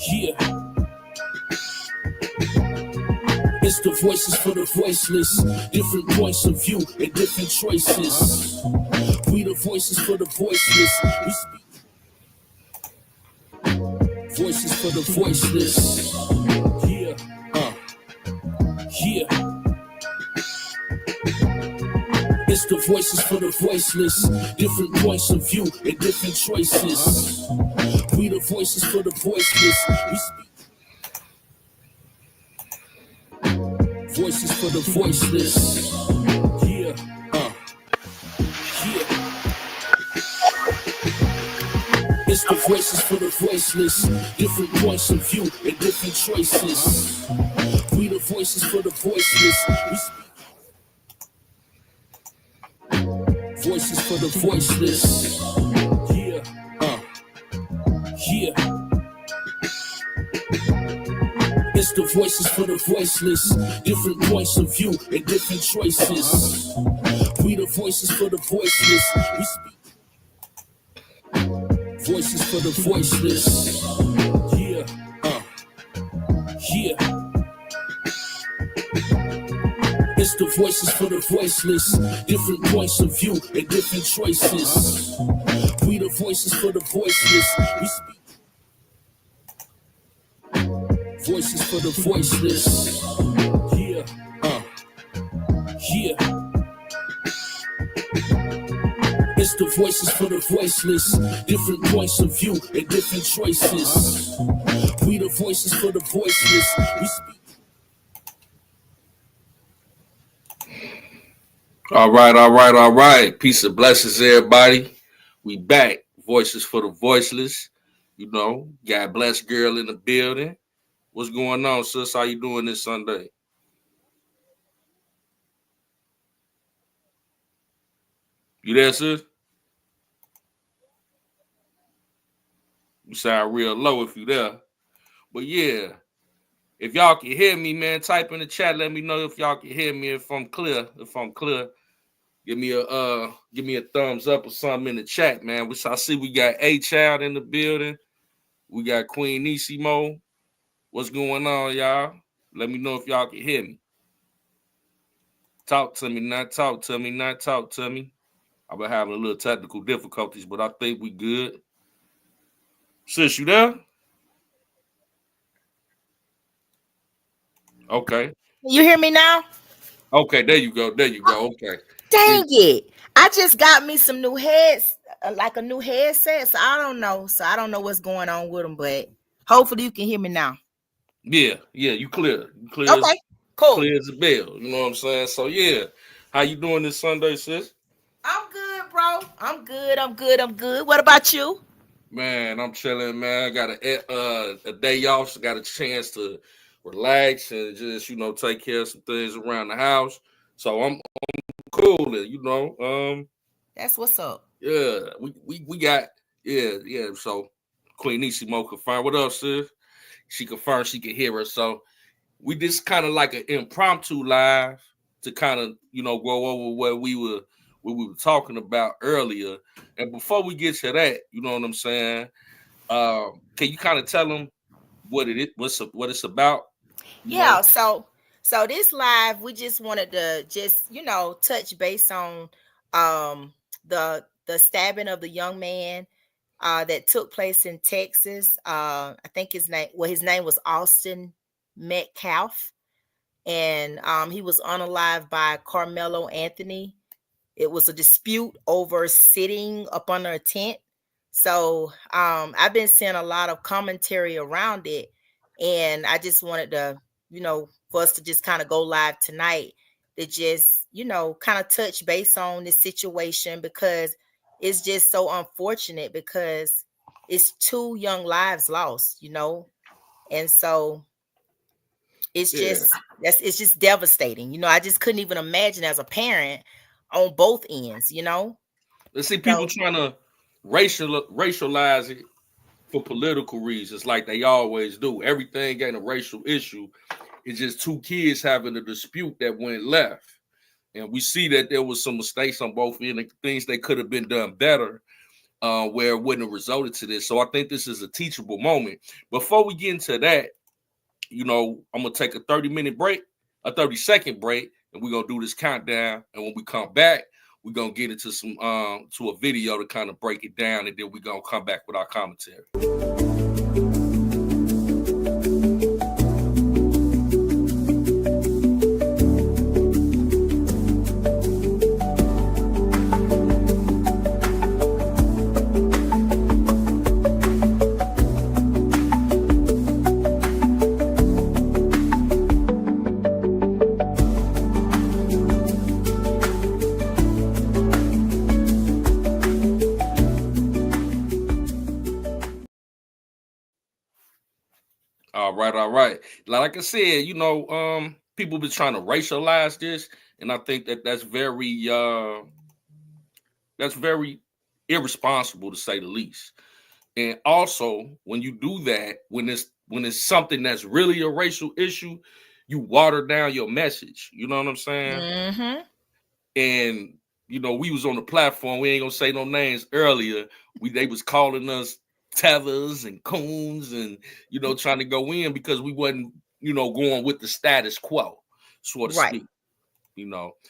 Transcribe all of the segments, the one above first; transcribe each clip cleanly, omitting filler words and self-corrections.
Yeah. It's the voices for the voiceless, different points of view and different choices. We the voices for the voiceless. We speak. Voices for the voiceless. Yeah. Yeah. It's the voices for the voiceless, different points of view and different choices. We the voices for the voiceless. We speak. Voices for the voiceless. Yeah. Yeah. It's the voices for the voiceless, different points of view and different choices. We the voices for the voiceless. We speak. Voices for the voiceless. Yeah. Yeah. It's the voices for the voiceless, different points of view and different choices. We the voices for the voiceless. We speak. Voices for the voiceless. Yeah. Yeah. It's the voices for the voiceless, different points of view and different choices. We the voices for the voiceless. We speak. Voices for the voiceless. Yeah. Yeah. It's the voices for the voiceless, different points of view and different choices. We the voices for the voiceless. We speak. All right. Peace and blessings, everybody. We back. Voices for the voiceless. You know, God bless girl in the building. What's going on, sis? How you doing this Sunday? You there, sis? You sound real low if you there. But yeah, if y'all can hear me, man, type in the chat. Let me know if y'all can hear me. If I'm clear, give me a thumbs up or something in the chat, man. Which I see we got A Child in the building. We got Queen Nisimo. What's going on, y'all? Let me know if y'all can hear me. Talk to me, not talk to me, not talk to me. I've been having a little technical difficulties, but I think we good. Sis, you there? Okay. You hear me now? Okay, there you go. There you go. Okay. Yeah. Dang it. I just got me some new heads, like a new headset. So I don't know. So I don't know what's going on with them, but hopefully you can hear me now. Yeah, you clear. You Okay, cool. clear as a bell. You know what I'm saying? So yeah. How you doing this Sunday, sis? I'm good, bro. I'm good. What about you? Man, I'm chilling, man. I got a day off, so got a chance to relax and just, take care of some things around the house. So I'm cool, That's what's up. yeah, we got yeah. So Queen Nisimo confirmed. What else, sis? She confirmed she can hear us. So we just kind of like an impromptu live to kind of go over what we were talking about earlier. And before we get to that, you know what I'm saying? Can you kind of tell them what it is, what it's about? You know? Yeah, so this live, we just wanted to just, touch base on um the stabbing of the young man that took place in Texas. I think his name was Austin Metcalf, and he was unalived by Carmelo Anthony. It was a dispute over sitting up under a tent. So I've been seeing a lot of commentary around it, and I just wanted to, for us to just kind of go live tonight to just, kind of touch base on this situation, because it's just so unfortunate, because it's two young lives lost, and so it's Yeah. it's just devastating. I just couldn't even imagine as a parent on both ends. Let's see people So trying to racialize it for political reasons, like they always do. Everything ain't a racial issue. It's just two kids having a dispute that went left. And we see that there was some mistakes on both ends, things that could have been done better. where it wouldn't have resulted to this. So I think this is a teachable moment. Before we get into that, I'm gonna take a 30-minute break, a 30-second break, and we're gonna do this countdown. And when we come back, we're gonna get into some to a video to kind of break it down, and then we're gonna come back with our commentary. All right. Like I said, people been trying to racialize this, and I think that's very irresponsible, to say the least. And also, when you do that, when it's something that's really a racial issue, you water down your message. You know what I'm saying? Mm-hmm. And we was on the platform. We ain't gonna say no names earlier. They was calling us tethers and coons, and trying to go in because we wasn't going with the status quo, so to speak.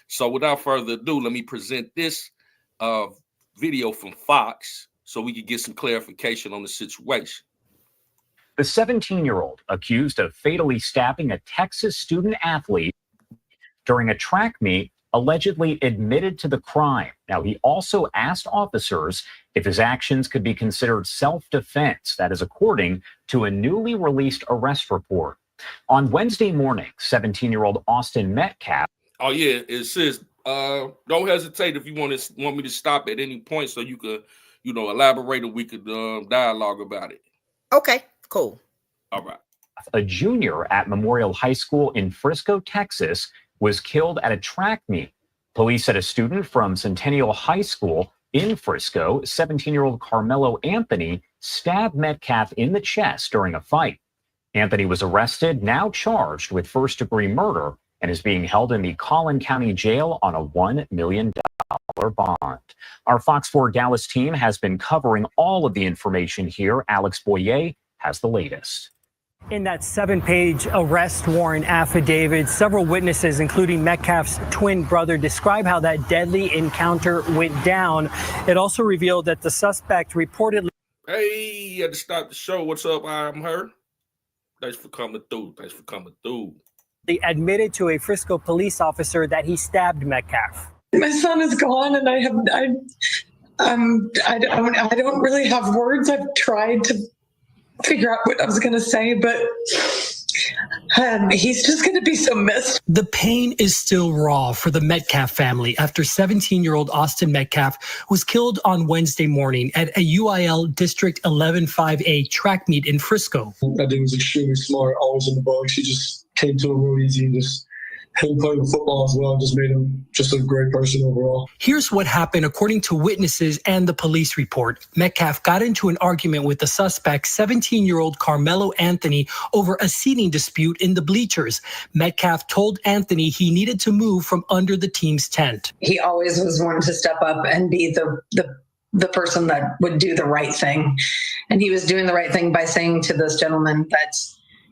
So without further ado, let me present this video from Fox so we could get some clarification on the situation. The 17-year-old accused of fatally stabbing a Texas student athlete during a track meet allegedly admitted to the crime. Now, he also asked officers if his actions could be considered self-defense. That is according to a newly released arrest report. On Wednesday morning, 17-year-old Austin Metcalf. Oh, yeah, it says, don't hesitate if you want me to stop at any point so you could, elaborate, and we could dialogue about it. Okay, cool. All right. A junior at Memorial High School in Frisco, Texas, was killed at a track meet. Police said a student from Centennial High School in Frisco, 17-year-old Carmelo Anthony, stabbed Metcalf in the chest during a fight. Anthony was arrested, now charged with first-degree murder, and is being held in the Collin County Jail on a $1 million bond. Our Fox 4 Dallas team has been covering all of the information here. Alex Boyer has the latest. In that 7-page arrest warrant affidavit, several witnesses, including Metcalf's twin brother, describe how that deadly encounter went down. It also revealed that the suspect reportedly... Hey, you had to stop the show. What's up? I'm her. Thanks for coming through. They admitted to a Frisco police officer that he stabbed Metcalf. My son is gone, and I don't really have words. I've tried to figure out what I was going to say, but he's just going to be so missed. The pain is still raw for the Metcalf family after 17-year-old Austin Metcalf was killed on Wednesday morning at a UIL District 11-5A track meet in Frisco. I think he was extremely smart, always in the box. He just came to him real easy and just him playing football as well just made him just a great person overall. Here's what happened according to witnesses and the police report. Metcalf got into an argument with the suspect, 17-year-old Carmelo Anthony, over a seating dispute in the bleachers. Metcalf told Anthony he needed to move from under the team's tent. He always was one to step up and be the person that would do the right thing. And he was doing the right thing by saying to this gentleman that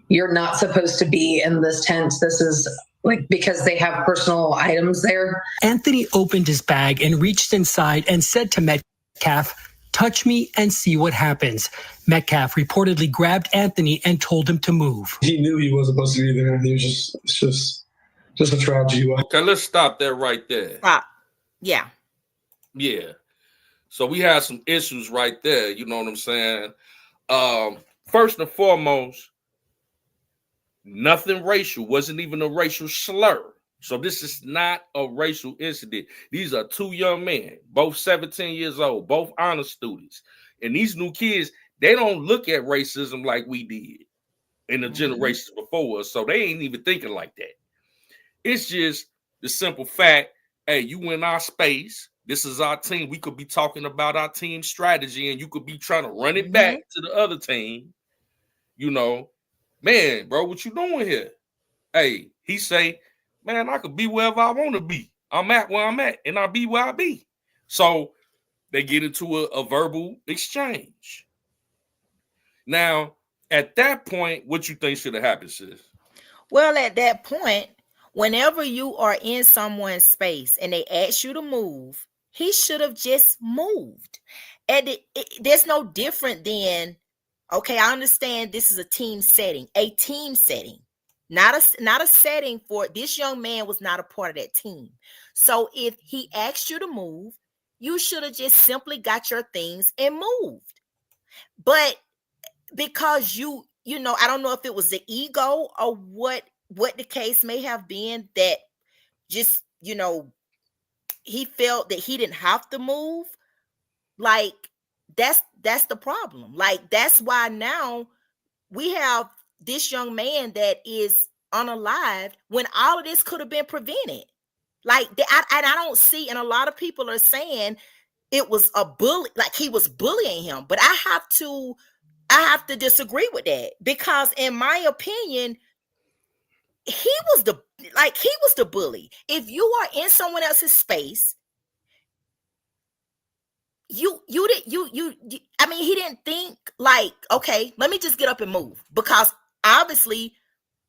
you're not supposed to be in this tent. This is because they have personal items there. Anthony opened his bag and reached inside and said to Metcalf, "Touch me and see what happens." Metcalf reportedly grabbed Anthony and told him to move. He knew he wasn't supposed to be there. He was just a tragedy. Okay, let's stop that right there. Stop. Yeah. So we had some issues right there. You know what I'm saying? First and foremost, nothing racial, wasn't even a racial slur. So this is not a racial incident. These are two young men, both 17 years old, both honor students. And these new kids, they don't look at racism like we did in the generations before us. So they ain't even thinking like that. It's just the simple fact, hey, you in our space. This is our team. We could be talking about our team strategy, and you could be trying to run it back to the other team. Man, bro, what you doing here? Hey, he say, man, I could be wherever I want to be. I'm at where I'm at, and I'll be where I be. So They get into a verbal exchange. Now, at that point, what you think should have happened, sis? Well, at that point, whenever you are in someone's space and they ask you to move, he should have just moved. And there's no different than, okay, I understand this is a team setting, not a setting for this young man was not a part of that team. So if he asked you to move, you should have just simply got your things and moved. But because you know, I don't know if it was the ego or what the case may have been, that just, you know, he felt that he didn't have to move. Like, that's the problem. Like, that's why now we have this young man that is unalived when all of this could have been prevented. Like, I don't see, and a lot of people are saying it was a bully, like he was bullying him. But I have to disagree with that, because in my opinion, he was the bully. If you are in someone else's space, I mean, he didn't think like, okay, let me just get up and move, because obviously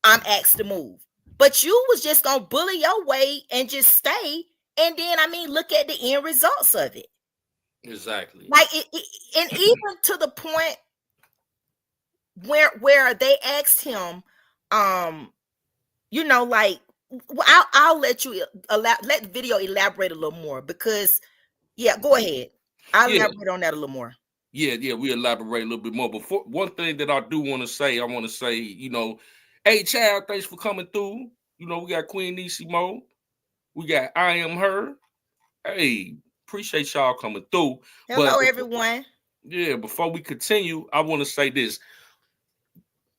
I'm asked to move. But you was just gonna bully your way and just stay, and then, I mean, look at the end results of it. Exactly. Like and even to the point where they asked him, you know, like, I'll let you let the video elaborate a little more, because go ahead. I'll elaborate on that a little more. Yeah, we elaborate a little bit more. But one thing that I do want to say, you know, hey, child, thanks for coming through. You know, we got Queen Nisimo. We got I Am Her. Hey, appreciate y'all coming through. Hello, everyone. Yeah, before we continue, I want to say this.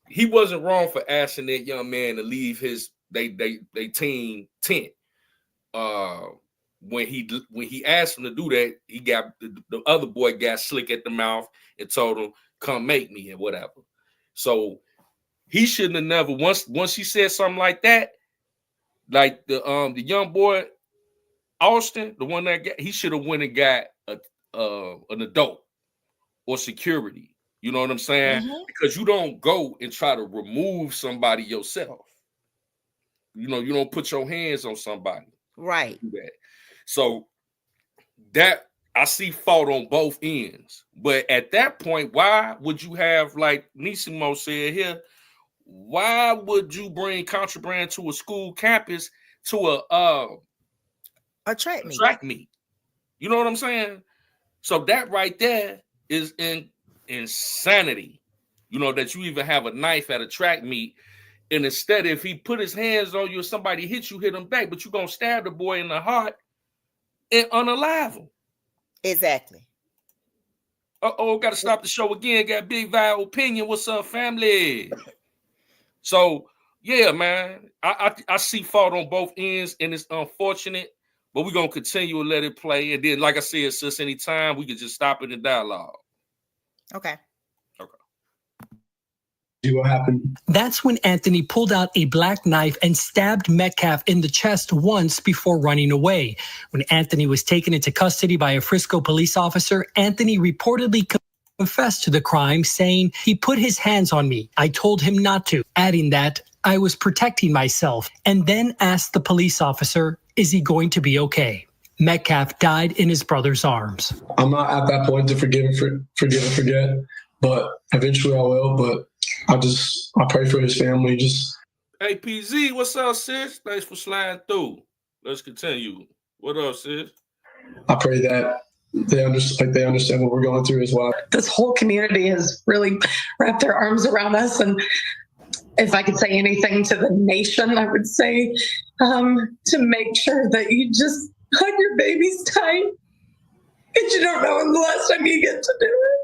He wasn't wrong for asking that young man to leave his they team tent. When he asked him to do that, he got the other boy got slick at the mouth and told him, "Come make me," and whatever. So he shouldn't have never once he said something like that, like the young boy Austin, the one that he should have went and got an adult or security. You know what I'm saying? Mm-hmm. Because you don't go and try to remove somebody yourself. You know, you don't put your hands on somebody. Right. Do that. So that I see fault on both ends. But at that point, why would you have, like Nisimo said here, why would you bring contraband to a school campus to a track meet? You know what I'm saying? So that right there is insanity. You know, that you even have a knife at a track meet, and instead, if he put his hands on you, if somebody hit you, hit him back, but you're gonna stab the boy in the heart and unalive him. Exactly. Gotta stop the show again. Got Big Val Opinion. What's up, family? So yeah, man, I see fault on both ends, and it's unfortunate, but we're gonna continue to let it play. And then, like I said, sis, anytime we can just stop it in dialogue. Okay. What happened? That's when Anthony pulled out a black knife and stabbed Metcalf in the chest once before running away. When Anthony was taken into custody by a Frisco police officer, Anthony reportedly confessed to the crime, saying, "He put his hands on me. I told him not to," adding that, "I was protecting myself," and then asked the police officer, "Is he going to be okay?" Metcalf died in his brother's arms. I'm not at that point to forgive and forget, but eventually I will. But I pray for his family. Hey, PZ, what's up, sis? Thanks for sliding through. Let's continue. What up, sis? I pray that they understand what we're going through as well. This whole community has really wrapped their arms around us, and if I could say anything to the nation, I would say to make sure that you just hug your babies tight, because you don't know when the last time you get to do it.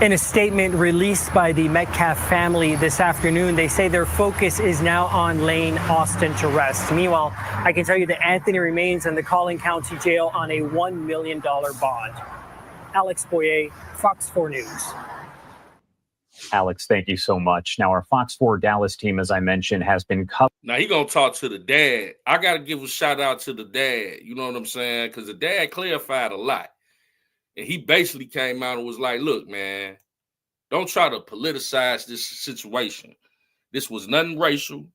In a statement released by the Metcalf family this afternoon, they say their focus is now on laying Austin to rest. Meanwhile, I can tell you that Anthony remains in the Collin County Jail on a $1 million bond. Alex Boyer, Fox 4 News. Alex, thank you so much. Now, our Fox 4 Dallas team, as I mentioned, has been covered. Now, he going to talk to the dad. I got to give a shout out to the dad. You know what I'm saying? Because the dad clarified a lot. And he basically came out and was like, look, man, don't try to politicize this situation. This was nothing racial.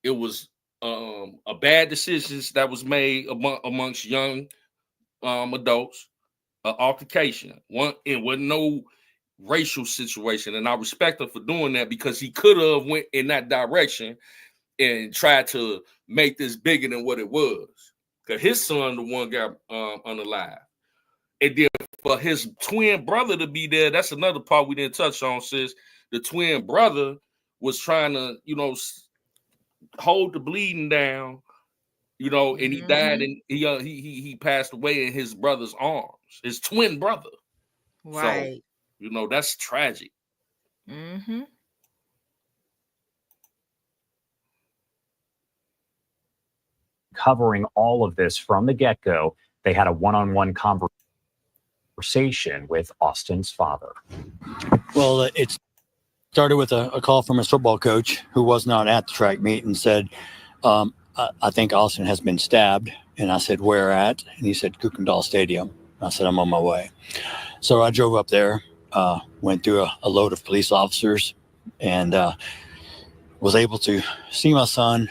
It was a bad decisions that was made amongst young adults, altercation. It wasn't no racial situation. And I respect him for doing that because he could have went in that direction and tried to make this bigger than what it was. Because his son, the one got unalive. And then for his twin brother to be there, that's another part we didn't touch on, sis. The twin brother was trying to, hold the bleeding down, and he died, and he passed away in his brother's arms, his twin brother. Right. So, that's tragic. Mm-hmm. Covering all of this from the get-go, they had a one-on-one conversation with Austin's father. Well, it started with a call from his football coach who was not at the track meet and said, I think Austin has been stabbed. And I said, where at? And he said, Kukendall Stadium. I said, I'm on my way. So I drove up there, went through a load of police officers, and was able to see my son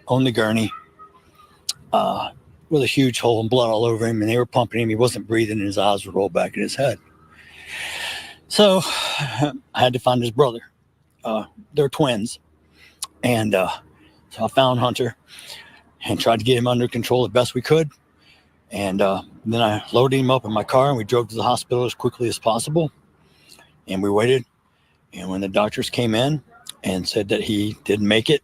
on the gurney with a huge hole and blood all over him. And they were pumping him. He wasn't breathing, and his eyes were rolled back in his head. So I had to find his brother. They're twins. And so I found Hunter and tried to get him under control as best we could. And then I loaded him up in my car, and we drove to the hospital as quickly as possible. And we waited. And when the doctors came in and said that he didn't make it,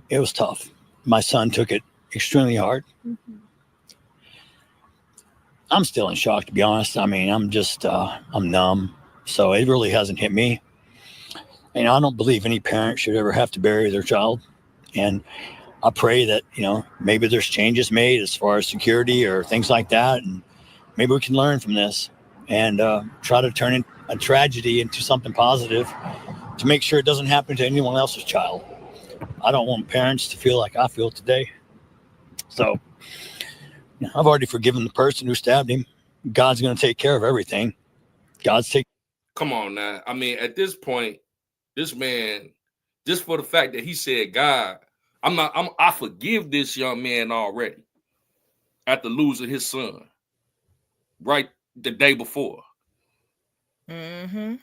it was tough. My son took it extremely hard. Mm-hmm. I'm still in shock, to be honest. I mean, I'm numb. So it really hasn't hit me. And I don't believe any parent should ever have to bury their child. And I pray that, maybe there's changes made as far as security or things like that. And maybe we can learn from this and try to turn a tragedy into something positive to make sure it doesn't happen to anyone else's child. I don't want parents to feel like I feel today. So I've already forgiven the person who stabbed him. God's going to take care of everything. Come on now. I mean, at this point, this man, just for the fact that he said, God, I forgive this young man already after losing his son right the day before. Mm-hmm.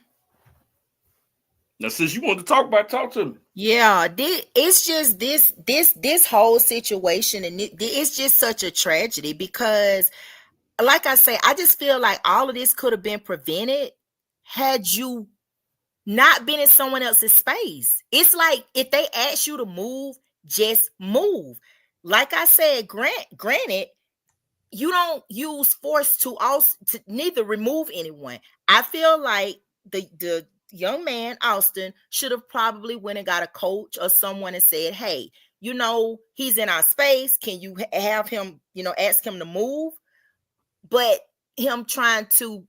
Now, since you want to talk to me. Yeah, it's just this whole situation, and it's just such a tragedy because, like I say, I just feel like all of this could have been prevented had you not been in someone else's space. It's like if they ask you to move, just move. Like I said, granted, you don't use force to neither remove anyone. I feel like the young man, Austin, should have probably went and got a coach or someone and said, hey, he's in our space. Can you have him, ask him to move? But him trying to,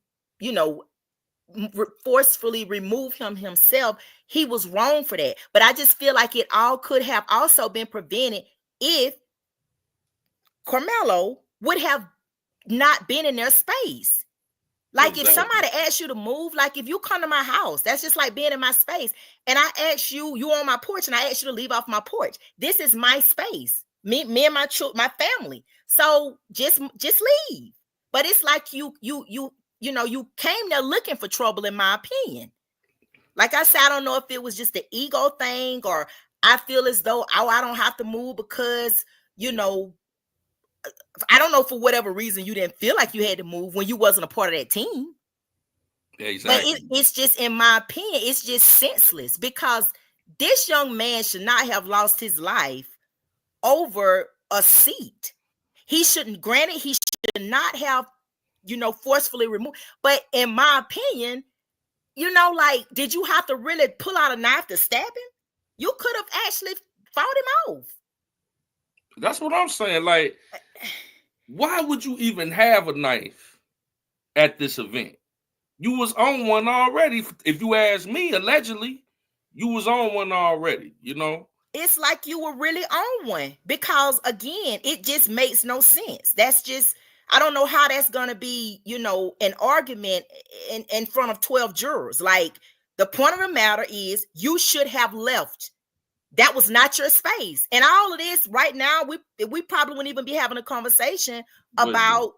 forcefully remove him himself, he was wrong for that. But I just feel like it all could have also been prevented if Carmelo would have not been in their space. Like exactly. If somebody asks you to move, like if you come to my house, that's just like being in my space. And I ask you on my porch, and I ask you to leave off my porch. This is my space. Me and my family. So just leave. But it's like you came there looking for trouble, in my opinion. Like I said, I don't know if it was just the ego thing, or I feel as though I don't have to move because, I don't know, for whatever reason you didn't feel like you had to move when you wasn't a part of that team. Yeah, exactly. But it's just, in my opinion, it's just senseless because this young man should not have lost his life over a seat. He should not have, forcefully removed. But in my opinion, did you have to really pull out a knife to stab him? You could have actually fought him off. That's what I'm saying. Like, why would you even have a knife at this event? You was on one already. If you ask me, allegedly, you was on one already, it's like you were really on one, because again, it just makes no sense. That's just, I don't know how that's gonna be, an argument in front of 12 jurors. Like, the point of the matter is, you should have left. That was not your space. And all of this right now, we probably wouldn't even be having a conversation about,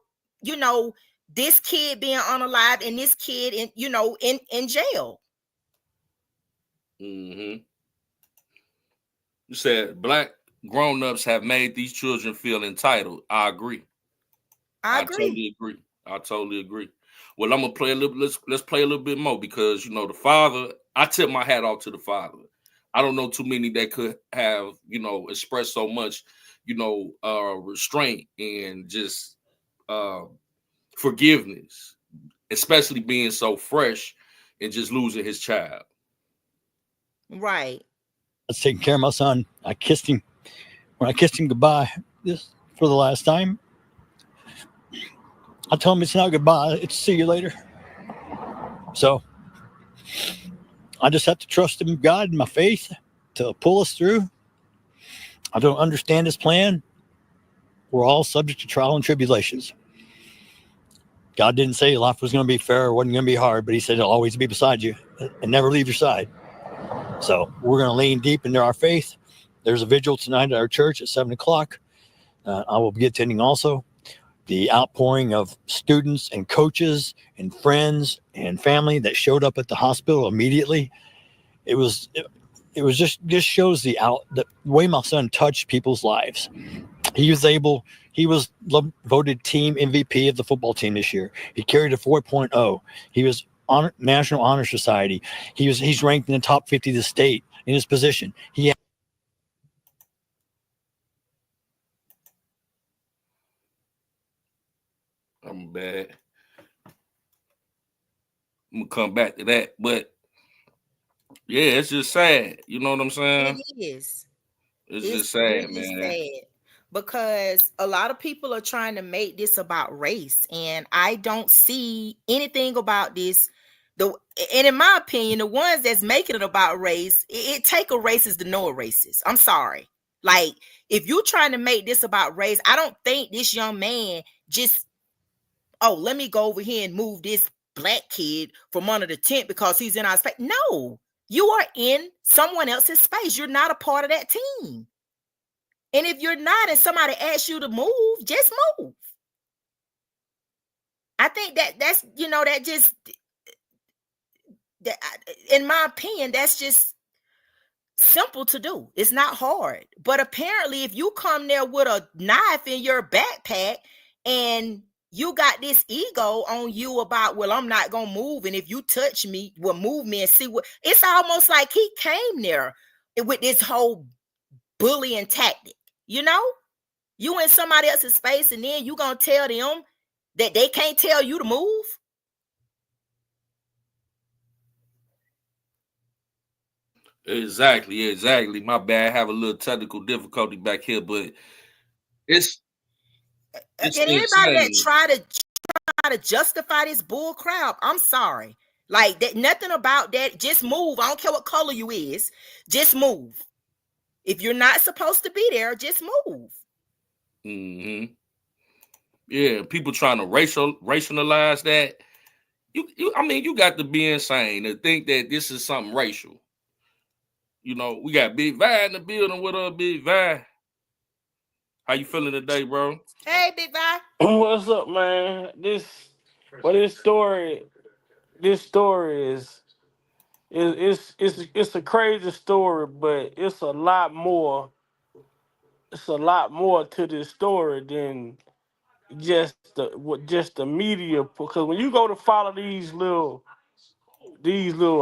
this kid being unalive and this kid in jail. Mm-hmm. You said black grown-ups have made these children feel entitled. I agree. I agree. I totally agree. Well, I'm gonna play a little. Let's play a little bit more, because the father. I tip my hat off to the father. I don't know too many that could have expressed so much restraint and just forgiveness, especially being so fresh and just losing his child. Right. I was taking care of my son. I kissed him when I kissed him goodbye this for the last time. I told him it's not goodbye, it's see you later. So I just have to trust in God and my faith to pull us through. I don't understand his plan. We're all subject to trial and tribulations. God didn't say life was going to be fair or wasn't going to be hard, but he said he'll always be beside you and never leave your side. So we're going to lean deep into our faith. There's a vigil tonight at our church at 7:00. I will be attending also. The outpouring of students and coaches and friends and family that showed up at the hospital immediately. It was just shows the way my son touched people's lives. He was voted team MVP of the football team this year. He carried a 4.0. He was on National Honor Society. He's ranked in the top 50 of the state in his position. I'm bad. I'm gonna come back to that, but yeah, it's just sad. You know what I'm saying? It is. It's just sad, man. Sad, because a lot of people are trying to make this about race, and I don't see anything about this. And in my opinion, the ones that's making it about race, it take a racist to know a racist. I'm sorry. Like, if you're trying to make this about race, I don't think this young man just, let me go over here and move this black kid from under the tent because he's in our space. No, you are in someone else's space. You're not a part of that team. And if you're not, and somebody asks you to move, just move. I think that's in my opinion, that's just simple to do. It's not hard. But apparently, if you come there with a knife in your backpack and you got this ego on you about, well, I'm not gonna move, and if you touch me, well, move me and see what. It's almost like he came there with this whole bullying tactic. You in somebody else's space, and then you gonna tell them that they can't tell you to move. Exactly. My bad. I have a little technical difficulty back here, but it's and anybody that try to justify this bull crap, I'm sorry. Like, that, nothing about that. Just move. I don't care what color you is. Just move. If you're not supposed to be there, just move. Mm-hmm. Yeah, people trying to racialize that. You got to be insane to think that this is something racial. We got Big Vi in the building. What up, Big Vi? How you feeling today, bro? Hey, Big Vi. What's up, man? This story is it's a crazy story, but it's a lot more. It's a lot more to this story than just the media. Because when you go to follow these little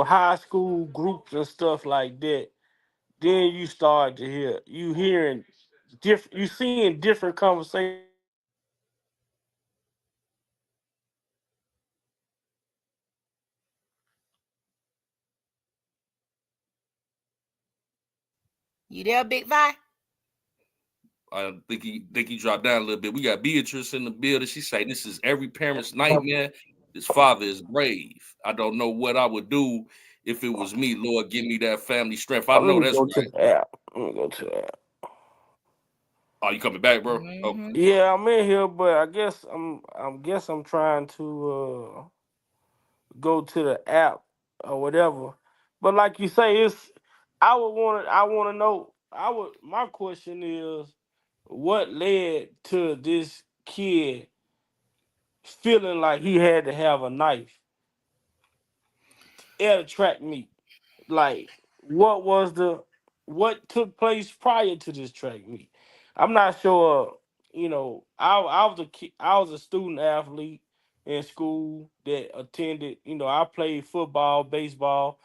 high school groups and stuff like that, then you start to hearing different. You seeing different conversations. You there, Big Vi? I think he dropped down a little bit. We got Beatrice in the building. She say this is every parent's nightmare. His father is brave. I don't know what I would do if it was me. Lord, give me that family strength. I know that's right. Let me go to that. Oh, you coming back, bro? Mhm. Yeah, I'm in here, but I guess I'm trying to go to the app or whatever. But like you say, I want to know. My question is, what led to this kid feeling like he had to have a knife at a track meet? Like, what took place prior to this track meet? I'm not sure. I was I was a student athlete in school that attended. I played football, baseball,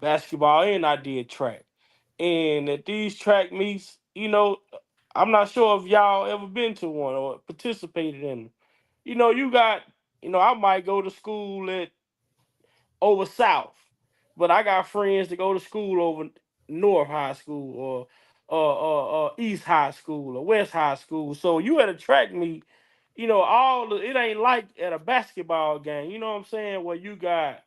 basketball, and I did track. And at these track meets, I'm not sure if y'all ever been to one or participated in them. You got, I might go to school at over south, but I got friends that go to school over North High School or East High School or West High School. So you at a track meet, it ain't like at a basketball game. You know what I'm saying? Where you got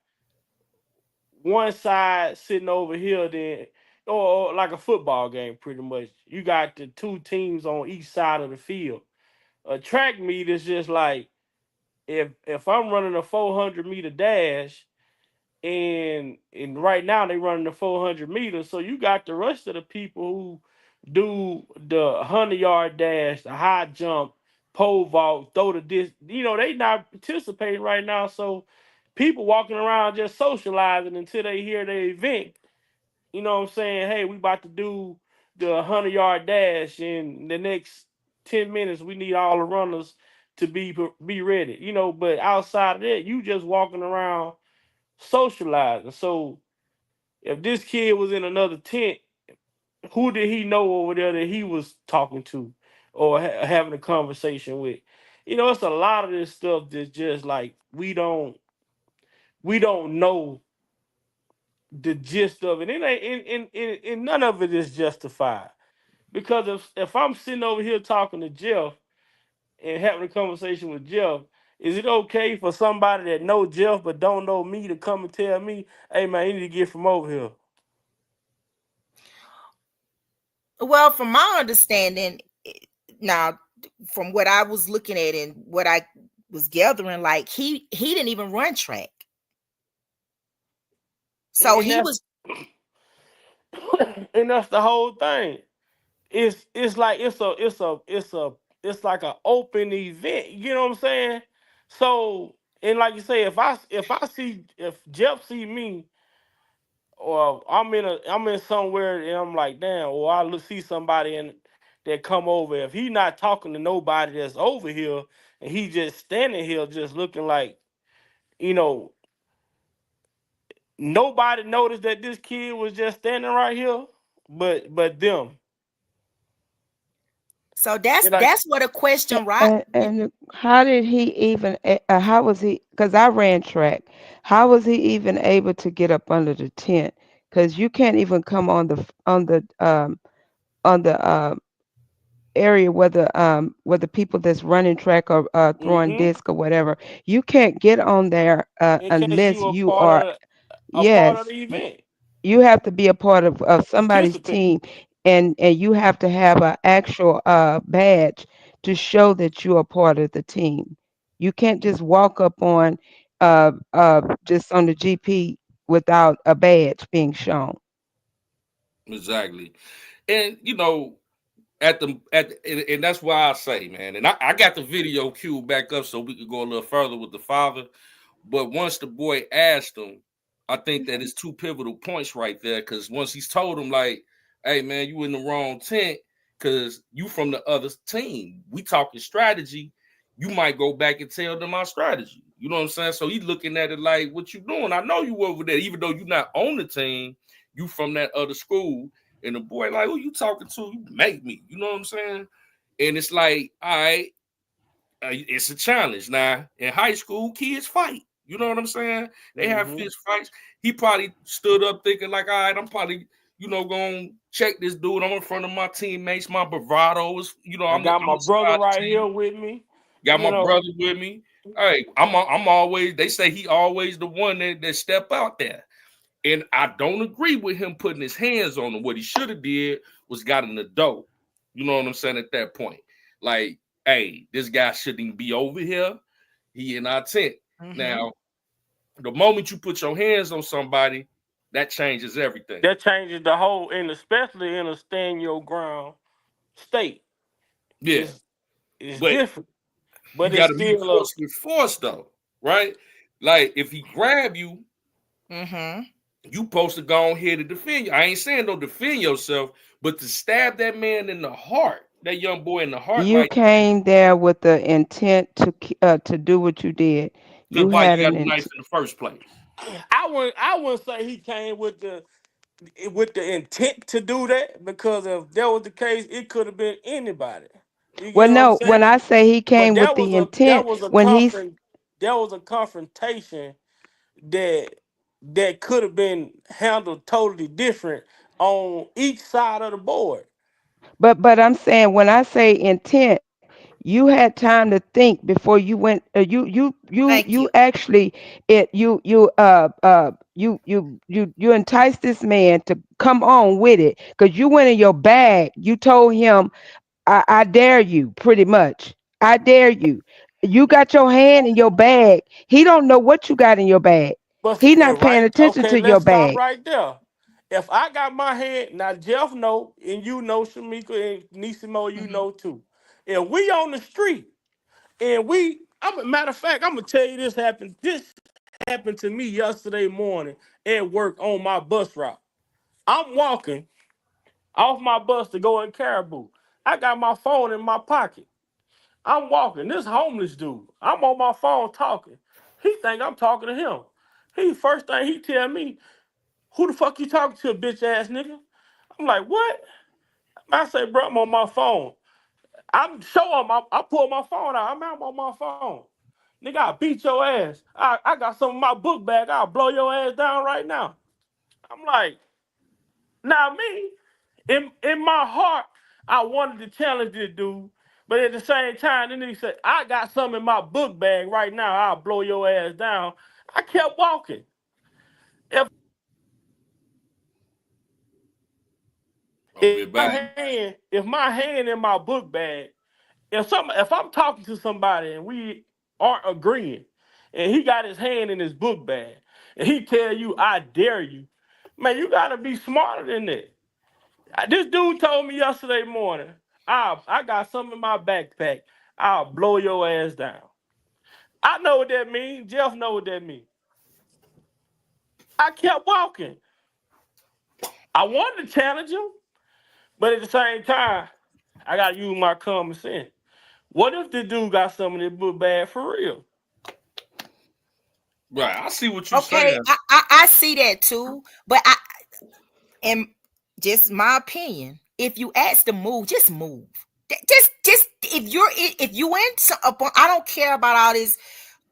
one side sitting over here, then or like a football game, pretty much. You got the two teams on each side of the field. A track meet is just like if I'm running a 400-meter dash and right now they running the 400 meters. So you got the rest of the people who do the 100-yard dash, the high jump, pole vault, throw the disc. They not participating right now. So people walking around just socializing until they hear the event. You know what I'm saying? Hey, we about to do the 100-yard dash in the next 10 minutes. We need all the runners to be ready. But outside of that, you just walking around socializing. So if this kid was in another tent, who did he know over there that he was talking to or having a conversation with? It's a lot of this stuff that's just like we don't know the gist of it. It ain't and none of it is justified. Because if I'm sitting over here talking to Jeff and having a conversation with Jeff, is it okay for somebody that know Jeff but don't know me to come and tell me, hey man, you need to get from over here? Well, from my understanding, now from what I was looking at and what I was gathering, like he didn't even run track. So And he that's was and that's the whole thing. It's like it's like an open event. You know what I'm saying? So and like you say, if Jeff see me or I'm in somewhere and I'm like damn, or see somebody and that come over. If he not talking to nobody that's over here and he just standing here just looking like you know nobody noticed that this kid was just standing right here, but them. so that's And like what a question, right? And how did he even? How was he? Because I ran track. How was he even able to get up under the tent? Because you can't even come on the area where the people that's running track or throwing mm-hmm. disc or whatever. You can't get on there In case unless you a you part are. of Yes, the event, you have to be a part of somebody's participant. team, and you have to have an actual badge to show that you're a part of the team. You can't just walk up on just on the GP without a badge being shown. Exactly. And and that's why I say, man, and I got the video queued back up so we could go a little further with the father. But once the boy asked him, I think that it's two pivotal points right there. Because once he's told him, like, hey man, you in the wrong tent because you from the other team. We talking strategy. You might go back and tell them our strategy. You know what I'm saying? So he's looking at it like, what you doing? I know you over there, even though you're not on the team, you from that other school. And the boy, like, who you talking to? You make me. You know what I'm saying? And it's like, all right, it's a challenge. Now, in high school, kids fight. You know what I'm saying? They have Mm-hmm. fist fights. He probably stood up thinking, like, all right, I'm probably, going to check this dude. I'm in front of my teammates. My bravado is, I I'm got my a brother side right team. here with me. Got You my know, brother with me. Hey, I'm always, they say he always the one that step out there. And I don't agree with him putting his hands on him. What he should have did was got an adult. You know what I'm saying at that point? Like, hey, this guy shouldn't even be over here. He in our tent. Mhm. Now, the moment you put your hands on somebody, that changes everything. That changes the whole, and especially in a stand your ground state. Yeah. It's But different. you But got it's to meet still force with force, though, right? Like, if he grab you, Mhm. you supposed to go ahead and defend you. I ain't saying don't defend yourself, but to stab that man in the heart, that young boy in the heart, You like, came there with the intent to do what you did. because You why had you got an a knife intent. in the first place? I wouldn't say he came with the intent to do that, because if that was the case, it could have been anybody. You Well, get what I'm no, when saying? I say he But came with the that intent, was a when he's confrontation that could have been handled totally different on each side of the board. but I'm saying when I say intent, you had time to think before you went. Thank You you. actually you enticed this man to come on with it because you went in your bag. You told him, I dare you, pretty much. I dare you. You got your hand in your bag. He don't know what you got in your bag. But He not paying attention okay, to your let's stop bag. right there. If I got my hand, now Jeff know, and you know, Shamika and Nisimo, you Mhm. know too. If we on the street and matter of fact, I'm gonna tell you this happened. This happened to me yesterday morning at work on my bus route. I'm walking off my bus to go in Caribou. I got my phone in my pocket. I'm walking. This homeless dude. I'm on my phone talking. He think I'm talking to him. First thing he tell me, who the fuck you talking to, bitch ass nigga? I'm like, what? I say, bro, I'm on my phone. I'm showing I pull my phone out. I'm out on my phone. Nigga, I beat your ass. I got some in my book bag. I'll blow your ass down right now. I'm like, now me, in my heart, I wanted to challenge this dude. But at the same time, then he said, I got something in my book bag right now. I'll blow your ass down. I kept walking. If Oh, we're if back. my hand in my book bag, if I'm talking to somebody and we aren't agreeing, and he got his hand in his book bag, and he tell you, I dare you, man, you gotta be smarter than that. This dude told me yesterday morning, I got something in my backpack. I'll blow your ass down. I know what that means. Jeff know what that means. I kept walking. I wanted to challenge him, but at the same time, I gotta use my common sense. What if the dude got some in his book bag for real? Right. I see what you're Okay, saying. I see that too, but I and just my opinion. If you ask to move, just move. Just if you in I don't care about all this.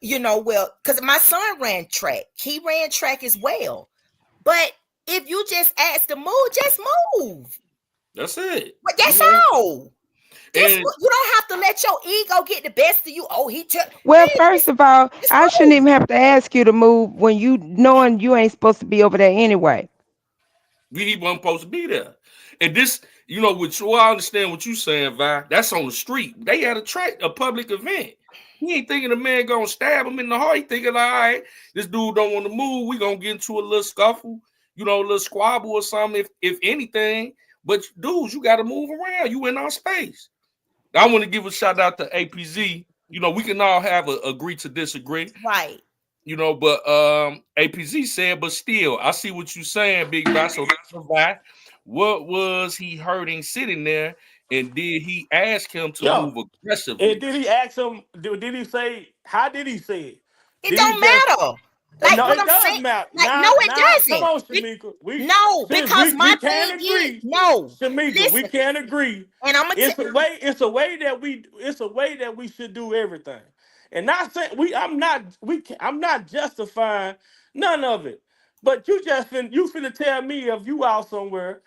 Well, because my son ran track. He ran track as well. But if you just ask to move, just move. That's it. But You that's know, all. Just and you don't have to let your ego get the best of you. Oh, he took Well, man, first of all, just I shouldn't move. even have to ask you to move when you knowing you ain't supposed to be over there anyway. he wasn't supposed to be there. And this, with you, I understand what you're saying, Vi. That's on the street. They had a public event. He ain't thinking the man gonna stab him in the heart. He thinking, all right, this dude don't want to move. We gonna get into a little scuffle, a little squabble or something, if anything. But dudes, you gotta move around. You in our space. I want to give a shout out to APZ. We can all have a agree to disagree. Right. But APZ said, but still, I see what you're saying, Big Bass. So what was he hurting sitting there? And did he ask him to Yeah. move And aggressively? did he ask him? Did he say? How did he say it? It Did he don't just? matter. Like No, what it I'm does saying, matter. like no, it Now, come doesn't. on, Shamika. No, Since because my we can't thing is agree, no. Shamika, we Listen, can't agree. and I'm gonna It's a way that we should do everything. And not saying I'm not justifying none of it. But you finna tell me if you out somewhere.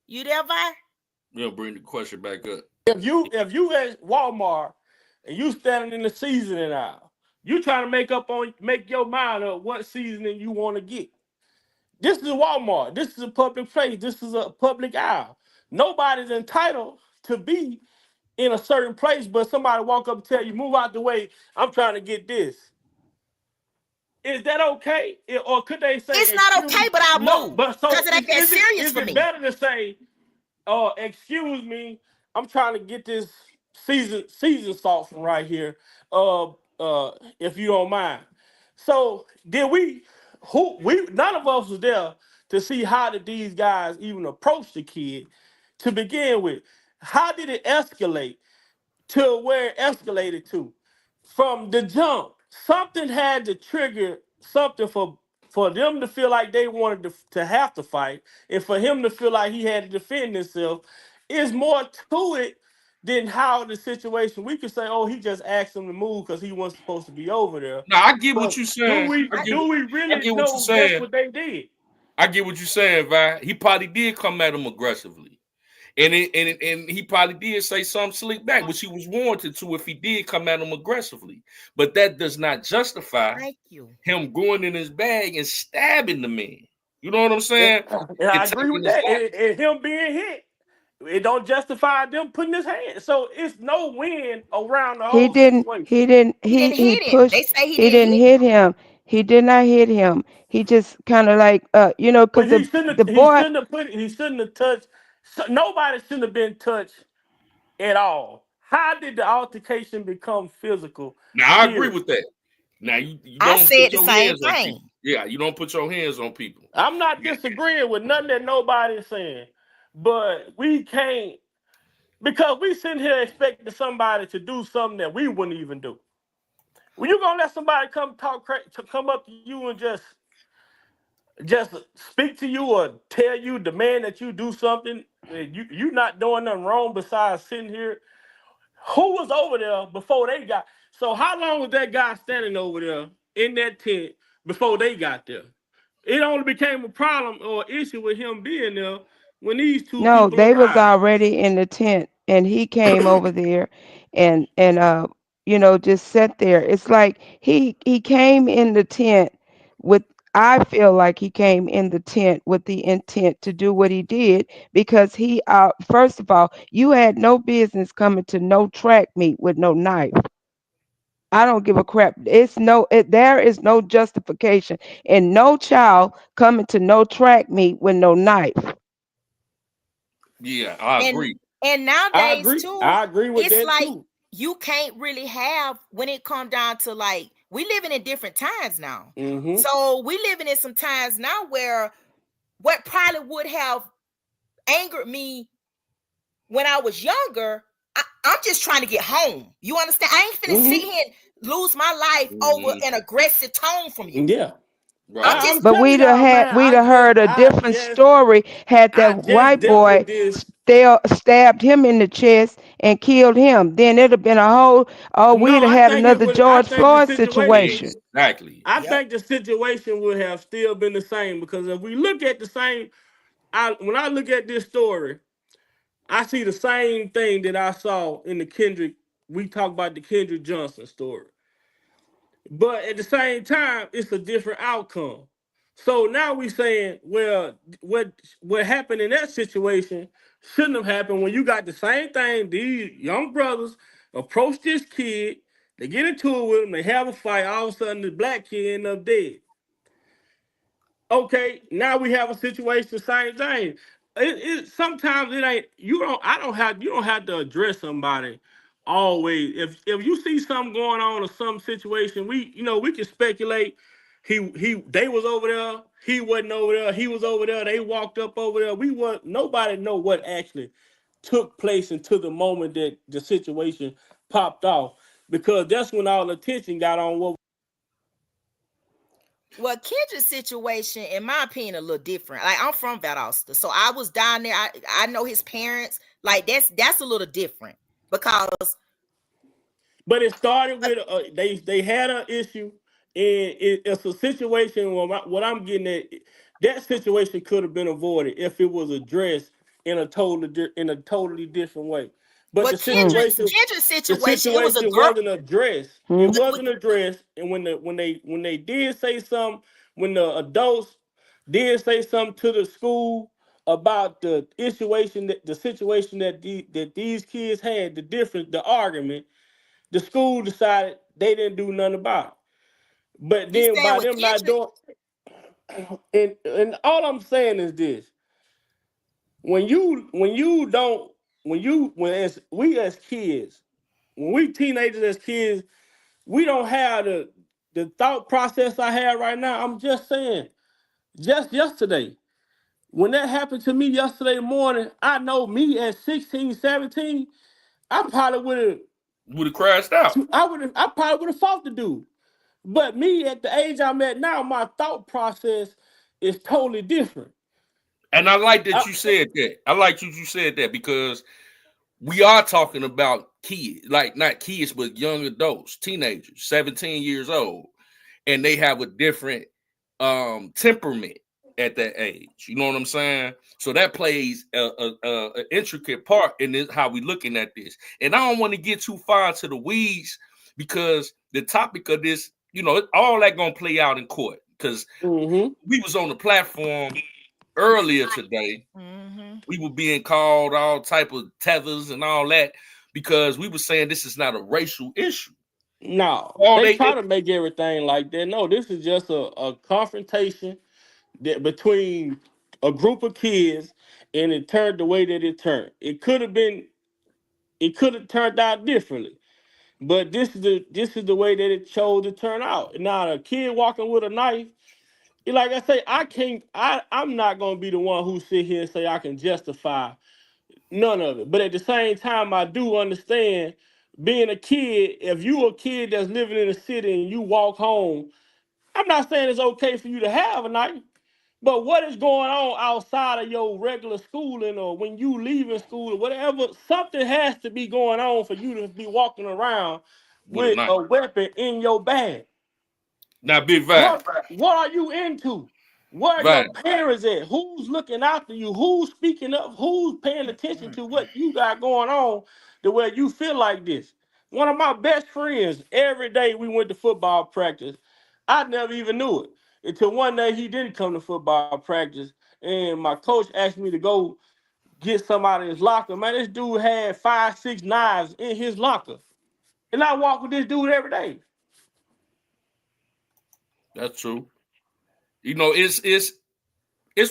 you there, Vi? We'll bring the question back up. If you at Walmart and you standing in the seasoning aisle. You trying to make your mind up what seasoning you want to get. This is Walmart. This is a public place. This is a public aisle. Nobody's entitled to be in a certain place, but somebody walk up and tell you, move out the way. I'm trying to get this. Is that okay? Or could they say it's not okay, but I'll no? move But so because it ain't that serious is for it me. better to say, excuse me, I'm trying to get this season salt from right here. If you don't mind. So did we none of us was there to see how did these guys even approach the kid to begin with. How did it escalate to where it escalated to? From the jump, something had to trigger something for them to feel like they wanted to have to fight, and for him to feel like he had to defend himself. Is more to it than how the situation. We could say, oh, he just asked him to move because he wasn't supposed to be over there. No, I get what But you're do saying. we I get really what you're know that's saying. what they did? I get what you're saying, Vi. He probably did come at him aggressively. And he probably did say something slick back, which he was warranted to if he did come at him aggressively. But that does not justify him going in his bag and stabbing the man. You know what I'm saying? And I agree with that. And him being hit, it don't justify them putting his hand. So it's no win around the whole situation. He didn't hit him. They pushed. say he He didn't didn't hit hit him. He did not hit him. He just kind of like, But because the boy. he shouldn't have touched. Nobody shouldn't have been touched at all. How did the altercation become physical? Now I agree with that. Now you I don't said put the your same hands on thing. people. Yeah, you don't put your hands on people. I'm not disagreeing with nothing that nobody's saying, but we can't, because we sitting here expecting somebody to do something that we wouldn't even do. When you gonna let somebody come up to you and just speak to you or tell you, demand that you do something, you not doing nothing wrong besides sitting here? Who was over there before they got? So how long was that guy standing over there in that tent before they got there? It only became a problem or issue with him being there when these two No, people they was arrived. already in the tent, and he came over there, and just sat there. It's like he came in the tent with. I feel like he came in the tent with the intent to do what he did because first of all, you had no business coming to no track meet with no knife. I don't give a crap. There is no justification, and no child coming to no track meet with no knife. Yeah, I agree. And I nowadays agree. too, I agree with it's that like too. you can't really have when it come down to like we living in different times now. Mm-hmm. So we living in some times now where what probably would have angered me when I was younger, I'm just trying to get home. You understand? I ain't finna sit here and lose my life over an aggressive tone from you. Yeah. I'm just But we'd have heard a different story had that white boy stabbed him in the chest and killed him. Then it'd have been we'd have had another George Floyd situation. Exactly. I think the situation would have still been the same, because if we look at the same, when I look at this story, I see the same thing that I saw in the Kendrick. We talk about the Kendrick Johnson story. But at the same time, it's a different outcome. So now we saying, well, what happened in that situation shouldn't have happened when you got the same thing. These young brothers approach this kid, they get into it with him, they have a fight, all of a sudden the black kid end up dead. Okay, now we have a situation, same thing. Sometimes it ain't you don't have to address somebody always. If you see something going on or some situation, we can speculate. They was over there, he wasn't over there, he was over there, they walked up over there. Nobody know what actually took place until the moment that the situation popped off, because that's when all the attention got on what. Well, Kendra's situation, in my opinion, a little different. Like, I'm from Valdosta, so I was down there. I know his parents. Like, that's a little different because. But it started with they had an issue, and it's a situation where what I'm getting at, that situation could have been avoided if it was addressed in a totally different way. But Well, the situation, Kendra's situation, it was a girl. wasn't addressed. It With, wasn't addressed. And when they did say something, when the adults did say something to the school about the situation that these kids had, the argument, the school decided they didn't do nothing about it. But you then saying by with them not Kendra? doing, and all I'm saying is this: when as we as kids, when we teenagers as kids, we don't have the thought process I have right now. I'm just saying, just yesterday, when that happened to me yesterday morning, I know me at 16, 17, I probably would have crashed out. I probably would have fought the dude. But me at the age I'm at now, my thought process is totally different. And I like that you said that. I like you said that because we are talking about kids, like not kids, but young adults, teenagers, 17 years old, and they have a different temperament at that age. You know what I'm saying? So that plays a intricate part in this, how we looking at this. And I don't want to get too far into the weeds because the topic of this, you know, all that gonna play out in court. Because we was on the platform earlier today. We were being called all type of tethers and all that because we were saying this is not a racial issue. No, they try to make everything like that. No, this is just a confrontation between a group of kids, and it turned the way that it turned. It could have turned out differently, but this is the way that it chose to turn out. Now, a kid walking with a knife, like I say, I'm not gonna be the one who sit here and say I can justify none of it. But at the same time, I do understand being a kid. If you a kid that's living in a city and you walk home, I'm not saying it's okay for you to have a knife, but what is going on outside of your regular schooling or when you leaving school or whatever, something has to be going on for you to be walking around with a weapon in your bag. Now, big vibe. What are you into? Where are your parents at? Who's looking after you? Who's speaking up? Who's paying attention to what you got going on to where you feel like this? One of my best friends, every day we went to football practice. I never even knew it until one day he didn't come to football practice, and my coach asked me to go get some out of his locker. Man, this dude had 5, 6 knives in his locker, and I walk with this dude every day. That's true. You know, it's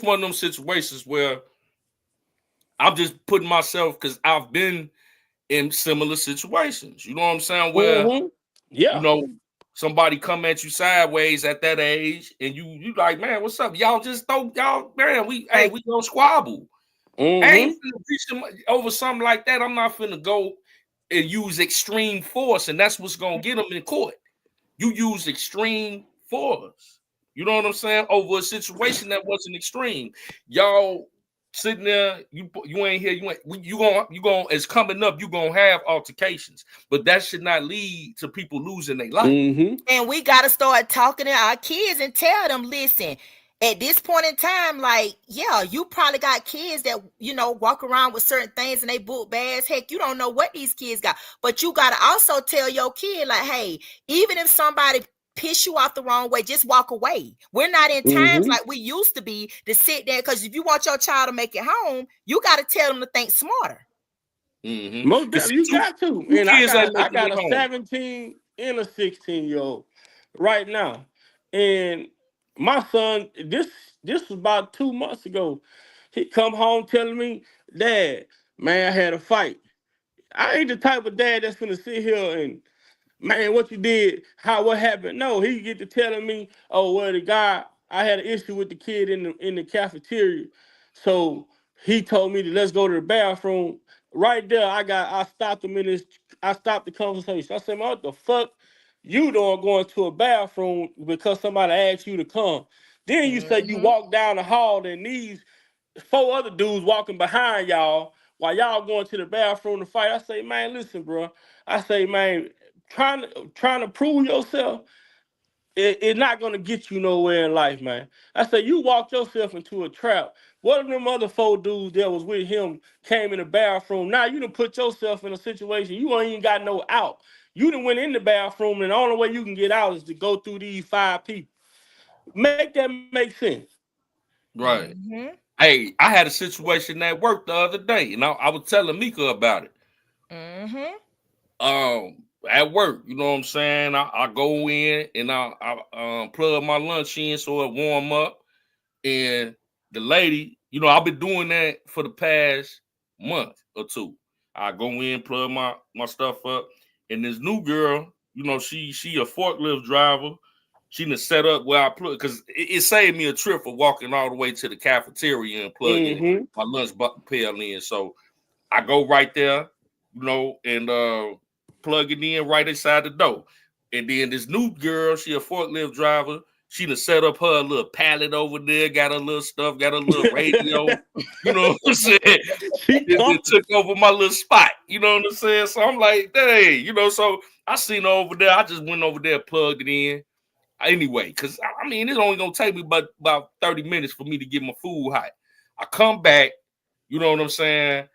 one of them situations where I'm just putting myself, because I've been in similar situations. You know what I'm saying? Where you know, somebody come at you sideways at that age, and you like, man, what's up? Y'all just don't, y'all, man, we gonna squabble. I ain't finna reach them over something like that. I'm not finna go and use extreme force, and that's what's gonna get them in court. You use extreme force. You know what I'm saying? Over a situation that wasn't extreme. Y'all sitting there, you ain't here, you gonna it's coming up, you gonna have altercations, but that should not lead to people losing their life. And we gotta start talking to our kids and tell them, listen, at this point in time, like, yeah, you probably got kids that, you know, walk around with certain things and they book bags. Heck, you don't know what these kids got, but you gotta also tell your kid, like, hey, even if somebody piss you off the wrong way, just walk away. We're not in times like we used to be to sit there, because if you want your child to make it home, you got to tell them to think smarter. Most definitely, you got to. And I got a 17 and a 16-year-old right now, and my son, this was about 2 months ago. He come home telling me, Dad, man, I had a fight. I ain't the type of dad that's gonna sit here and, man, what you did, what happened? No, he get to telling me, oh, well, the guy, I had an issue with the kid in the cafeteria, so he told me to let's go to the bathroom. Right there, I stopped him I stopped the conversation. I said, man, what the fuck you doing going to a bathroom because somebody asked you to come? Then you say you walk down the hall and these 4 other dudes walking behind y'all while y'all going to the bathroom to fight. I say, man, listen, bro. I say, man, trying to prove yourself, it's not gonna get you nowhere in life, man. I say you walked yourself into a trap What if them other 4 dudes that was with him came in the bathroom? Now you done put yourself in a situation you ain't even got no out. You done went in the bathroom, and the only way you can get out is to go through these 5 people. Make that make sense. Right. Hey, I had a situation at work the other day, and I was telling Mika about it. At work, you know what I'm saying? I go in and I plug my lunch in so it warm up. And the lady, you know, I've been doing that for the past month or 2. I go in, plug my stuff up, and this new girl, you know, she a forklift driver. She done set up where I plug, because it saved me a trip for walking all the way to the cafeteria and plugging my lunch pail in. So I go right there, you know, and plug it in right inside the door. And then this new girl, she a forklift driver. She done set up her little pallet over there, got her little stuff, got her little radio. You know what I'm saying? It took over my little spot. You know what I'm saying? So I'm like, dang, you know, so I seen her over there. I just went over there, plugged it in. Anyway, because I mean, it's only gonna take me about 30 minutes for me to get my food hot. I come back, you know what I'm saying?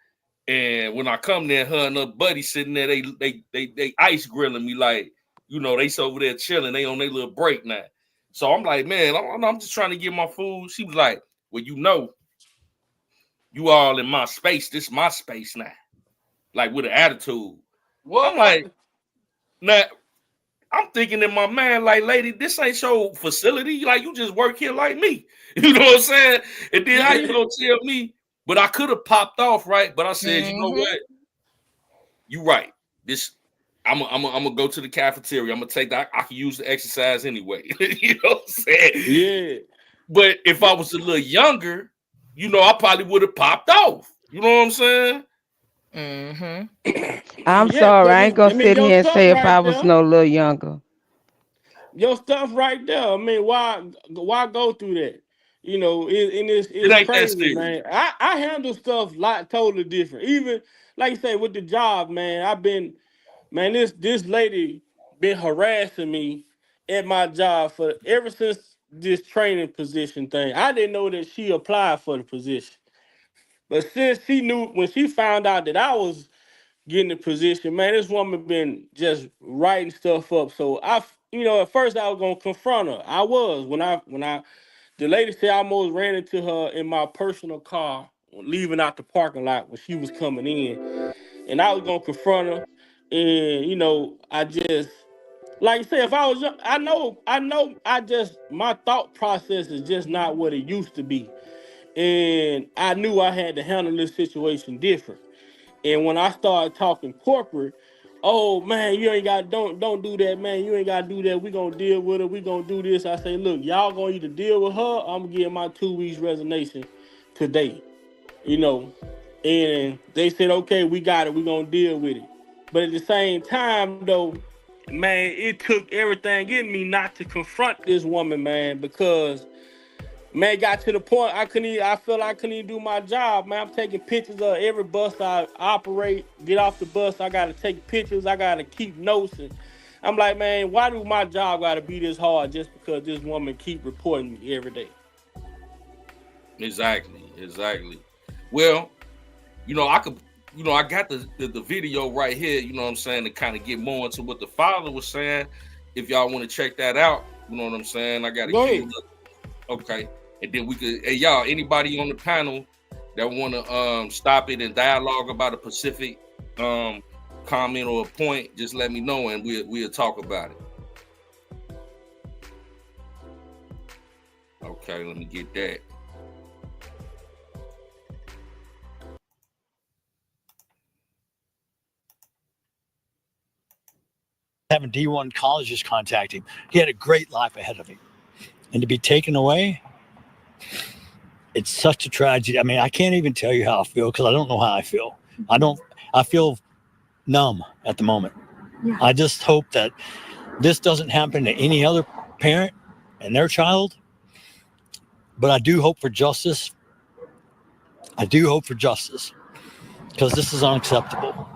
And when I come there, her and her buddy sitting there, they ice grilling me like, you know, they over there chilling. They on their little break now. So I'm like, man, I'm just trying to get my food. She was like, well, you know, you all in my space. This is my space now. Like with an attitude. What? I'm like, now, I'm thinking in my mind, like, lady, this ain't your facility. Like, you just work here like me. You know what I'm saying? And then how you gonna tell me? But I could have popped off, right? But I said, you know what? You right. This, I'm gonna go to the cafeteria. I'm gonna take that. I can use the exercise anyway. You know what I'm saying? Yeah. But if I was a little younger, you know, I probably would have popped off. You know what I'm saying? I'm sorry, I ain't gonna sit here and say if I was no little younger. Your stuff right there. I mean, why go through that? You know, it's ain't crazy, man. I handle stuff like totally different. Even like you say with the job, man. This lady been harassing me at my job for ever since this training position thing. I didn't know that she applied for the position, but since she knew, when she found out that I was getting the position, man, this woman been just writing stuff up. So at first I was gonna confront her. I was when the lady said I almost ran into her in my personal car leaving out the parking lot when she was coming in, and I was gonna confront her. And I just, like I said, if I was young, my thought process is just not what it used to be, and I knew I had to handle this situation different. And when I started talking corporate, oh man, you ain't got don't do that, man. You ain't gotta do that. We gonna deal with her. We gonna do this. I say, look, y'all gonna either deal with her, or I'm gonna give my 2 weeks resignation today. And they said, okay, we got it. We gonna deal with it. But at the same time, though, man, it took everything in me not to confront this woman, man, because man, got to the point I felt like I couldn't even do my job, man. I'm taking pictures of every bus I operate. Get off the bus, I gotta take pictures. I gotta keep notes, and I'm like, man, why do my job gotta be this hard just because this woman keep reporting me every day? Exactly. Well, I got the video right here. You know what I'm saying, to kind of get more into what the father was saying. If y'all want to check that out, you know what I'm saying. I got to keep it. Okay. And then we could, hey, y'all, anybody on the panel that want to stop it and dialogue about a specific comment or a point, just let me know and we'll talk about it. Okay, let me get that. Having D1 colleges contact him. He had a great life ahead of him. And to be taken away, it's such a tragedy. I mean, I can't even tell you how I feel because I don't know how I feel. I feel numb at the moment. Yeah. I just hope that this doesn't happen to any other parent and their child. But I do hope for justice. Because this is unacceptable.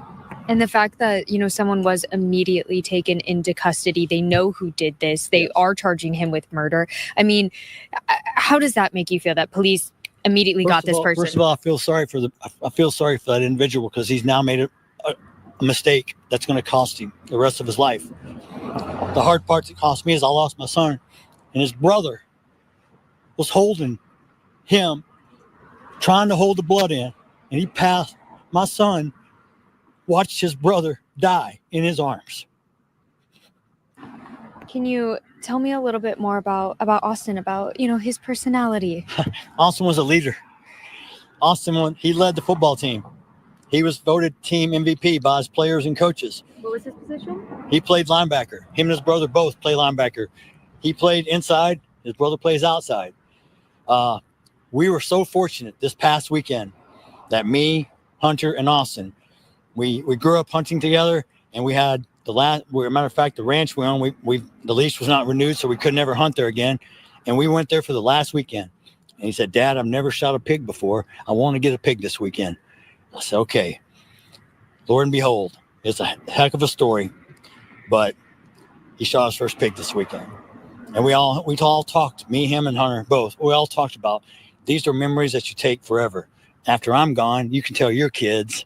And the fact that, someone was immediately taken into custody, they know who did this. They are charging him with murder. I mean, how does that make you feel, that police immediately got this person? First of all, I feel sorry for that individual because he's now made a mistake that's going to cost him the rest of his life. The hard part that cost me is I lost my son, and his brother was holding him, trying to hold the blood in, and he passed. My son watched his brother die in his arms. Can you tell me a little bit more about Austin, about, his personality? Austin was a leader. He led the football team. He was voted team MVP by his players and coaches. What was his position? He played linebacker. Him and his brother both play linebacker. He played inside. His brother plays outside. We were so fortunate this past weekend that me, Hunter, and Austin, we grew up hunting together, and we had matter of fact, the ranch we own, the lease was not renewed, so we could never hunt there again. And we went there for the last weekend. And he said, "Dad, I've never shot a pig before. I want to get a pig this weekend." I said, "Okay." Lord and behold, it's a heck of a story, but he shot his first pig this weekend. And we all talked, me, him, and Hunter both. We all talked about these are memories that you take forever. After I'm gone, you can tell your kids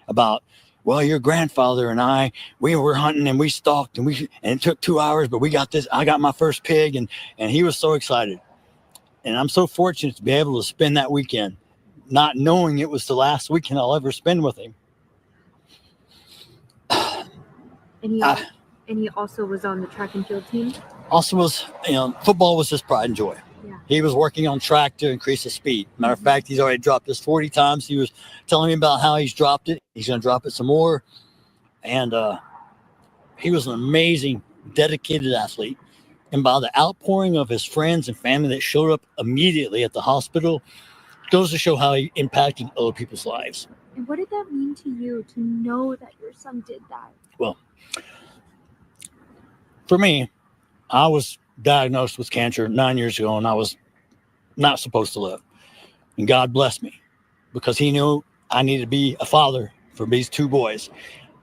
about, well, your grandfather and we were hunting and we stalked and it took 2 hours, but we got this. I got my first pig, and he was so excited. And I'm so fortunate to be able to spend that weekend, not knowing it was the last weekend I'll ever spend with him. And he also was on the track and field team? Also was, football was his pride and joy. Yeah. He was working on track to increase his speed. Matter of fact, he's already dropped this 40 times. He was telling me about how he's dropped it. He's going to drop it some more. And he was an amazing, dedicated athlete. And by the outpouring of his friends and family that showed up immediately at the hospital, it goes to show how he impacted other people's lives. And what did that mean to you to know that your son did that? Well, for me, I was diagnosed with cancer 9 years ago, and I was not supposed to live. And God blessed me because he knew I needed to be a father for these two boys.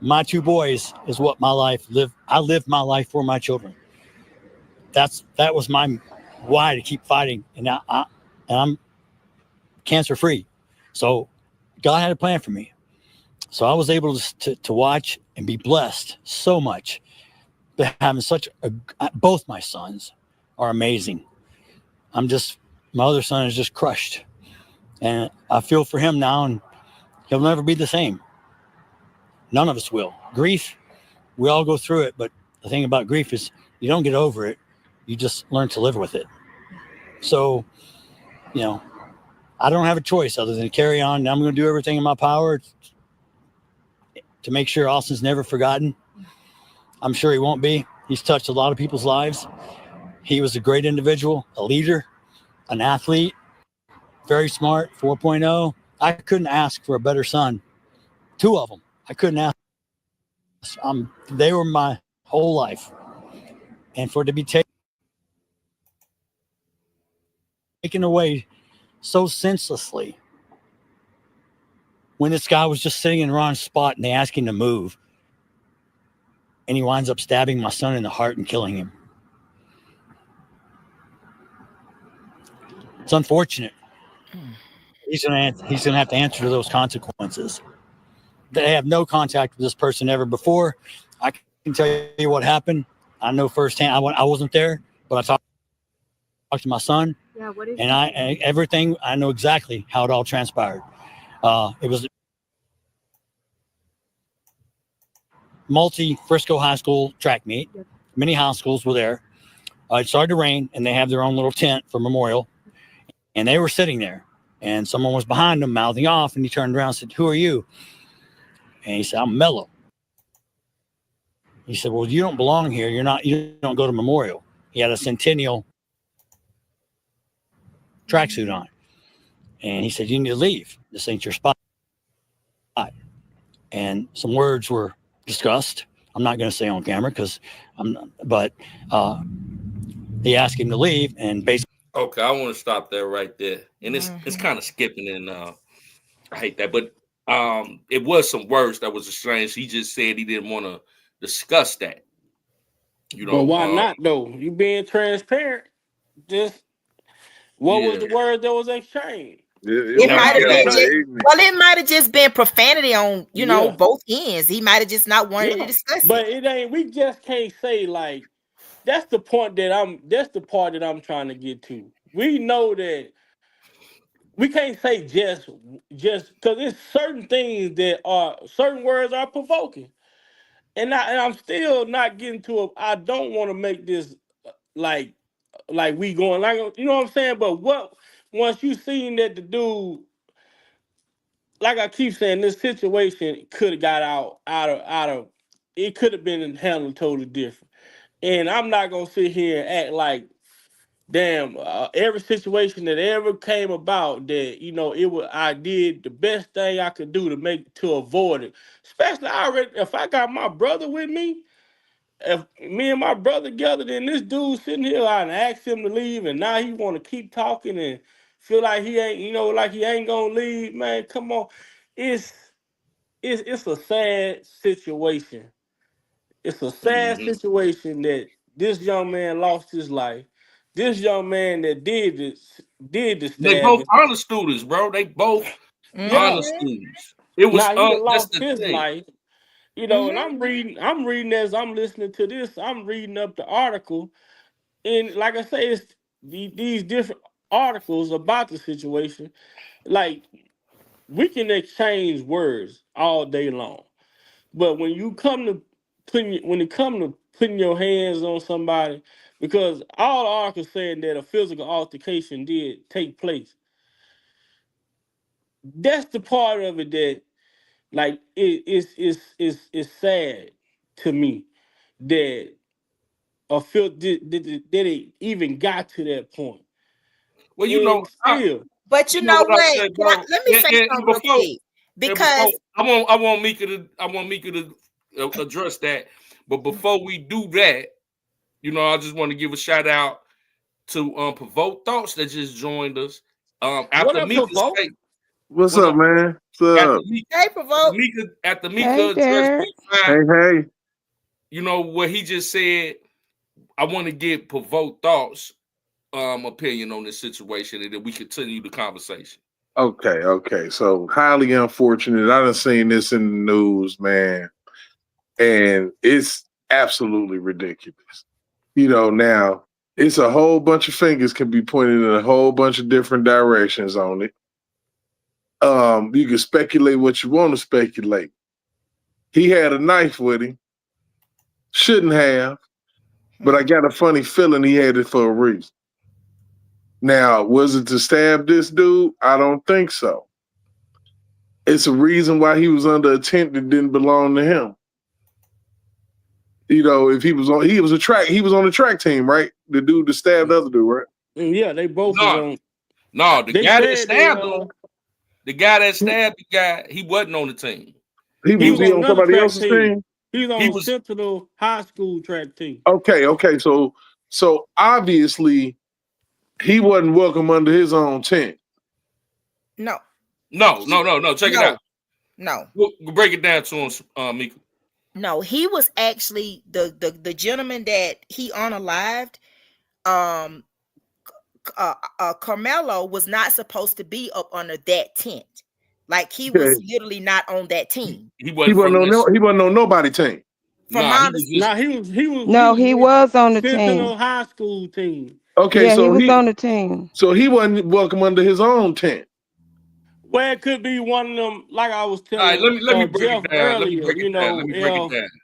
My two boys is what my life lived. I lived my life for my children. That was my why to keep fighting. And I'm cancer free. So God had a plan for me. So I was able to watch and be blessed so much. But having both my sons are amazing. My other son is just crushed. And I feel for him now, and he'll never be the same. None of us will. Grief, we all go through it, but the thing about grief is you don't get over it. You just learn to live with it. So, I don't have a choice other than to carry on. I'm going to do everything in my power to make sure Austin's never forgotten. I'm sure he won't be. He's touched a lot of people's lives. He was a great individual, a leader, an athlete, very smart, 4.0. I couldn't ask for a better son. Two of them. I couldn't ask. They were my whole life. And for it to be taken away so senselessly, when this guy was just sitting in the wrong spot and they asked him to move, and he winds up stabbing my son in the heart and killing him. It's unfortunate. He's gonna have to answer to those consequences. They have no contact with this person ever before. I can tell you what happened. I know firsthand. I wasn't there, but I talked to my son. Yeah, what is everything. I know exactly how it all transpired. It was multi-Frisco High School track meet. Yep. Many high schools were there. It started to rain, and they have their own little tent for memorial. And they were sitting there, and someone was behind them mouthing off, and he turned around and said, "Who are you?" And he said, "I'm Mello." He said, "Well, you don't belong here. You don't go to memorial." He had a Centennial tracksuit on. And he said, "You need to leave. This ain't your spot." And some words were discussed. I'm not going to say on camera but he asked him to leave, and basically. Okay, I want to stop there right there. And it's kind of skipping, and I hate that, but it was some words that was exchanged. He just said he didn't want to discuss that. But why not though? You being transparent. Just what was the word that was exchanged? It might have been ignorant. it might have just been profanity on, both ends. He might have just not wanted to discuss but it. it ain't. We just can't say like that's the point that's the part that I'm trying to get to. We know that we can't say just because it's certain things that are certain words are provoking, and I'm still not getting to it. I don't want to make this like we going like you know what I'm saying. But what once you seen that the dude, like I keep saying, this situation could have got out of it could have been handled totally different. And I'm not gonna sit here and act like damn, every situation that ever came about that I did the best thing I could do to avoid it. Especially if I got my brother with me, if me and my brother together, then this dude sitting here, I asked him to leave, and now he want to keep talking and feel like he ain't, like he ain't gonna leave. Man, come on, it's a sad situation. It's a sad situation that this young man lost his life. This young man that did the They both stabbing. honor students, bro. They both honor students. It was Now he done that's lost the his thing. life. And I'm reading as I'm listening to this, I'm reading up the article. And like I say, it's these different articles about the situation. Like, we can exchange words all day long. But when you come to putting your hands on somebody, because all the articles saying that a physical altercation did take place. That's the part of it that, like, it's sad to me that that it even got to that point. Well, And still, but you you know know what I what? said, bro. Let me say something real quick. Because I want Mika to address that. But before we do that, I just want to give a shout out to Provoke Thoughts that just joined us. what After up, Mika Provoke? say, What's up, man? What's up? Hey, Provoke. After Mika Hey addressed there. Hey. what he just said, I want to get Provoke Thoughts opinion on this situation, and then we continue the conversation. Okay. So highly unfortunate. I done seen this in the news, man, and it's absolutely ridiculous. Now it's a whole bunch of fingers can be pointed in a whole bunch of different directions on it. You can speculate what you want to speculate. He had a knife with him. Shouldn't have, but I got a funny feeling he had it for a reason. Now, was it to stab this dude? I don't think so. It's a reason why he was under a tent that didn't belong to him. If he was on the track team, right? The dude that stabbed the other dude, right? Yeah, they both was on. No, the They guy that said stabbed him, the guy, he wasn't on the team. He was on on another somebody track else's team. team? He was on Sentinel High School track team. Okay. So obviously he wasn't welcome under his own tent. No. Check it out. No. We'll break it down to him, Mika. No, he was actually the gentleman that he unalived. Carmelo was not supposed to be up under that tent. Like, he was literally not on that team. He wasn't on nobody team. He was on the Sentinel team. High School team. Okay, yeah, so he was on the team. So he wasn't welcome under his own tent. Well, it could be one of them, like I was telling let me break Jeff it down. earlier.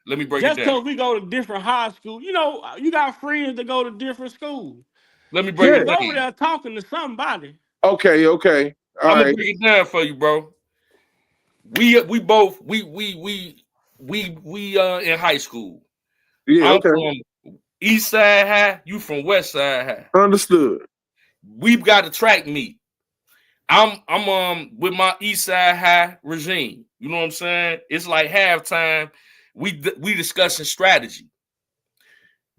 Let me break it just down. because we go to different high schools, you got friends that go to different schools. Let me break it down. Over there talking to somebody. Okay. All I'm right. gonna break it down for you, bro. We both in high school. Yeah, I'm from East Side High. You from West Side High. Understood. We've got a track meet. I'm with my East Side High regime. You know what I'm saying? It's like halftime. We discussing strategy.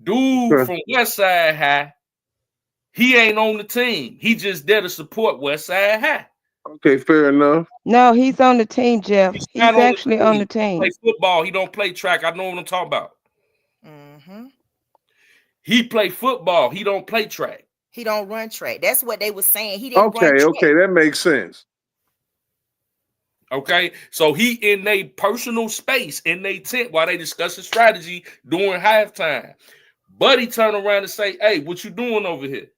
Dude from West Side High, he ain't on the team. He just there to support West Side High. Okay, fair enough. No, he's on the team, Jeff. He's actually on the team. He play football. He don't play track. I know what I'm talking about. He play football. He don't play track. He don't run track. That's what they were saying. He didn't run track. Okay, that makes sense. Okay, so he in their personal space, in their tent, while they discussing strategy during halftime. Buddy turned around and say, "Hey, what you doing over here?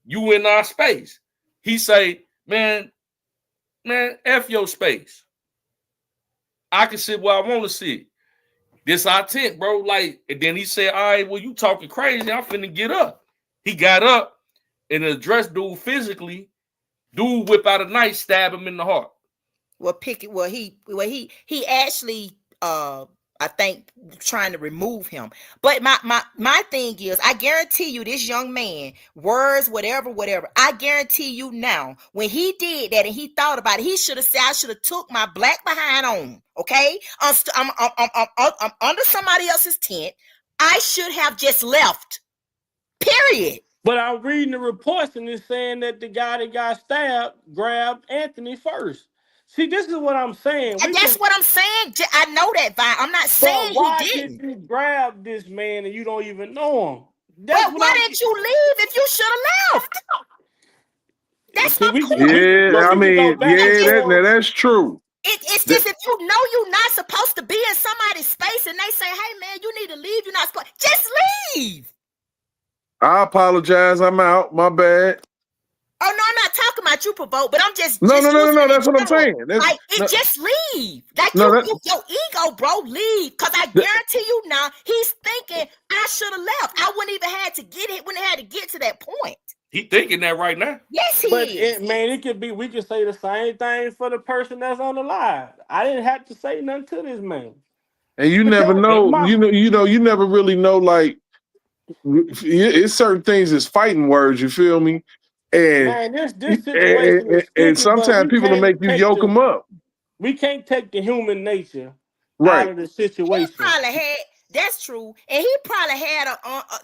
You in our space." He say, man, F your space. I can sit where I want to sit. This our tent, bro. Like, and then he said, all right, well, you talking crazy. I'm finna get up. He got up and addressed dude physically. Dude whip out a knife, stab him in the heart. Well, he actually I think trying to remove him. But my thing is, I guarantee you this young man, words, whatever, I guarantee you now, when he did that and he thought about it, he should have said, I should have took my black behind on. Okay. I'm under somebody else's tent. I should have just left. Period. But I'm reading the reports and it's saying that the guy that got stabbed grabbed Anthony first. See, this is what I'm saying. And that's what I'm saying. I know that, Vi. I'm not saying why he didn't. Did you grab this man and you don't even know him? But why didn't you leave if you should have left? That's my point. That's true. It's just if you know you're not supposed to be in somebody's space and they say, hey, man, you need to leave. You're not supposed to. Just leave. I apologize. I'm out. My bad. Oh, no, I'm not talking about you, Provoke, but I'm just. No. That's what I'm saying. Just leave. Like, your ego, bro, leave. Because I guarantee you now, he's thinking, I should have left. I wouldn't even had to get to that point. He thinking that right now. Yes, he is. It could be, we could say the same thing for the person that's on the live. I didn't have to say nothing to this man. And you never know, you never really know, like, it's certain things as fighting words, you feel me? And man, this situation is sticky, and sometimes people will make you yoke them up. We can't take the human nature out of the situation. That's true, and he probably had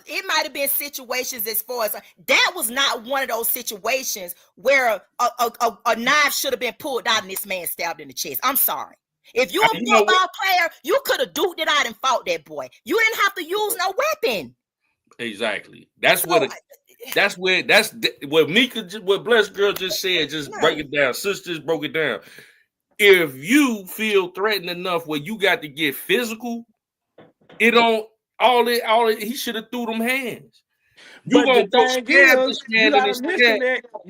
it might have been situations as far as that was not one of those situations where a knife should have been pulled out and this man stabbed in the chest. I'm sorry. If you're a football player, you could have duked it out and fought that boy. You didn't have to use no weapon. Exactly. That's what Blessed Girl just said. Just break it down. Sisters broke it down. If you feel threatened enough where you got to get physical, it don't he should have threw them hands. You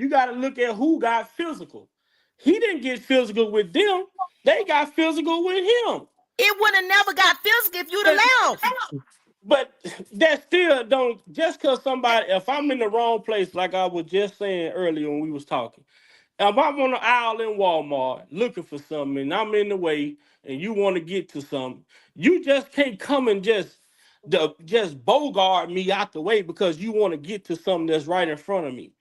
gotta look at who got physical. He didn't get physical with them. They got physical with him. It would have never got physical if you'd have left. But that still don't, just because somebody, if I'm in the wrong place, like I was just saying earlier when we was talking, if I'm on the aisle in Walmart looking for something and I'm in the way and you want to get to something, you just can't come and just bogart me out the way because you want to get to something that's right in front of me.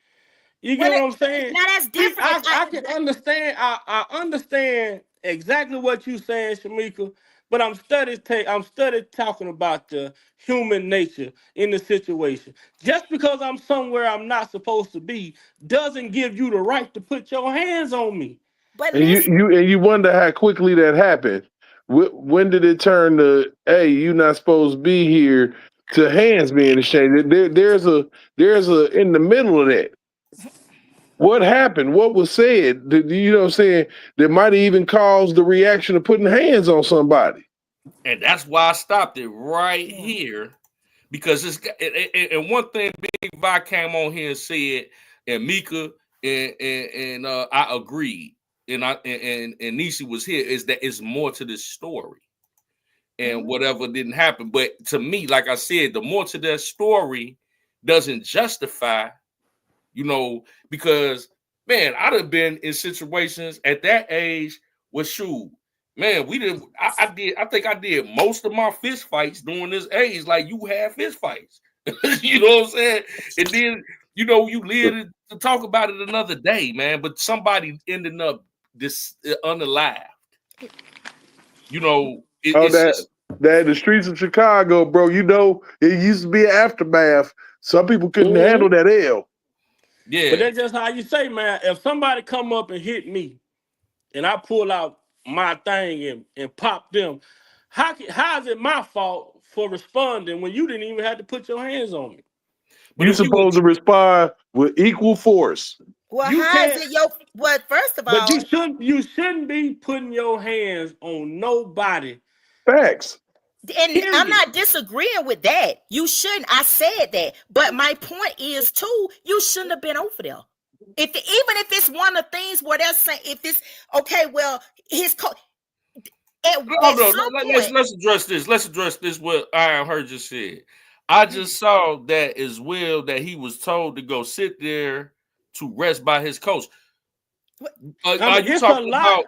You get what I'm saying? Now that's different. I can understand. I understand exactly what you're saying, Shamika. But I'm studied talking about the human nature in the situation. Just because I'm somewhere I'm not supposed to be doesn't give you the right to put your hands on me. But and you wonder how quickly that happened. When did it turn to, hey, you're not supposed to be here, to hands being exchanged? There's a in the middle of that. What happened? What was said? You know what I'm saying? That might have even caused the reaction of putting hands on somebody. And that's why I stopped it right here. Because and one thing Big Vi came on here and said, and Mika and I agreed, and Nisi was here, is that it's more to this story. And whatever didn't happen. But to me, like I said, the more to that story doesn't justify, because man, I'd have been in situations at that age with man, we didn't. I think I did most of my fist fights during this age. Like you had fist fights, you know what I'm saying? And then you live to talk about it another day, man. But somebody ended up unalived. That the streets of Chicago, bro. It used to be an aftermath. Some people couldn't handle that L. Yeah, but that's just how you say, man. If somebody come up and hit me, and I pull out my thing and pop them, how is it my fault for responding when you didn't even have to put your hands on me? But You're if you supposed to respond with equal force. Well, You how is can't. it your? Well, first of But all, you shouldn't be putting your hands on nobody. Facts. and I'm Period. not disagreeing with that. You shouldn't. I said that, but my point is too. You shouldn't have been over there. Even if it's one of the things where they're saying, if it's okay, well, his at no, some let's point. address this. Let's address this. What I heard just said. I just saw that as well that he was told to go sit there to rest by his coach. I Are mean, you talking about?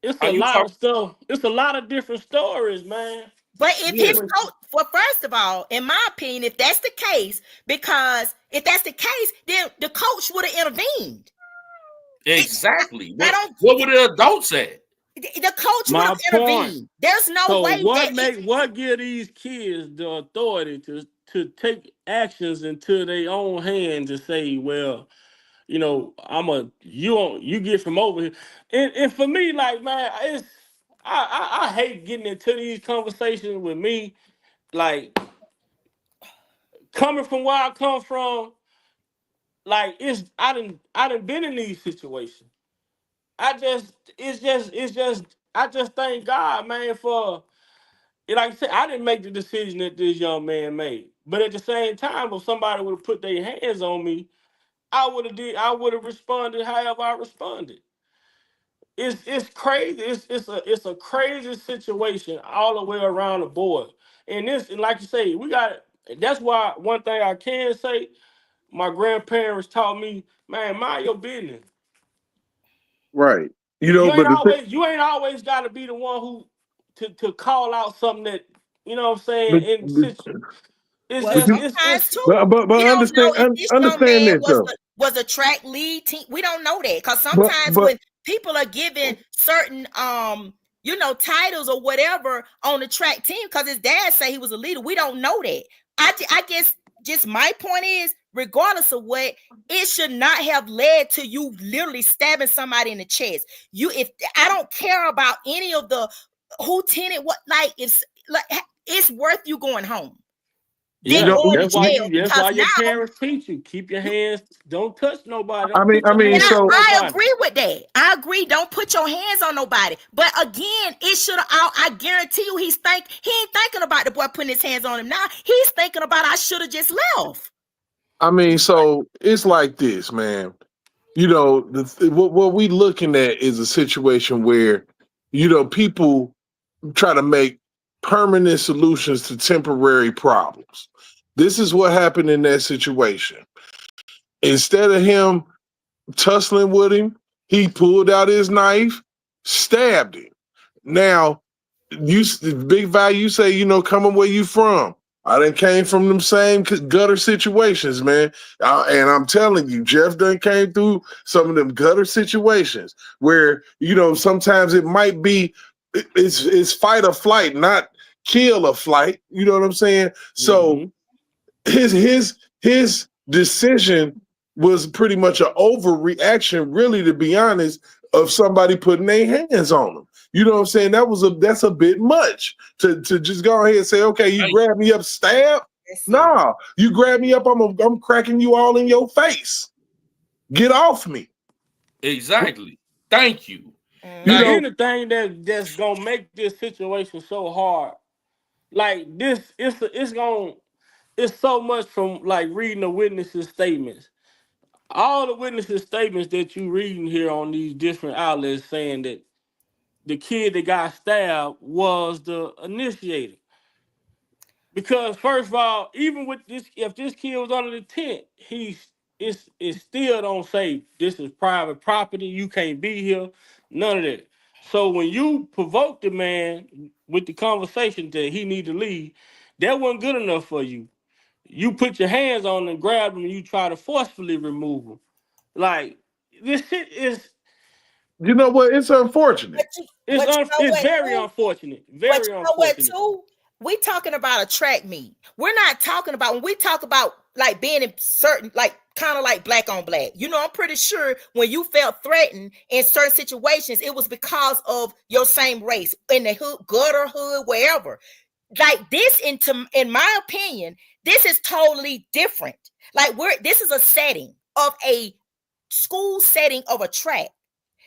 It's Are a you lot talking? of stuff. It's a lot of different stories, man. But if Yeah, his coach, well, first of all, in my opinion, if that's the case, because if that's the case, then the coach would have intervened. exactly. I What don't. would the adult say? The coach would My have point. intervened. There's no So way that what give these kids the authority to take actions into their own hands and say, well, you get from over here. And for me, like, man, I hate getting into these conversations with me, like, coming from where I come from, like, I done been in these situations. I just thank God, man, for, like I said, I didn't make the decision that this young man made. But at the same time, if somebody would have put their hands on me, I would have responded however I responded. It's crazy. It's a crazy situation all the way around the board. And like you say, that's why one thing I can say, my grandparents taught me, man, mind your business. Right. You ain't But always got to be the one who to call out something that, you know what I'm but saying, it's well, but just you sometimes too. but We don't know understand if this young understand man this though. was a track lead team. We don't know that because But sometimes but when people are given certain titles or whatever on the track team, because his dad say he was a leader, we don't know that. I guess just my point is, regardless of what, it should not have led to you literally stabbing somebody in the chest. If I don't care about any of the who tenant what, like it's worth you going home than yeah. going to jail That's because why your now, parents teach you, keep your hands, don't touch nobody, I don't mean put your and hands on I nobody. agree with that. I agree. Don't put your hands on nobody. But again, it should. I guarantee you, he ain't thinking about the boy putting his hands on him. Now he's thinking about I should have just left. I mean, so it's like this, man. What we looking at is a situation where people try to make permanent solutions to temporary problems. This is what happened in that situation. Instead of him tussling with him, he pulled out his knife, stabbed him. Now, Big Value, you say, coming where you from. I done came from them same gutter situations, man. And I'm telling you, Jeff done came through some of them gutter situations where, sometimes it might be, it's fight or flight, not kill or flight. You know what I'm saying? So his decision was pretty much an overreaction, really, to be honest, of somebody putting their hands on him. You know what I'm saying? That's a bit much to just go ahead and say, okay, you grab me up, stab. Nah, you grab me up, I'm cracking you all in your face. Get off me. Exactly. Thank you. Now, here's the thing that's gonna make this situation so hard. Like this, it's so much from like reading the witnesses' statements. All the witnesses' statements that you reading here on these different outlets saying that the kid that got stabbed was the initiator. Because first of all, even with this, if this kid was under the tent, it still don't say this is private property. You can't be here. None of that. So when you provoke the man with the conversation that he need to leave, that wasn't good enough for you. You put your hands on him and grab him and you try to forcefully remove him. Like, this shit is. You know what? It's unfortunate. It's very unfortunate. But Very you know what, unfortunate. too? We talking about a track meet. We're not talking about, when we talk about like being in certain, like kind of like black on black. I'm pretty sure when you felt threatened in certain situations, it was because of your same race in the hood, gutter hood, wherever. like this, in my opinion, this is totally different. Like this is a setting of a school setting of a track.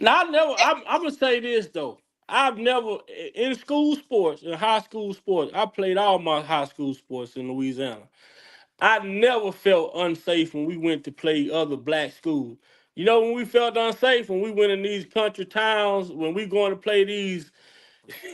Now I'm gonna say this though. I've never in school sports, in high school sports, I played all my high school sports in Louisiana. I never felt unsafe when we went to play other black schools. You know, when we felt unsafe, when we went in these country towns, when we going to play these,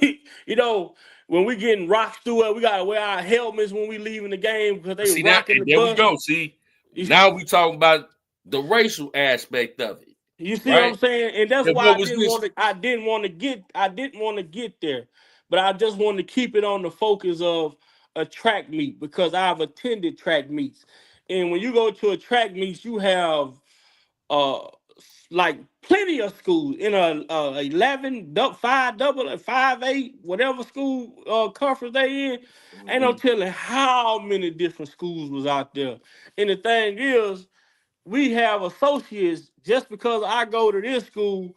you know, when we getting rocks through it, we gotta wear our helmets when we leaving the game because they See that? rocking the There we bus. go. See, now we talking about the racial aspect of it. You see right? what I'm saying? And that's And why what I was didn't this? want to get there. But I just wanted to keep it on the focus of a track meet because I've attended track meets. And when you go to a track meet, you have like plenty of schools in a 11 5 double 5-8 whatever school conference they in. Ain't no telling how many different schools was out there. And the thing is, we have associates. Just because I go to this school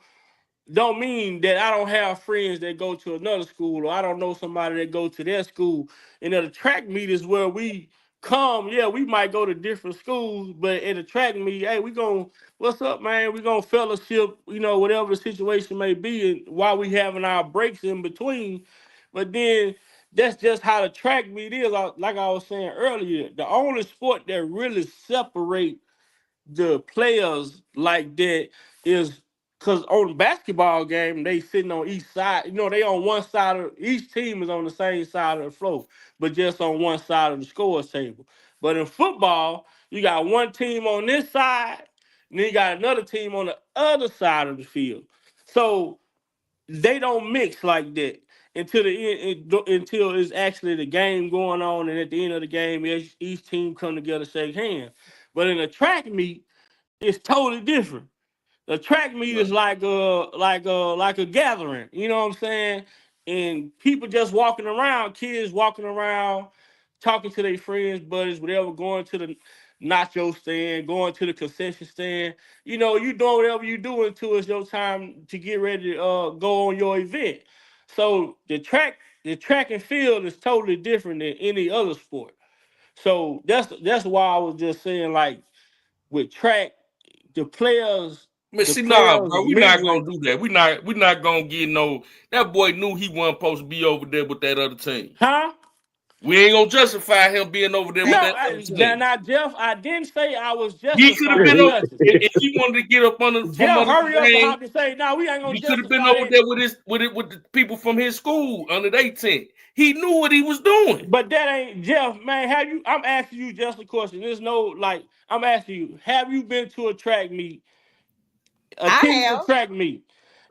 don't mean that I don't have friends that go to another school or I don't know somebody that go to their school. And at a track meet is where we come. Yeah, we might go to different schools, but at a track meet, hey, what's up, man? We gonna fellowship, whatever the situation may be, and while we having our breaks in between. But then that's just how the track meet is. Like I was saying earlier, the only sport that really separate the players like that is because on the basketball game, they sitting on each side. They on one side of each team is on the same side of the floor, but just on one side of the scores table. But in football, you got one team on this side, and then you got another team on the other side of the field. So they don't mix like that until the end, until it's actually the game going on, and at the end of the game, each team come together, shake hands. But in a track meet, it's totally different. The track meet is like a gathering, you know what I'm saying? And people just walking around, kids walking around, talking to their friends, buddies, whatever, going to the nacho stand, going to the concession stand. You doing whatever you doing until it's your time to get ready to go on your event. So the track and field is totally different than any other sport. So that's why I was just saying, like, with track, the players But see, nah, bro, we not mingling. gonna do that. We not gonna get no. That boy knew he wasn't supposed to be over there with that other team. Huh? We ain't gonna justify him being over there with that other team. Now, Jeff, I didn't say I was He could have justifying been over nothing. if he wanted to get up from Jeff, under hurry the up and game. have to say, no, we ain't gonna He could have been justify over that. there with the people from his school under their tent. He knew what he was doing. But that ain't Jeff, man. I'm asking you just a question. There's no I'm asking you, have you been to a track meet? Attended a track meet?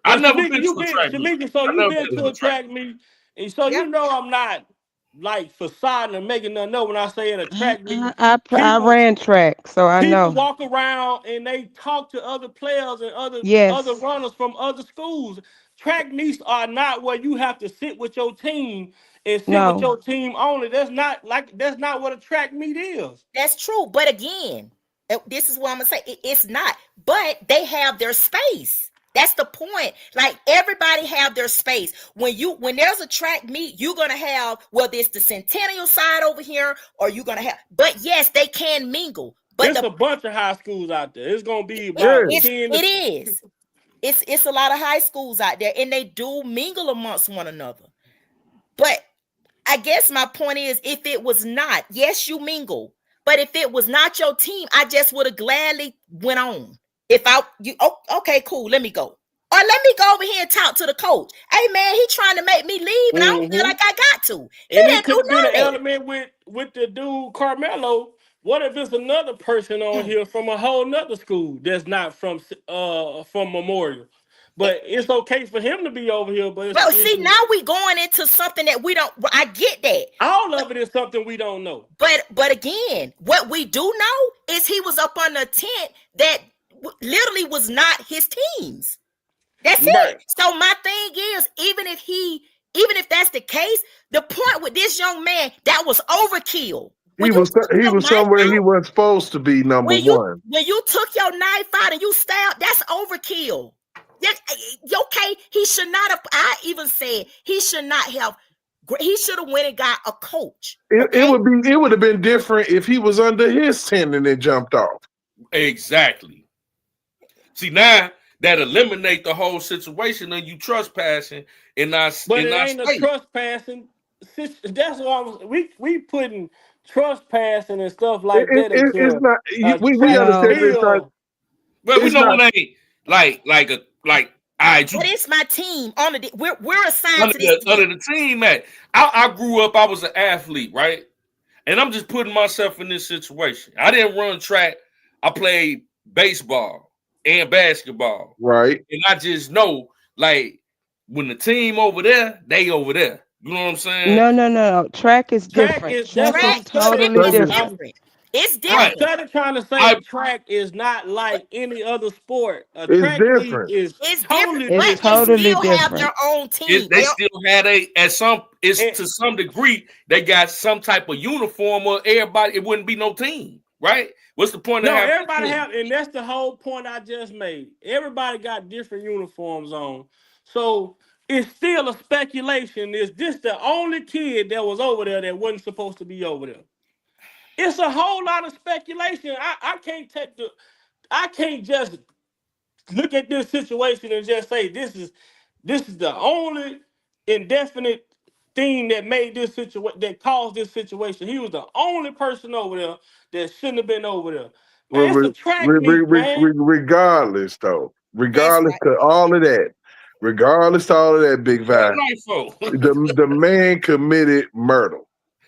I Well, never Shamika, been to a track meet. Shamika, so you've been to a track meet, and so you know I'm not like facade and making nothing know when I say at a track meet. I ran track, so I know. People walk around and they talk to other players and other runners from other schools. Track meets are not where you have to sit with your team and sit with your team only. That's not what a track meet is. That's true. But again, this is what I'm gonna say. It's not, but they have their space. That's the point. Like, everybody have their space. When there's a track meet, you're gonna have, whether it's the Centennial side over here, or you're gonna have, but yes, they can mingle. But there's a bunch of high schools out there. It's gonna be about 10 it is. It's a lot of high schools out there, and they do mingle amongst one another. But I guess my point is, if it was not, yes, you mingle. But if it was not your team, I just would have gladly went on. Okay, cool, let me go. Or let me go over here and talk to the coach. Hey, man, he trying to make me leave, and I don't feel like I got to. And it could be the element with the dude Carmelo. What if it's another person on here from a whole nother school that's not from Memorial? But it's okay for him to be over here. But see, now we going into something that we don't. I get that. All of it is something we don't know. But again, what we do know is he was up on the tent that literally was not his team's. That's it. So my thing is, even if that's the case, the point with this young man, that was overkill. He was somewhere he wasn't supposed to be. Number one. When you took your knife out and you stabbed, that's overkill. Okay, he should not have. I even said he should not have He should have went and got a coach. It would have been different if he was under his tendon and jumped off. Exactly. See, now that eliminate the whole situation of you trespassing and not. But it ain't a trespassing. That's why we putting trespassing and stuff like that into it's not. We understand it's not. Well, we know it ain't like but it's my team on the. We're assigned to this under the team. I grew up. I was an athlete, right? And I'm just putting myself in this situation. I didn't run track. I played baseball and basketball, right? And I just know, like, when the team over there, they over there. You know what I'm saying? No. Track is different. Track is totally different. It's different. Instead of trying to say track is not like any other sport, track different. Meet is totally different. It's totally still different. Have their own team. They still had to some degree they got some type of uniform or everybody. It wouldn't be no team, right? What's the point? No, everybody have, and that's the whole point I just made. Everybody got different uniforms on, so it's still a speculation. Is this the only kid that was over there that wasn't supposed to be over there? It's a whole lot of speculation. I can't just look at this situation and just say this is the only indefinite thing that made this situation that caused this situation. He was the only person over there that shouldn't have been over there. Man, it's a track meet, man. Regardless of all of that, Big Vibe, the man committed murder.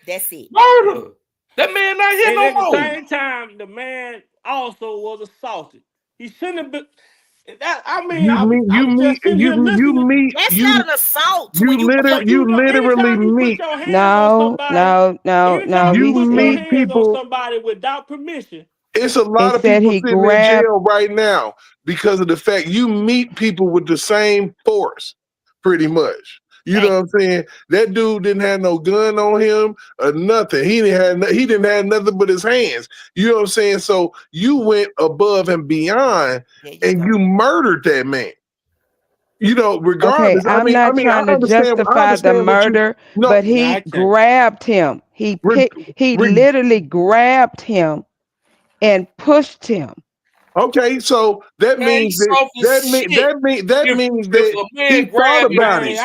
That's it. Murder. That man not here no more. At the same time, the man also was assaulted. He shouldn't have been. That's not an assault. You literally meet. No. You meet people on somebody without permission. It's a lot of people sitting in jail right now because of the fact you meet people with the same force, pretty much. You know what I'm saying? That dude didn't have no gun on him or nothing. He didn't have nothing but his hands. You know what I'm saying? So you went above and beyond, and you murdered that man. You know, regardless. Okay, I'm not trying to justify the murder, but he grabbed him. He literally grabbed him and pushed him. Okay, so that means that he thought about it.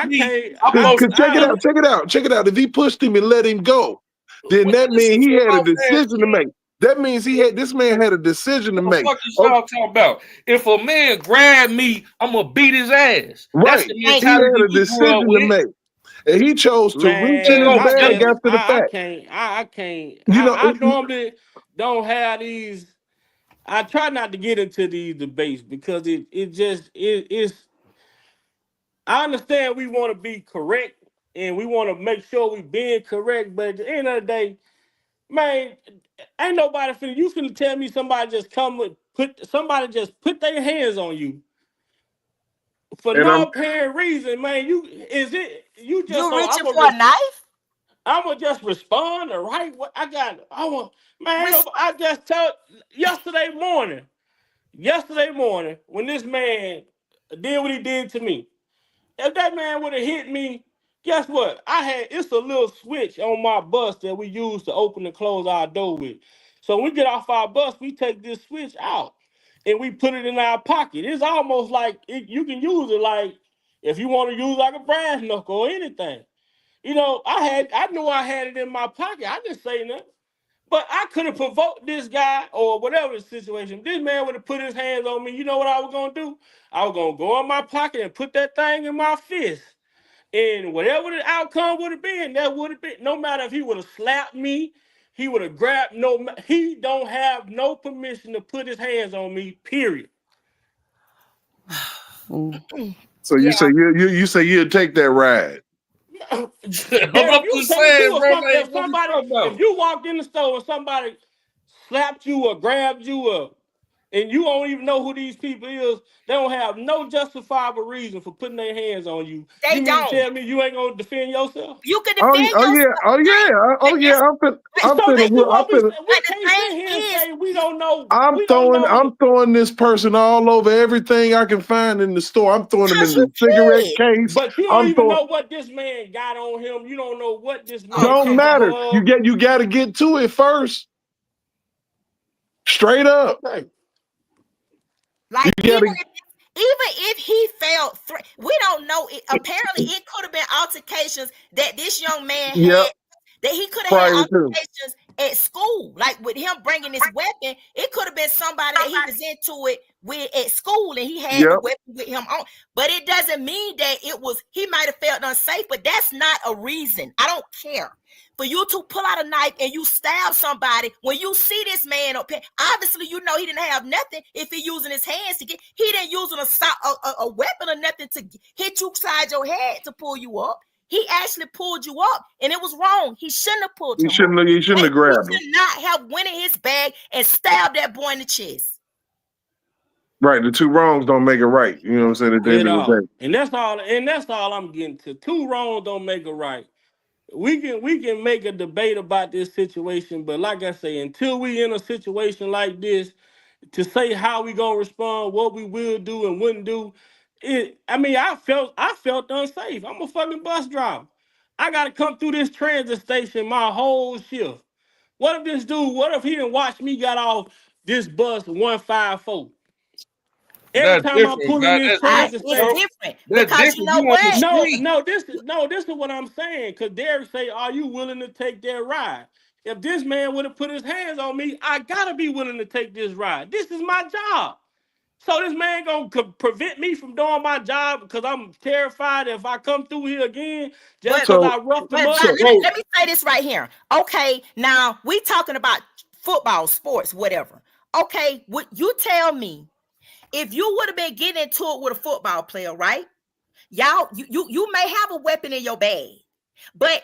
Check it out. If he pushed him and let him go, then that means he had a decision to make. That means this man had a decision to make. What y'all talking about? If a man grab me, I'm gonna beat his ass. Right. He had a decision to make. And he chose to reach in his bag after the fact. I can't. I normally don't have these. I try not to get into these debates because it's. I understand we want to be correct and we want to make sure we being correct, but at the end of the day, man, ain't nobody finna. You finna tell me somebody just put their hands on you for no apparent reason, man. You reaching for a knife? I'ma just respond the right way. I just told yesterday morning when this man did what he did to me. If that man would have hit me, guess what? It's a little switch on my bus that we use to open and close our door with. So when we get off our bus, we take this switch out and we put it in our pocket. It's almost like you can use it like if you want to use like a brass knuckle or anything. You know, I knew I had it in my pocket. I didn't say nothing. But I could have provoked this guy or whatever the situation. This man would have put his hands on me. You know what I was going to do? I was going to go in my pocket and put that thing in my fist. And whatever the outcome would have been, that would have been. No matter if he would have slapped me, he would have grabbed he don't have no permission to put his hands on me, period. So you say you'd take that ride. If you walked in the store and somebody slapped you or grabbed you or and you don't even know who these people is, they don't have no justifiable reason for putting their hands on you. They You mean to don't. tell me you ain't gonna defend yourself? You can Oh, defend oh yeah, yourself. oh yeah, oh But yeah. I'm So this finna, is I'm what finna, we the can't sit here and thing is, say we don't know. I'm We don't know. throwing this person all over everything I can find in the store. I'm throwing them in because you the cigarette kid. case. But you don't I'm even throwing. know what this man got on him. You don't know what this man Oh, Don't come on. matter. capable of. You got to get to it first. Straight up. Okay. Like You got to. even if he felt we don't know. Apparently, it could have been altercations that this young man Yep. had. That he could have had Prior to. altercations at school, like with him bringing this weapon. It could have been somebody that he was into it with at school, and he had the Yep. weapon with him on. But it doesn't mean that it was. He might have felt unsafe, but that's not a reason. I don't care. For you to pull out a knife and you stab somebody when you see this man up here, obviously you know he didn't have nothing if he using his hands to get. He didn't using a weapon or nothing to hit you side your head to pull you up. He actually pulled you up, and it was wrong. He shouldn't have pulled him up. He shouldn't have grabbed He him. should not have went in his bag and stabbed that boy in the chest. Right. The two wrongs don't make it right. You know what I'm saying? At the end of the day. And that's all I'm getting to. Two wrongs don't make a right. We can make a debate about this situation, but like I say, until we in a situation like this, to say how we gonna respond, what we will do and wouldn't do, I felt unsafe. I'm a fucking bus driver. I gotta come through this transit station my whole shift. What if he didn't watch me got off this bus 154? Every That's time I'm different, pulling man. this That's transit It's different, bro. station. different That's because you different. know You on the what? street. This is what I'm saying. Cause Derek say, "Are you willing to take that ride?" If this man would have put his hands on me, I gotta be willing to take this ride. This is my job. So this man gonna prevent me from doing my job because I'm terrified if I come through here again just because I roughed him up. Let me say this right here. Okay, now we talking about football, sports, whatever. Okay, what you tell me if you would have been getting into it with a football player, right? Y'all, you may have a weapon in your bag, but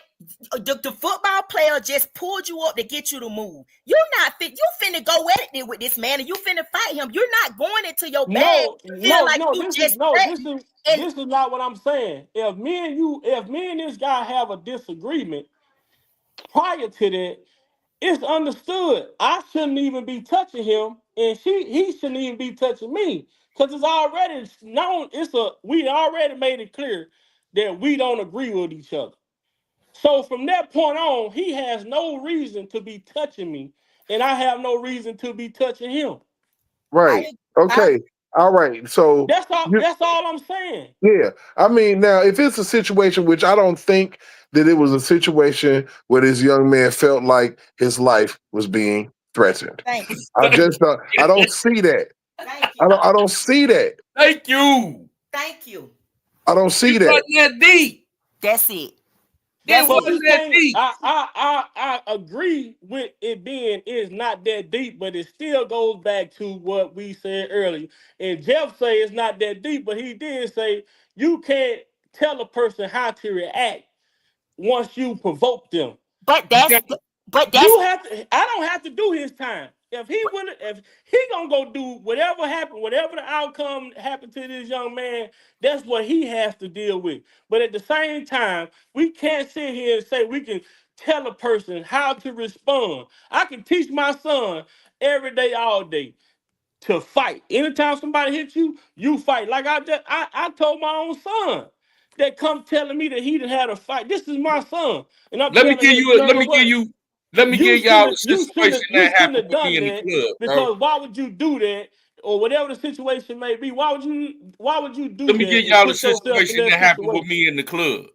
the football player just pulled you up to get you to move. You're not fit. You finna go at it with this man, and you finna fight him. You're not going into your bag. This is not what I'm saying. If me and this guy have a disagreement prior to that, it's understood. I shouldn't even be touching him, and he shouldn't even be touching me. Because it's already known, we already made it clear that we don't agree with each other. So from that point on, he has no reason to be touching me, and I have no reason to be touching him. Right. Okay. All right. So that's all I'm saying. Yeah. I mean, now if it's a situation, which I don't think that it was a situation where this young man felt like his life was being threatened. Thank you. I don't see that. I don't see that. Thank you. Thank you. I don't see that. That deep. That's it. I agree with it being it's not that deep, but it still goes back to what we said earlier. And Jeff say it's not that deep, but he did say you can't tell a person how to react once you provoke them. But that's you have to. I don't have to do his time. If he gonna go do whatever happened, whatever the outcome happened to this young man, that's what he has to deal with. But at the same time, we can't sit here and say we can tell a person how to respond. I can teach my son every day, all day, to fight. Anytime somebody hits you, you fight. Like I told my own son that come telling me that he done had a fight. This is my son, and I'm Let me give y'all a situation that happened with me in the club, because bro. why would you do that, or whatever the situation may be? Why would you do that? Let me give y'all a situation that happened with me in the club.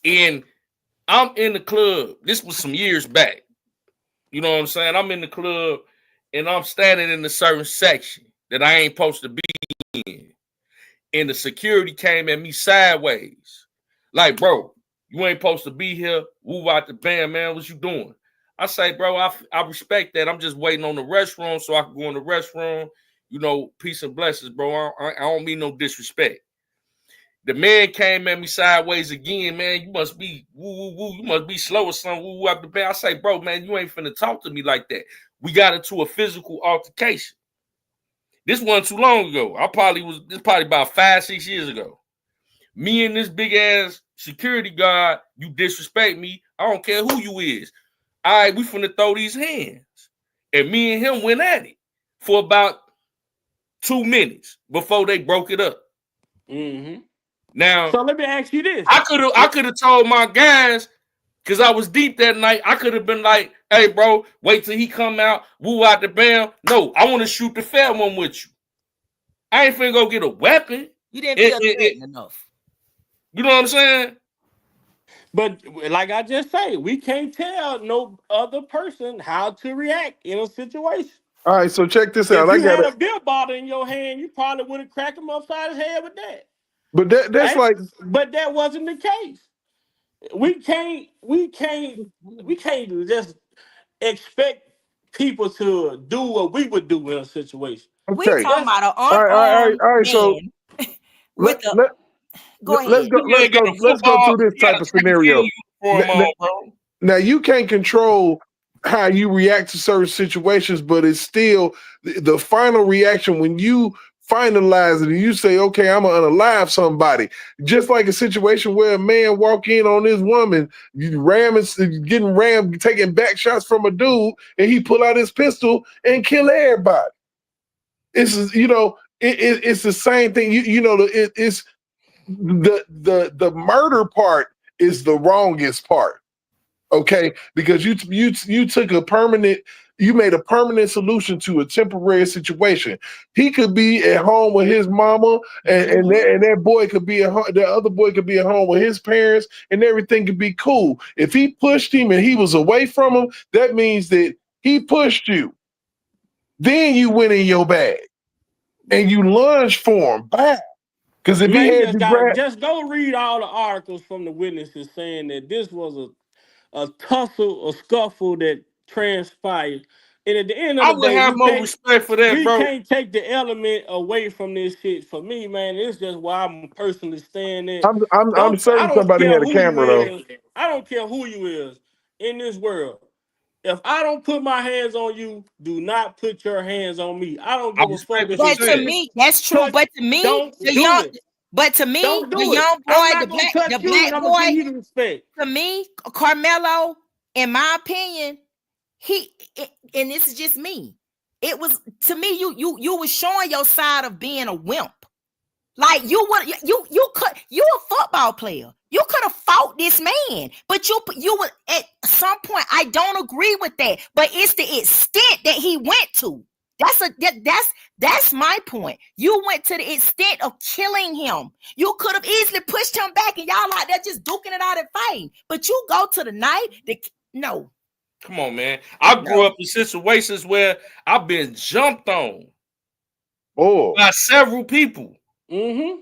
And I'm in the club. This was some years back. You know what I'm saying? I'm in the club and I'm standing in a certain section that I ain't supposed to be in. And the security came at me sideways. Like, bro, you ain't supposed to be here. Move out the band, man. What you doing? I say, bro, I respect that. I'm just waiting on the restroom so I can go in the restroom. You know, peace and blessings, bro. I don't mean no disrespect. The man came at me sideways again, man. You must be woo. You must be slow or something. Woo out the band. I say, bro, man, you ain't finna talk to me like that. We got into a physical altercation. This wasn't too long ago. This probably about 5-6 years ago. Me and this big ass security guard, you disrespect me, I don't care who you is. All right, we finna throw these hands. And me and him went at it for about 2 minutes before they broke it up. Mm-hmm. Now, so let me ask you this. I could have told my guys, because I was deep that night, I could have been like, hey, bro, wait till he come out, woo out the bam. No, I want to shoot the fair one with you. I ain't finna go get a weapon. You didn't feel threatened enough. You know what I'm saying? But like I just say, we can't tell no other person how to react in a situation. All right, so check this out. If I you got had it. a beer bottle in your hand, you probably would have cracked him upside his head with that. But that's like, but that wasn't the case. We can't just expect people to do what we would do in a situation. We okay. talking about an All unarmed right. man So with a. Go ahead. Let's go through this type of scenario. Now you can't control how you react to certain situations, but it's still the final reaction when you finalize it and you say, okay, I'm gonna unalive somebody. Just like a situation where a man walk in on this woman, getting rammed, taking back shots from a dude, and he pull out his pistol and kill everybody. It's it's the same thing. It's the murder part is the wrongest part. Okay, because you took you made a permanent solution to a temporary situation. He could be at home with his mama, and that boy could be the other boy could be at home with his parents, and everything could be cool. If he pushed him and he was away from him, that means that he pushed you. Then you went in your bag and you lunged for him back. Because if he had just go read all the articles from the witnesses saying that this was a tussle, a scuffle that transpired. And at the end of I the would day, have more respect for that, bro. We can't take the element away from this shit. For me, man, it's just why I'm personally staying there. I'm certain somebody had a camera though. I don't care who you is in this world. If I don't put my hands on you, do not put your hands on me. I don't give a fuck. But to me, that's true. But to me, the young boy, the black boy, respect. To me, Carmelo, in my opinion, and this is just me. It was to me, you was showing your side of being a wimp. Like you a football player. You could have fought this man, but you were at some point. I don't agree with that, but it's the extent that he went to. That's my point. You went to the extent of killing him. You could have easily pushed him back, and y'all like that just duking it out and fighting. But you go to the night. No. Come on, man. I grew up in situations where I've been jumped on by several people. Mm-hmm.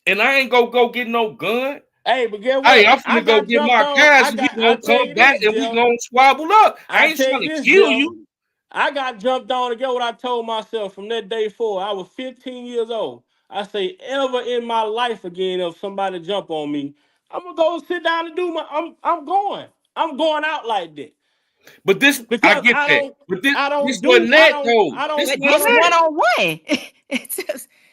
And I ain't go get no gun. Hey, but get what? Hey, I'm finna go get my guys and we gonna come back and we gonna squabble up. I ain't trying to kill you. I got jumped on to get what I told myself from that day forward. I was 15 years old. I say, ever in my life again, if somebody jump on me, I'm gonna go sit down and do I'm going out like that. But this, because I get that. But this wasn't that though. This one-on-one.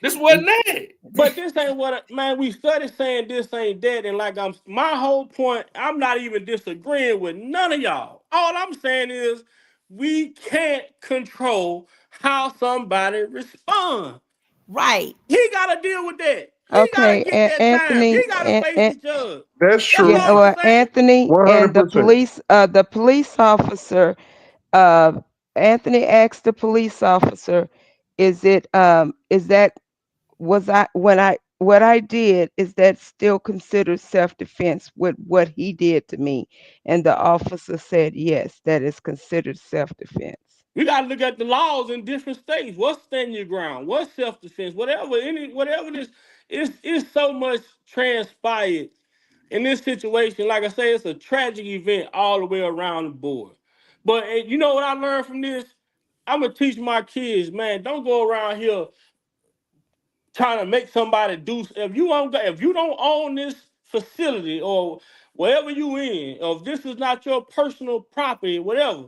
This wasn't that. But this ain't what, man, we started saying this ain't that. And like my whole point, I'm not even disagreeing with none of y'all. All I'm saying is we can't control how somebody responds. Right. He got to deal with that. Okay, Anthony. He got to face the judge. That's true. Yeah, well, Anthony 100%. and the police officer, Anthony asked the police officer, what I did, is that still considered self-defense with what he did to me? And the officer said, yes, that is considered self-defense. We got to look at the laws in different states. What's stand your ground? What's self-defense? Whatever this is, so much transpired in this situation. Like I say, it's a tragic event all the way around the board. But you know what I learned from this? I'm gonna teach my kids, man, don't go around here trying to make somebody do. If you don't own this facility or wherever you in, or if this is not your personal property, whatever,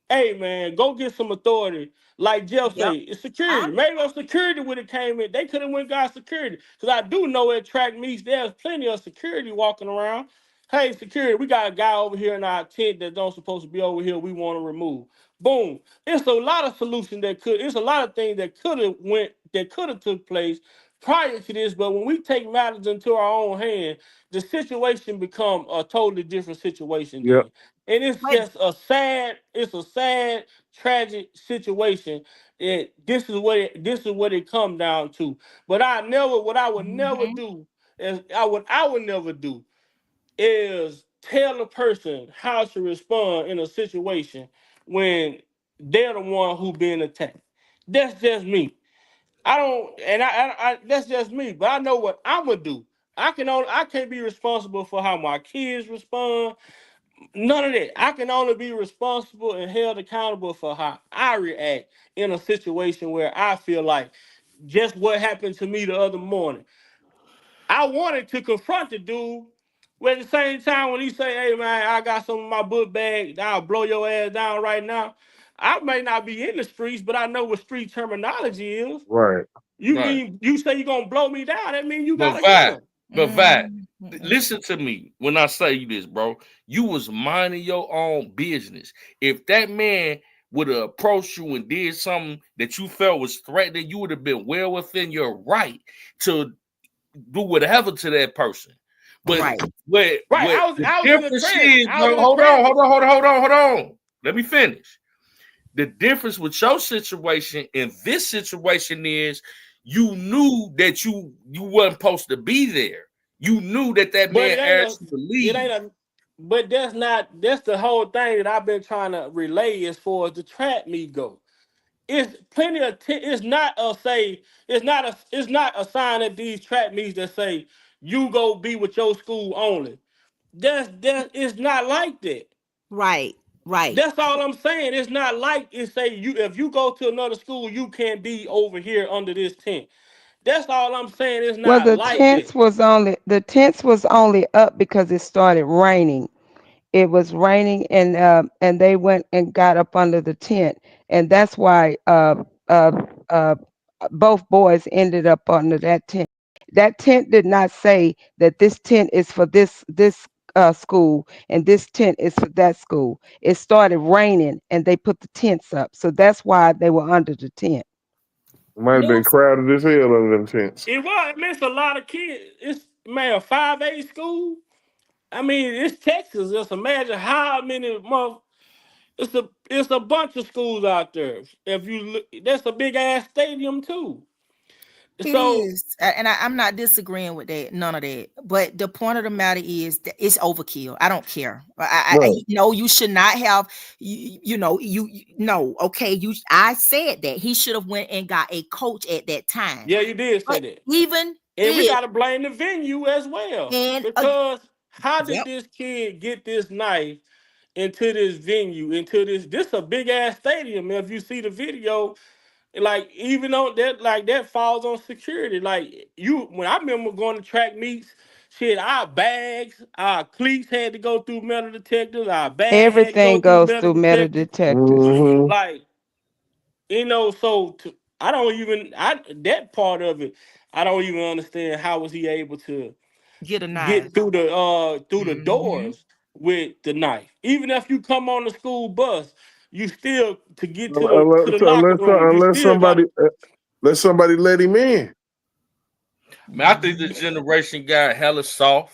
hey man, go get some authority. Like Jeff say, Yep. it's security. Maybe if security would have came in, they could have went got security. Because I do know at track meets, there's plenty of security walking around. Hey, security, we got a guy over here in our tent that don't supposed to be over here. We want to remove. Boom. It's a lot of solutions that could. It's a lot of things that could have went. That could have took place prior to this. But when we take matters into our own hand, the situation become a totally different situation. Yep. Then, and it's But just a sad. It's a sad, tragic situation. This is what it come down to. But what I would never mhm. do is I would never do is tell a person how to respond in a situation when they're the one who being attacked. That's just me. I don't, and that's just me. But I know what I'm gonna do. I can't be responsible for how my kids respond. None of that. I can only be responsible and held accountable for how I react in a situation where I feel like just what happened to me the other morning. I wanted to confront the dude, but at the same time, when he say, "Hey man, I got some in my book bag, I'll blow your ass down right now," I may not be in the streets, but I know what street terminology is. Right. You Right. mean you say you're gonna blow me down? That means you But got a Vi, gun. but Vi, Mhm. listen to me when I say this, bro. You was minding your own business. If that man would have approached you and did something that you felt was threatening, you would have been well within your right to do whatever to that person. But Right. Right. what the I was in the difference transit. is, I was bro, in the hold on, transit. hold on, hold on, hold on, hold on. Let me finish. The difference with your situation and this situation is you knew that you wasn't supposed to be there. You knew that that But man asked you to it ain't leave. a but that's the whole thing that I've been trying to relay as far as the trap meet go. It's plenty of it's not a say, it's not a sign at these trap meets that say you go be with your school only. That's it's not like that. Right. Right. That's all I'm saying. It's not like it say you if you go to another school, you can't be over here under this tent. That's all I'm saying. It's Well, not like that. the tents was only up because it started raining. It was raining, and they went and got up under the tent, and that's why uh, both boys ended up under that tent. That tent did not say that this tent is for this school and this tent is for that school. It started raining, and they put the tents up, so that's why they were under the tent. It might have been Yes. crowded as hell under them tents. It was. I mean, it's a lot of kids. It's man, a 5A school. I mean, it's Texas. Just imagine how many months. It's a bunch of schools out there. If you look, that's a big ass stadium too. It So is, and I'm not disagreeing with that, none of that. But the point of the matter is that it's overkill. I don't care. Right. No, you should not have. No. Okay, I said that he should have went and got a coach at that time. yeah, you did say But that, even and we then, got to blame the venue as well and because how did yep, this kid get this knife into this venue, into this a big ass stadium? If you see the video, like even on that, like that falls on security. Like you, when I remember going to track meets, shit, our bags, our cleats had to go through metal detectors. Our bag had to go Everything through goes metal through metal detectors. detectors. Mm-hmm. Like so I don't even that part of it. I don't even understand how was he able to get a knife. get through the Hmm. doors with the knife. Even if you come on the school bus, you still to get to the Unless, locker unless, room. You unless still got somebody to. let somebody let him in. Man, I think this generation got hella soft.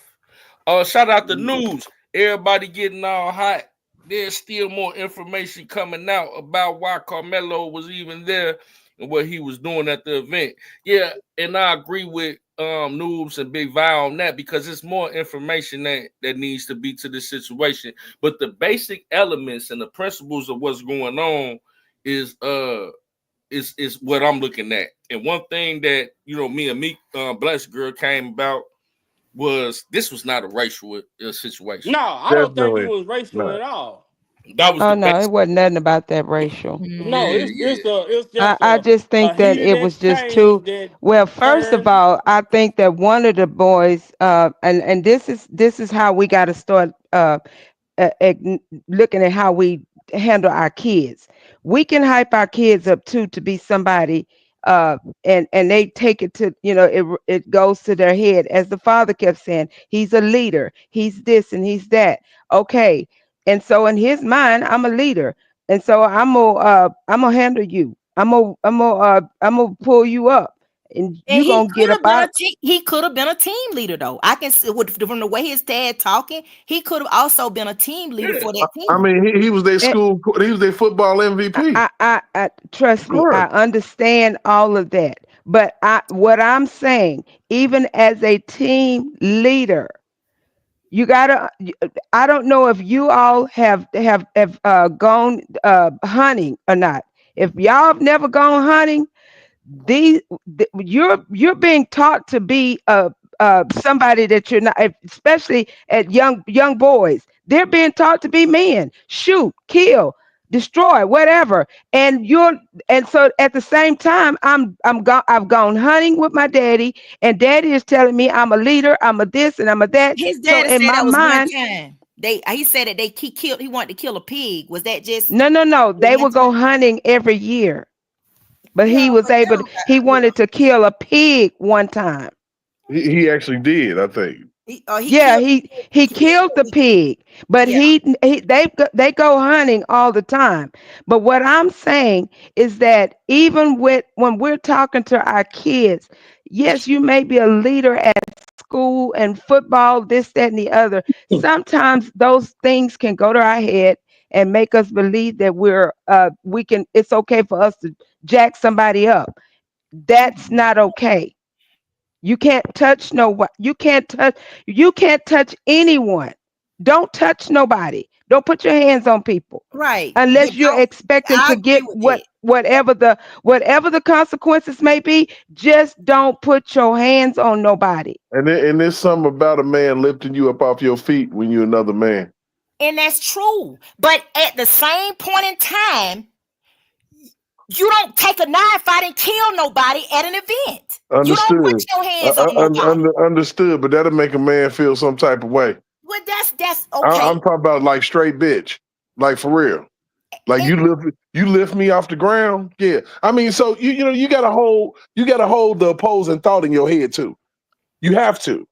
Shout out the news. Everybody getting all hot. There's still more information coming out about why Carmelo was even there and what he was doing at the event. Yeah, and I agree with Noobs and Big Vi on that because it's more information that needs to be to this situation. But the basic elements and the principles of what's going on is is what I'm looking at. And one thing that me and me Blessed Girl came about was this was not a racial No, situation. I don't think it Definitely was racial not. at all. That was Oh the no, it basic. wasn't nothing about that racial. No, Yeah, Mhm. yeah. it's I, just I just a think that heated it was just too exchange that well. First of turned. all, I think that one of the boys, and this is how we got to start looking at how we handle our kids. We can hype our kids up too to be somebody, and they take it to, it goes to their head, as the father kept saying, he's a leader, he's this and he's that. Okay, and so in his mind, I'm a leader, and so I'm gonna handle you. I'm gonna pull you up, and you he gonna could get up have been out. a he could have been a team leader though. I can see from the way his dad talking, he could have also been a team leader for that I team. mean, he was their And school, he was their football MVP. I trust me, I Correct. understand all of that. But what I'm saying, even as a team leader, you gotta. I don't know if you all have gone hunting or not. If y'all have never gone hunting, you're being taught to be somebody that you're not, especially at young boys. They're being taught to be men, shoot, kill, destroy, whatever. And so at the same time, I've gone hunting with my daddy, and daddy is telling me I'm a leader, I'm a this and I'm a that. His So daddy in said my that was one mind, time. He said that he wanted to kill a pig. Was that just no, they one would go time? hunting every year. But Yeah, he was but able that to, don't he yeah. wanted to kill a pig one time. He actually did, I think. He Yeah, killed he killed the pig, but yeah. they go hunting all the time. But what I'm saying is that even when we're talking to our kids, yes, you may be a leader at school and football, this, that, and the other. Sometimes those things can go to our head and make us believe that we can. It's okay for us to jack somebody up. That's not okay. You can't touch no one. You can't touch anyone. Don't touch nobody. Don't put your hands on people Right. unless But you're don't expecting I to agree get with that. whatever the consequences may be. Just don't put your hands on nobody. And there's something about a man lifting you up off your feet when you're another man. And that's true. But at the same point in time, you don't take a knife out and kill nobody at an event. You don't put Understood. your hands on nobody. Understood, but that'll make a man feel some type of way. Well, that's okay. I'm talking about like straight bitch, like for real. Like And you lift me off the ground. Yeah, I mean, so you gotta hold the opposing thought in your head too. You have to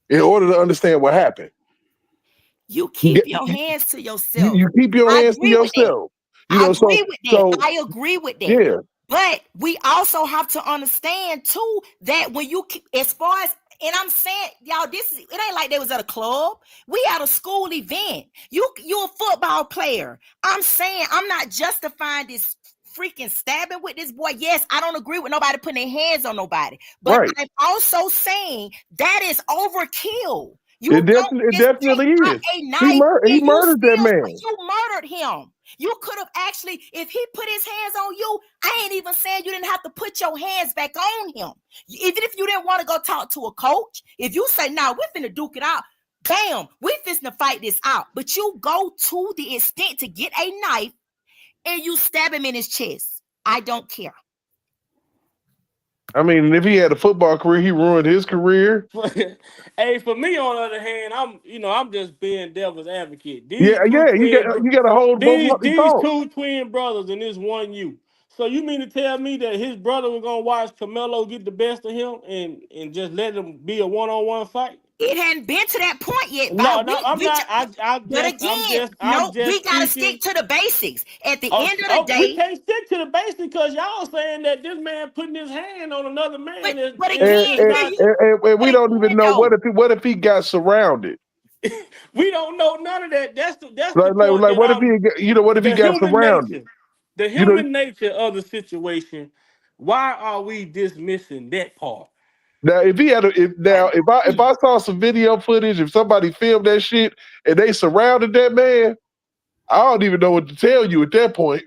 in order to understand what happened. you You keep get your hands to yourself. you keep your I hands to agree with that. yourself. I So agree with that. so I agree with that. yeah. But we also have to understand too that when as far as, and I'm saying, y'all, it ain't like they was at a club. We at a school event. You a football player. I'm saying I'm not justifying this freaking stabbing with this boy. Yes, I don't agree with nobody putting their hands on nobody. But Right. I'm also saying that is overkill. You It don't just take definitely out is. a knife He and murdered that man. you murdered him. You could have actually, if he put his hands on you, I ain't even saying you didn't have to put your hands back on him. Even if you didn't want to go talk to a coach, if you say, nah, we're finna duke it out, bam, we finna fight this out. But you go to the extent to get a knife and you stab him in his chest. I don't care. I mean, if he had a football career, he ruined his career. Hey, for me, on the other hand, I'm just being devil's advocate. Yeah, you got to hold both These thoughts. two twin brothers and this one you. So you mean to tell me that his brother was gonna watch Camelo get the best of him and just let him be a one-on-one fight? It hadn't been to that point yet, No, Bob. no, I'm not. But again, I'm no, we just gotta speaking. stick to the basics. At the end of the We day, can't stick to the basics because y'all saying that this man putting his hand on another man but is again, not. And we but don't even again, know though, what if he got surrounded. We don't know none of that. That's the point Like that what if I'm. what if he The got human surrounded? nature, the You know, human nature of the situation. Why are we dismissing that part? now if he had if I saw some video footage, if somebody filmed that shit and they surrounded that man, I don't even know what to tell you at that point.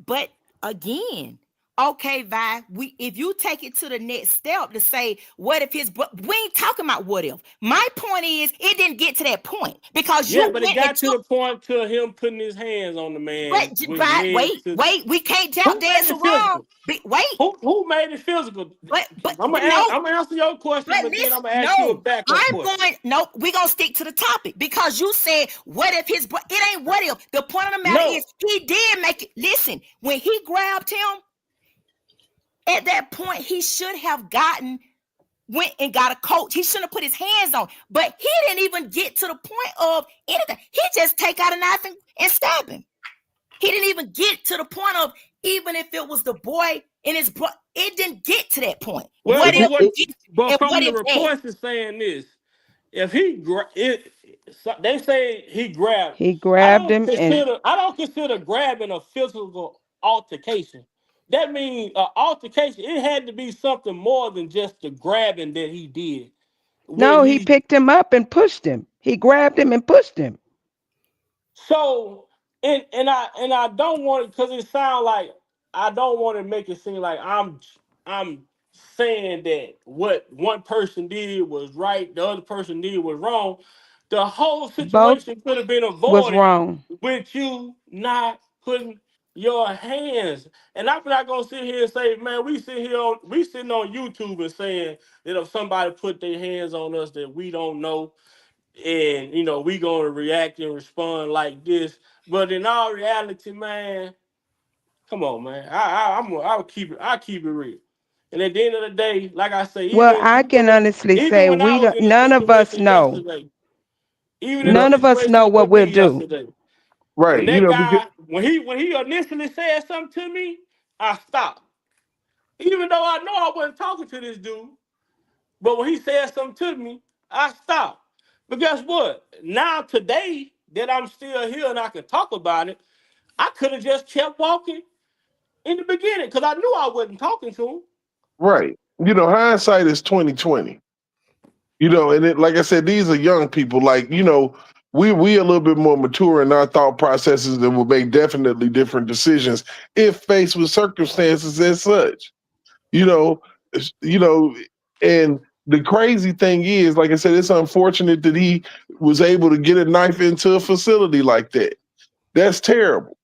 but again, Okay, Vi, if you take it to the next step to say, what if we ain't talking about what if. My point is, it didn't get to that point because Yeah, you but it went and got to took. the point to him putting his hands on the man, But which Vi, led to wait, we can't who dance made it around. physical? Wait, Who made it physical? but I'm no, gonna answer your question, but but then I'm listen, gonna ask you a no, backup question. we're gonna stick to the topic because you said, what if it ain't what if. The point of the matter No, is, he did make it. Listen, when he grabbed him, at that point, he should have went and got a coach. He shouldn't have put his hands on, but he didn't even get to the point of anything. He just take out a knife and stab him. He didn't even get to the point of, even if it was the boy in his bro, it didn't get to that point. well, What if this but and from what the if that? reports is saying this: if they say he grabbed. He grabbed him and I don't consider grabbing a physical altercation. That means altercation. It had to be something more than just the grabbing that he did. When no, he he picked him up and pushed him. He grabbed him and pushed him. So and I don't want it because it sounds like I don't want to make it seem like I'm saying that what one person did was right, the other person did was wrong. The whole Both situation could have been was avoided wrong. with you not putting your hands. And I'm not gonna sit here and say, man, we sitting on YouTube and saying that if somebody put their hands on us that we don't know, and we gonna react and respond like this. But in all reality, man, come on, man. I'll keep it real. And at the end of the day, like I say, Well, I can honestly say when I we was don't. in a None of us situation know. yesterday, even You in a know, None of us know situation what with we'll me do. yesterday, when right? You that know, because guy when he initially said something to me, I stopped. Even though I know I wasn't talking to this dude, but when he said something to me, I stopped. But guess what? Now today that I'm still here and I can talk about it, I could have just kept walking in the beginning because I knew I wasn't talking to him. right. You know, hindsight is 2020. You know, and like I said, these are young people. Like, you know, we a little bit more mature in our thought processes and will make definitely different decisions if faced with circumstances as such. You know, you know, and the crazy thing is, like I said, it's unfortunate that he was able to get a knife into a facility like that. That's terrible.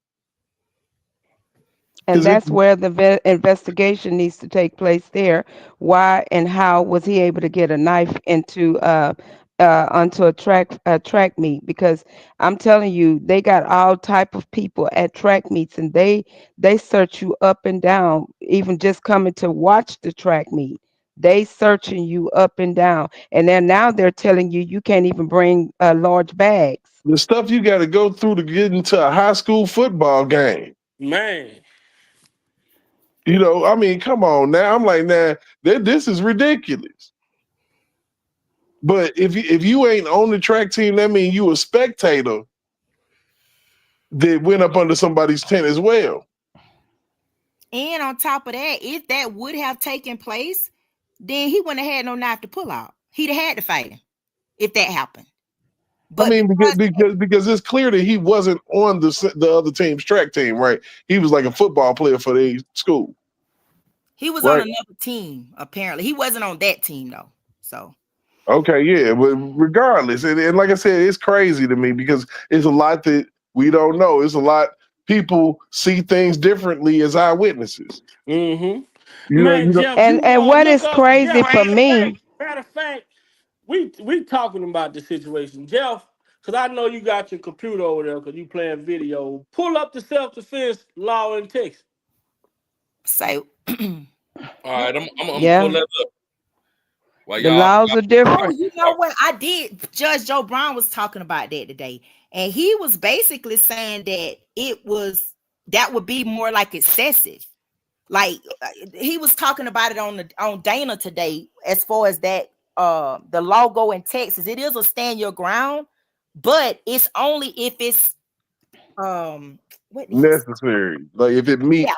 And Because that's where the investigation needs to take place there. Why and how was he able to get a knife into onto a track meet? Because I'm telling you, they got all type of people at track meets, and they search you up and down, even just coming to watch the track meet. They searching you up and down, and then now they're telling you you can't even bring large bags. the stuff you got to go through to get into a high school football game. Man, You know, I mean, come on now. I'm like, nah, this is ridiculous. But if you ain't on the track team, that means you a spectator that went up under somebody's tent as well. And on top of that, if that would have taken place, then he wouldn't have had no knife to pull out. He'd have had to fight him if that happened. I But mean, because because it's clear that he wasn't on the other team's track team, right? He was like a football player for the school, he was on right? another team, apparently. He wasn't on that team though. So Okay, yeah, but regardless, and like I said, it's crazy to me because it's a lot that we don't know. It's a lot people see things differently as eyewitnesses. man, You know. Jeff, And you what look is up crazy Jeff. for me, Matter of fact, we talking about the situation, Jeff. Because I know you got your computer over there because you playing video. Pull up the self-defense law in Texas. say All right, I'm pull yeah, that up. While the y'all, laws are oh, different. you know what? I did. Judge Joe Brown was talking about that today, and he was basically saying that that would be more like excessive. Like he was talking about it on Dana today, as far as that the logo in Texas. It is a stand your ground, but it's only if it's what did he say? Necessary. Like if it Yeah,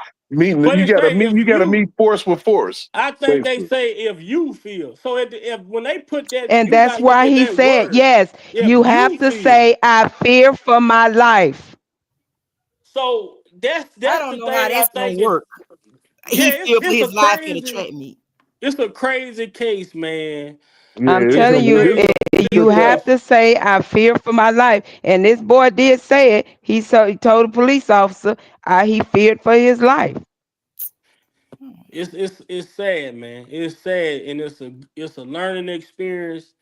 But you it gotta say meet if you, force with force. I think they Basically. say if you feel. So if when they put that, And you that's gotta look why at he that said, word. yes, If you have you to feel. say, I fear for my life. So I that's don't the know how thing I that's gonna think is work. He feared for it's his a life in a crazy, track meet. it's a crazy case, man. Yeah, I'm it's It's a a telling you, it's crazy a you have situation. to say, I fear for my life. And this boy did say it. He told a police officer he feared for his life. It's sad, man. It's sad, and it's a learning experience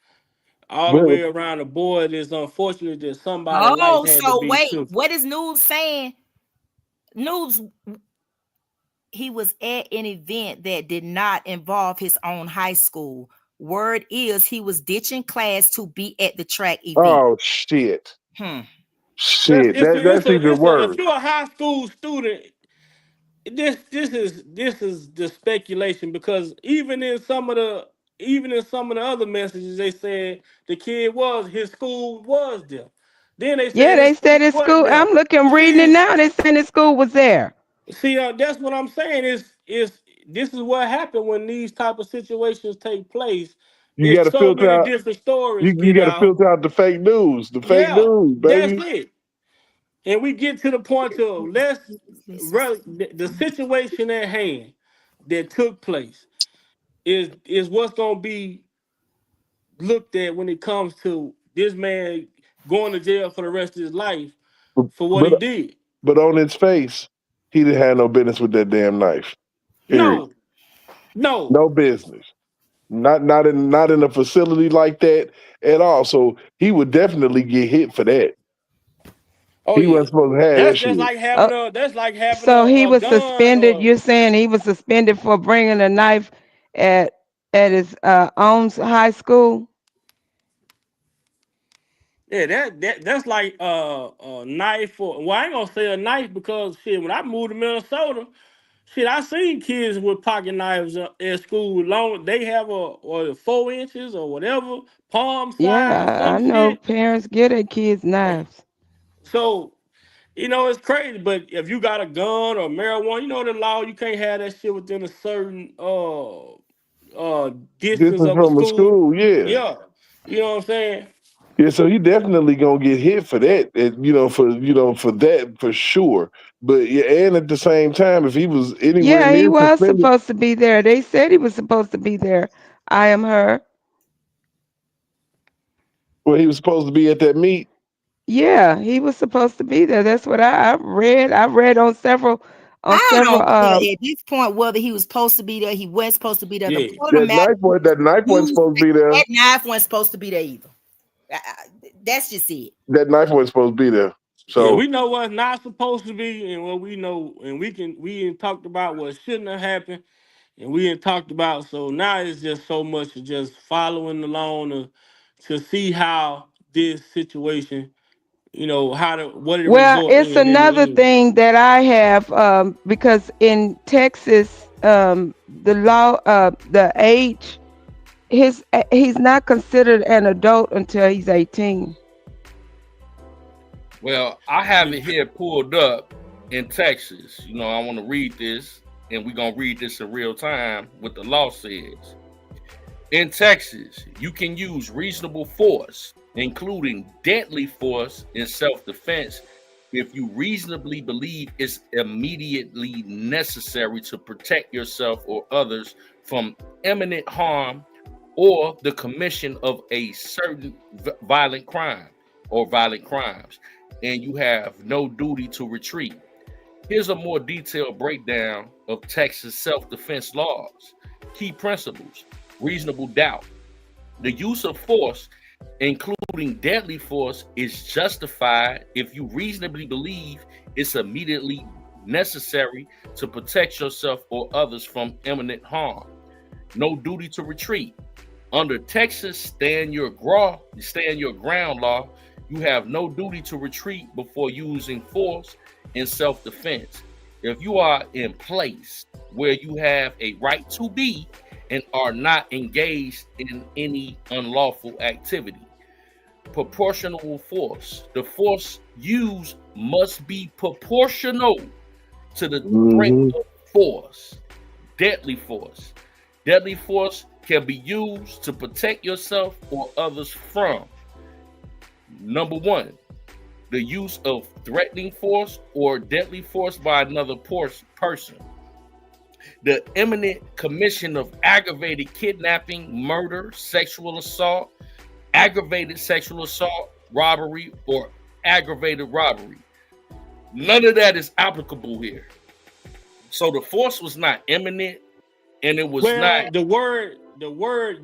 all the but way around the board. It's unfortunate that somebody's life Oh, had to so be wait, took. what is News saying? News, he was at an event that did not involve his own high school. Word is he was ditching class to be at the track event. oh shit. Hmm. Shit. That's even If worse. you're a high school student, this is the speculation, because even in some of the other messages they said the kid was his school was there. Then they Yeah, said his they school said his wasn't school. there. I'm looking, reading it See, now. They saying his school was there. that's what I'm saying. Is this is what happened when these type of situations take place. You It's gotta so filter many out different stories you get gotta out. filter out the fake news. The fake Yeah, news, that's baby. it. And we get to the point of the situation at hand that took place is what's gonna be looked at when it comes to this man going to jail for the rest of his life But for what but, he did. but on its face, he didn't have no business with that damn knife. Period. No, no. No business. Not in a facility like that at all. So he would definitely get hit for that. Oh He yeah. wasn't supposed to have that That's just shit. like having Uh, a so he a was gun suspended. or You're saying he was suspended for bringing a knife at his own high school? yeah, that's like a knife, or well, I ain't gonna say a knife, because shit, when I moved to Minnesota, shit, I seen kids with pocket knives at school. Long they have or 4 inches or whatever, palm size, Yeah, I some know shit. parents get their kids knives. So it's crazy. But if you got a gun or marijuana, the law, you can't have that shit within a certain distance Distance of a from a school. school, yeah. Yeah, you know what I'm saying. Yeah, so he definitely gonna get hit for that, and for that for sure. But yeah, and at the same time, if he was anywhere Yeah, he near was suspended, supposed to be there. They said he was supposed to be there. I am her. well, he was supposed to be at that meet. Yeah, he was supposed to be there. That's what I read. I read on several I don't care at this point whether he was supposed to be there, he wasn't supposed to be there. The Yeah, point of the matter, That knife wasn't you supposed to be there. that knife wasn't supposed to be there either. That's just it. That knife wasn't supposed to be there. yeah. So We know what's not supposed to be, and what we know, and we ain't talked about what shouldn't have happened, and we ain't talked about. So now it's just so much of just following along to see how this situation, what it Well, result it's in the another end. thing that I have because in Texas, the law, the age, he's not considered an adult until he's 18. Well, I have it here pulled up in Texas. I want to read this, and we're going to read this in real time. What the law says. In Texas, you can use reasonable force, including deadly force in self-defense, if you reasonably believe it's immediately necessary to protect yourself or others from imminent harm or the commission of a certain violent crime or violent crimes, and you have no duty to retreat. Here's a more detailed breakdown of Texas self-defense laws. Key principles: reasonable doubt. The use of force, including deadly force, is justified if you reasonably believe it's immediately necessary to protect yourself or others from imminent harm. No duty to retreat. Under Texas stand your ground law, you have no duty to retreat before using force in self-defense. If you are in place where you have a right to be and are not engaged in any unlawful activity. Proportional force. The force used must be proportional to the threat of force. Deadly force. Deadly force can be used to protect yourself or others from: number one, the use of threatening force or deadly force by another person. the imminent commission of aggravated kidnapping, murder, sexual assault, aggravated sexual assault, robbery, or aggravated robbery. None of that is applicable here. So the force was not imminent, and it was not. The word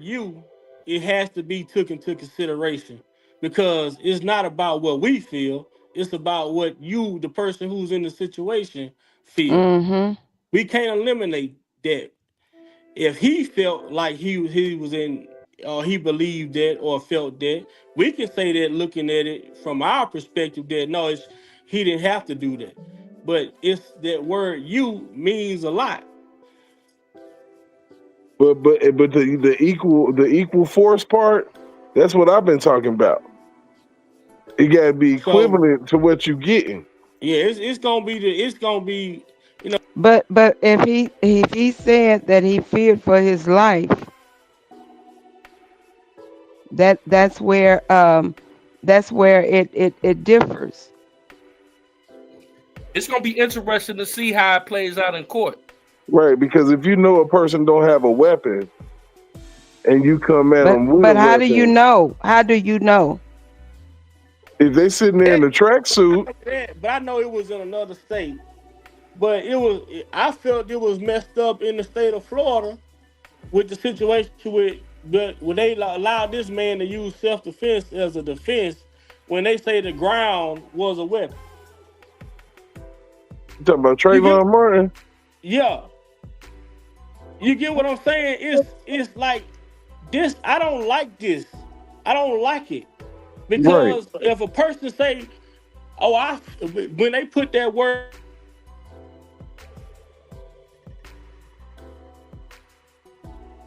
"you," it has to be taken into consideration because it's not about what we feel. It's about what you, the person who's in the situation, feel. Mm-hmm. We can't eliminate that. If he felt like he was in, or he believed that, or felt that, we can say that looking at it from our perspective that no, he didn't have to do that. But it's that word "you" means a lot. But the equal force part, that's what I've been talking about. It got to be equivalent to what you're getting. Yeah, it's gonna be you know. But if he said that he feared for his life, that's where it differs. It's gonna be interesting to see how it plays out in court. Right, because if you know a person don't have a weapon, and you come at them with but a how weapon, do you know? How do you know? If they sitting there in the tracksuit, But I know it was in another state. But I felt it was messed up in the state of Florida with the situation when they allowed this man to use self-defense as a defense when they say the ground was a weapon. you talking about Trayvon Martin? Yeah. You get what I'm saying? It's like this. I don't like this. I don't like it. Because if a person say, oh, when they put that word.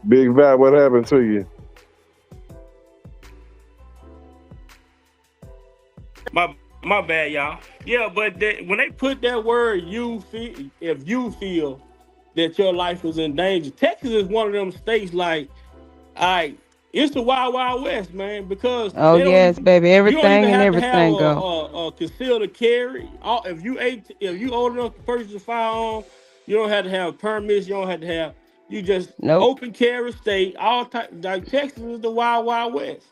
Big Vat, what happened to you? My bad, y'all. Yeah, but when they put that word if you feel that your life is in danger, Texas is one of them states like, it's the wild, wild west, man, because Oh yes, baby, you don't even everything and have to have everything go. a concealed carry. If you old enough to purchase a firearm, you don't have to have permits. You don't have to have. You just open carry state. All type like Texas is the wild, wild west.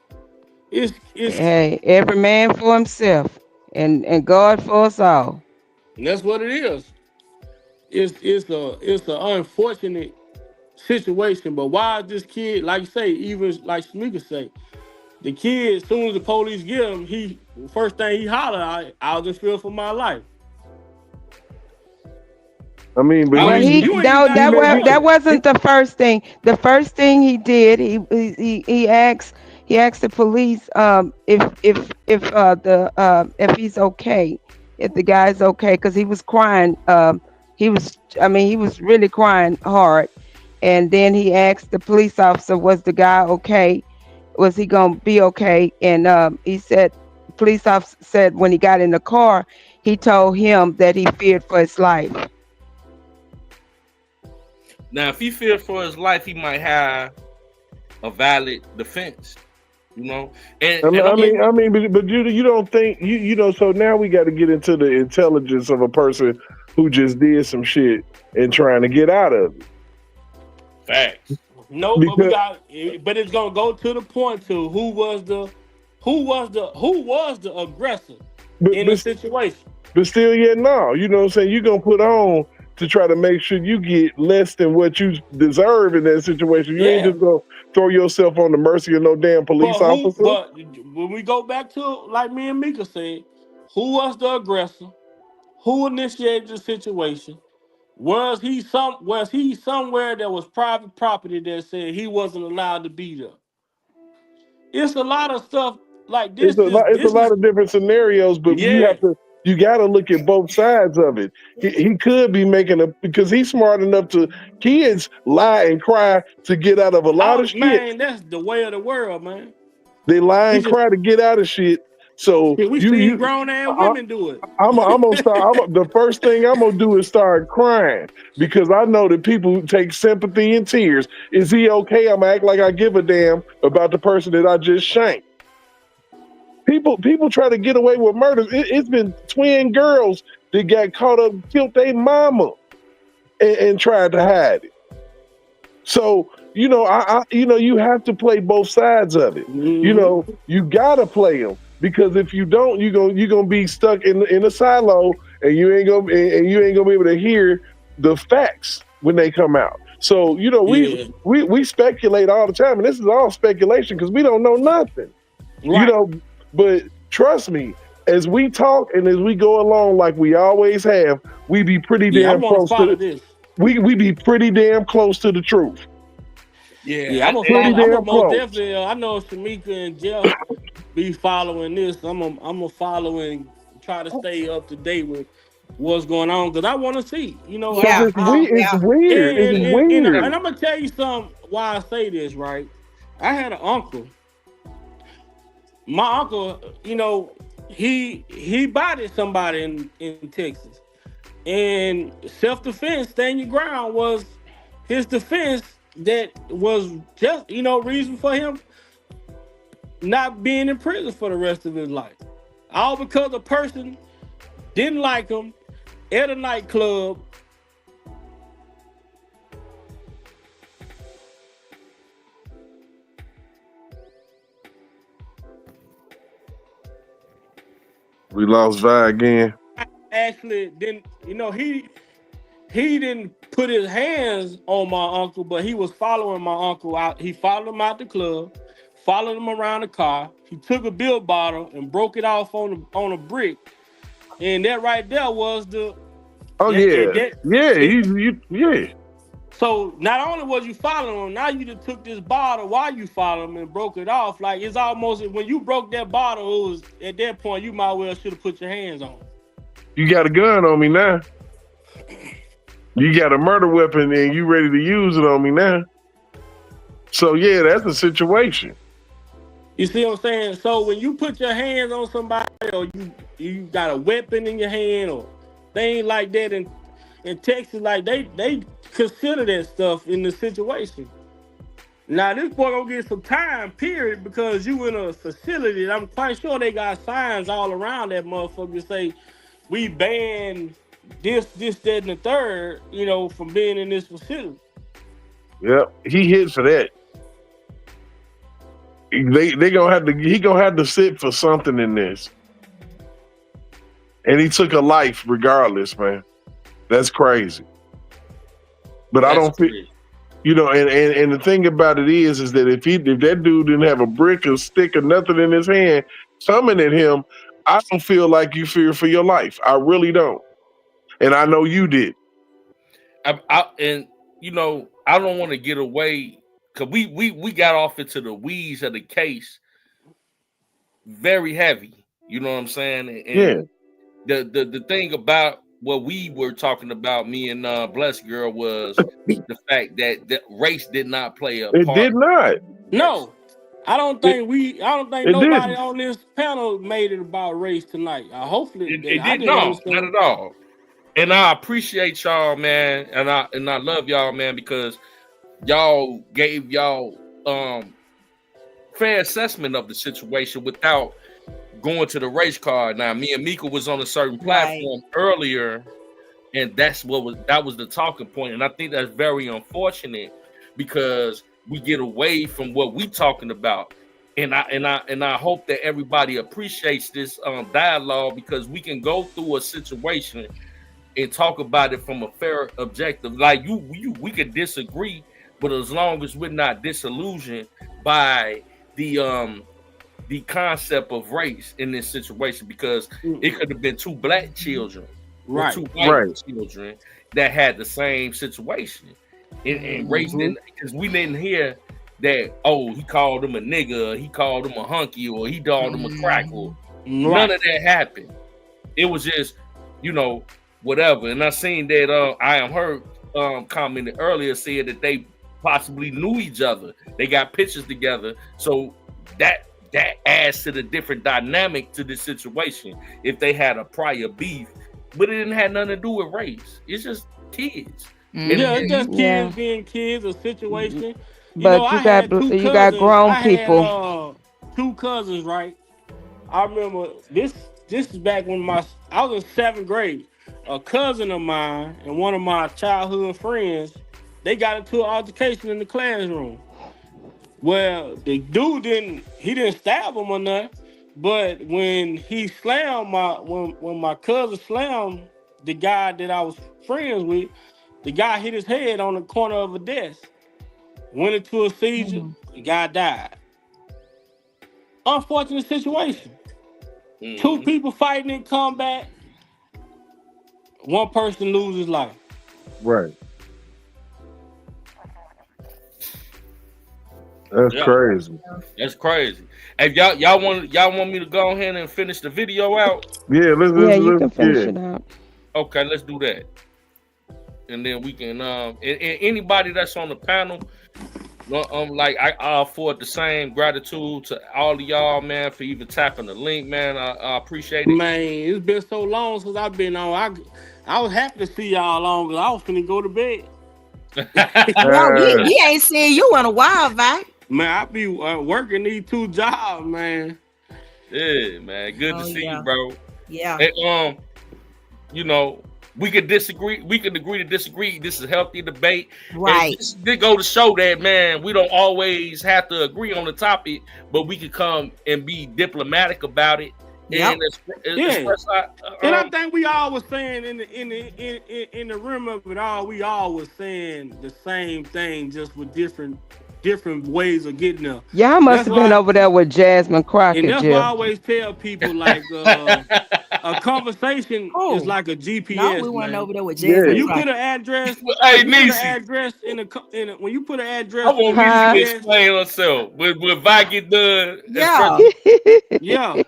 It's Hey, every man for himself, and God for us all. And that's what it is. It's an unfortunate situation. But why is this kid, like you say, even like Shamika say, the kid, as soon as the police get him, first thing he holler, I'll just feel for my life. I mean, but that wasn't the first thing. The first thing he did, he asked the police if he's okay, if the guy's okay, because he was crying. He was really crying hard, and then he asked the police officer, was the guy okay? Was he gonna be okay? And he said, the police officer said when he got in the car, he told him that he feared for his life. Now, if he feared for his life, he might have a valid defense, you know. But you don't think you know. So now we got to get into the intelligence of a person who just did some shit and trying to get out of it. Facts. No, but it's gonna go to the point to who was the aggressor in the situation. But still, no. You know what I'm saying? You're gonna put on to try to make sure you get less than what you deserve in that situation. You ain't just gonna throw yourself on the mercy of no damn police officer. But when we go back to, like me and Mika said, who was the aggressor? Who initiated the situation? Was he somewhere that was private property that said he wasn't allowed to be there? It's a lot of stuff like this. It's a lot of different scenarios, but you got to look at both sides of it. He could be because he's smart enough to. Kids lie and cry to get out of a lot of shit. Man, that's the way of the world, man. They lie and cry to get out of shit. So we see grown ass women do it. I'm gonna start. The first thing I'm gonna do is start crying because I know that people take sympathy and tears. Is he okay? I'm gonna act like I give a damn about the person that I just shanked. People try to get away with murders. It's been twin girls that got caught up, killed their mama, and tried to hide it. So, you know, you have to play both sides of it. You know, you gotta play them, because if you don't, you're gonna be stuck in a silo, and you ain't gonna be able to hear the facts when they come out. So, you know, we speculate all the time, and this is all speculation because we don't know nothing. Right. You know, but trust me, as we talk and as we go along like we always have, we be pretty damn close to this. We be pretty damn close to the truth. Yeah, I'm gonna most definitely. I know Shamika and Jeff be following this. I'm gonna follow and try to stay up to date with what's going on, because I want to see. You know, it's weird. And I'm gonna tell you something. Why I say this, right? I had an uncle. My uncle, you know, he bodied somebody in Texas. And self-defense, stand your ground, was his defense. That was just, you know, reason for him not being in prison for the rest of his life. All because a person didn't like him at a nightclub. We lost Vi again. Actually, didn't, you know, he didn't put his hands on my uncle, but he was following my uncle out. He followed him out the club, followed him around the car. He took a beer bottle and broke it off on a brick, and that right there was the. Yeah. So not only was you following him, now you just took this bottle while you followed him and broke it off. Like, it's almost, when you broke that bottle, it was at that point you might well should have put your hands on. You got a gun on me now. You got a murder weapon and you ready to use it on me now. So yeah, that's the situation. You see what I'm saying? So when you put your hands on somebody, or you got a weapon in your hand or things like that in Texas, like they consider that stuff in the situation. Now this boy gonna get some time, period, because you in a facility. I'm quite sure they got signs all around that motherfucker that say we ban this, that, and the third, you know, from being in this facility. Yep, he hit for that. He gonna have to sit for something in this. And he took a life regardless, man. That's crazy. But I don't think, you know, and the thing about it is that if that dude didn't have a brick or stick or nothing in his hand coming at him, I don't feel like you fear for your life. I really don't. And I know you did. And you know, I don't want to get away, because we got off into the weeds of the case very heavy. You know what I'm saying? And the thing about what we were talking about, me and Blessed Girl, was the fact that race did not play a part. It did not. No. I don't think nobody on this panel made it about race tonight. Hopefully it did not at all. And I appreciate y'all, man, and I love y'all, man, because y'all gave y'all fair assessment of the situation without going to the race card. Now, me and Mika was on a certain platform earlier, and that was the talking point. And I think that's very unfortunate, because we get away from what we talking about. And I hope that everybody appreciates this dialogue, because we can go through a situation and talk about it from a fair objective. Like we could disagree, but as long as we're not disillusioned by the concept of race in this situation, because it could have been two black children, or two white children that had the same situation, and race didn't, because we didn't hear that, oh, he called him a nigga, he called him a hunky, or he called him a crackle. None of that happened. It was just, you know, whatever. And I seen that I Am Heard commented earlier, said that they possibly knew each other. They got pictures together. So that adds to the different dynamic to this situation if they had a prior beef. But it didn't have nothing to do with race. It's just kids. Yeah, it's just kids being kids, a situation. But you got grown people. Had, 2 cousins, right? I remember this is back when I was in 7th grade. a cousin of mine and one of my childhood friends, they got into an altercation in the classroom. Well, the dude didn't stab him or nothing, but when he slammed when my cousin slammed the guy that I was friends with, the guy hit his head on the corner of a desk, went into a seizure, the guy died. Unfortunate situation. Two people fighting in combat, one person loses life. Right. That's crazy. That's crazy. Hey, y'all want me to go ahead and finish the video out? Yeah, you can finish it out. Okay, let's do that. And then we can and anybody that's on the panel, like I afford the same gratitude to all of y'all, man, for even tapping the link, man. I appreciate it. Man, it's been so long since I've been on. I was happy to see y'all on because I was finna go to bed. We ain't seen you in a while, Vi. Man, I be working these 2 jobs, man. Yeah, man. Good to see you, bro. Yeah. And, you know, we could disagree. We could agree to disagree. This is healthy debate. Right. This go to show that, man, we don't always have to agree on the topic, but we could come and be diplomatic about it. Yep. And I think we all was saying in the rim of it all, we all was saying the same thing, just with different ways of getting there. Y'all must have been over there with Jasmine Crockett, and that's Jeff. why I always tell people, like, a conversation is like a GPS. No, we weren't over there with Jasmine. When you put an address, hey, when you put an address, I want Niecy to explain herself. When Vi get done, yeah.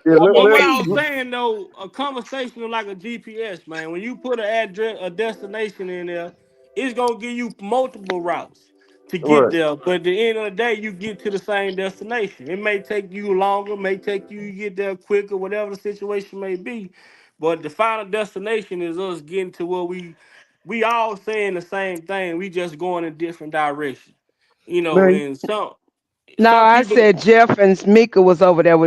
But what I was saying though, a conversation is like a GPS, man. When you put an address, a destination in there, it's gonna give you multiple routes to get there. But at the end of the day, you get to the same destination. It may take you longer, may take you get there quicker, whatever the situation may be. But the final destination is us getting to where we all saying the same thing. We just going in different directions. You know, and I said Jeff and Mika was over there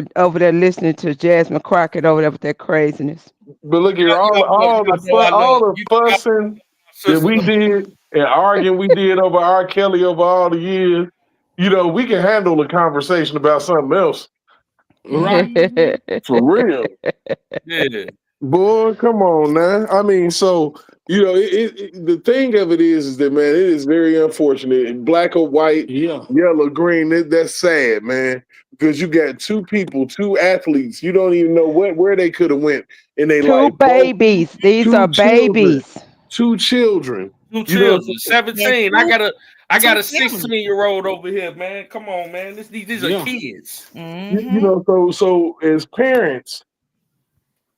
listening to Jasmine Crockett over there with that craziness. But look here, all the fussing that we did and arguing we did over R. Kelly over all the years, you know, we can handle a conversation about something else. Right. For real. Yeah. Boy, come on now. I mean, so, you know, the thing of it is that, man, it is very unfortunate. Black or white, yellow, green, that's sad, man. Because you got 2 people, 2 athletes. You don't even know where they could have went in their life. 2 babies. These are babies. 2 children. 2 children. 17. I got a 16-year-old over here, man. Come on, man. These are kids. You know, so as parents,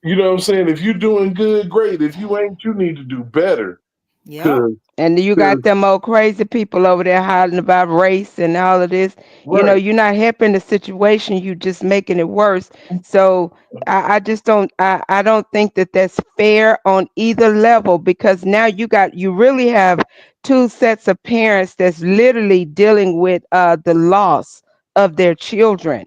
you know what I'm saying? If you're doing good, great. If you ain't, you need to do better. Yeah. And you got them old crazy people over there hollering about race and all of this. Right. You know, you're not helping the situation. You just making it worse. So I just don't. I don't think that that's fair on either level, because now you really have 2 sets of parents that's literally dealing with the loss of their children.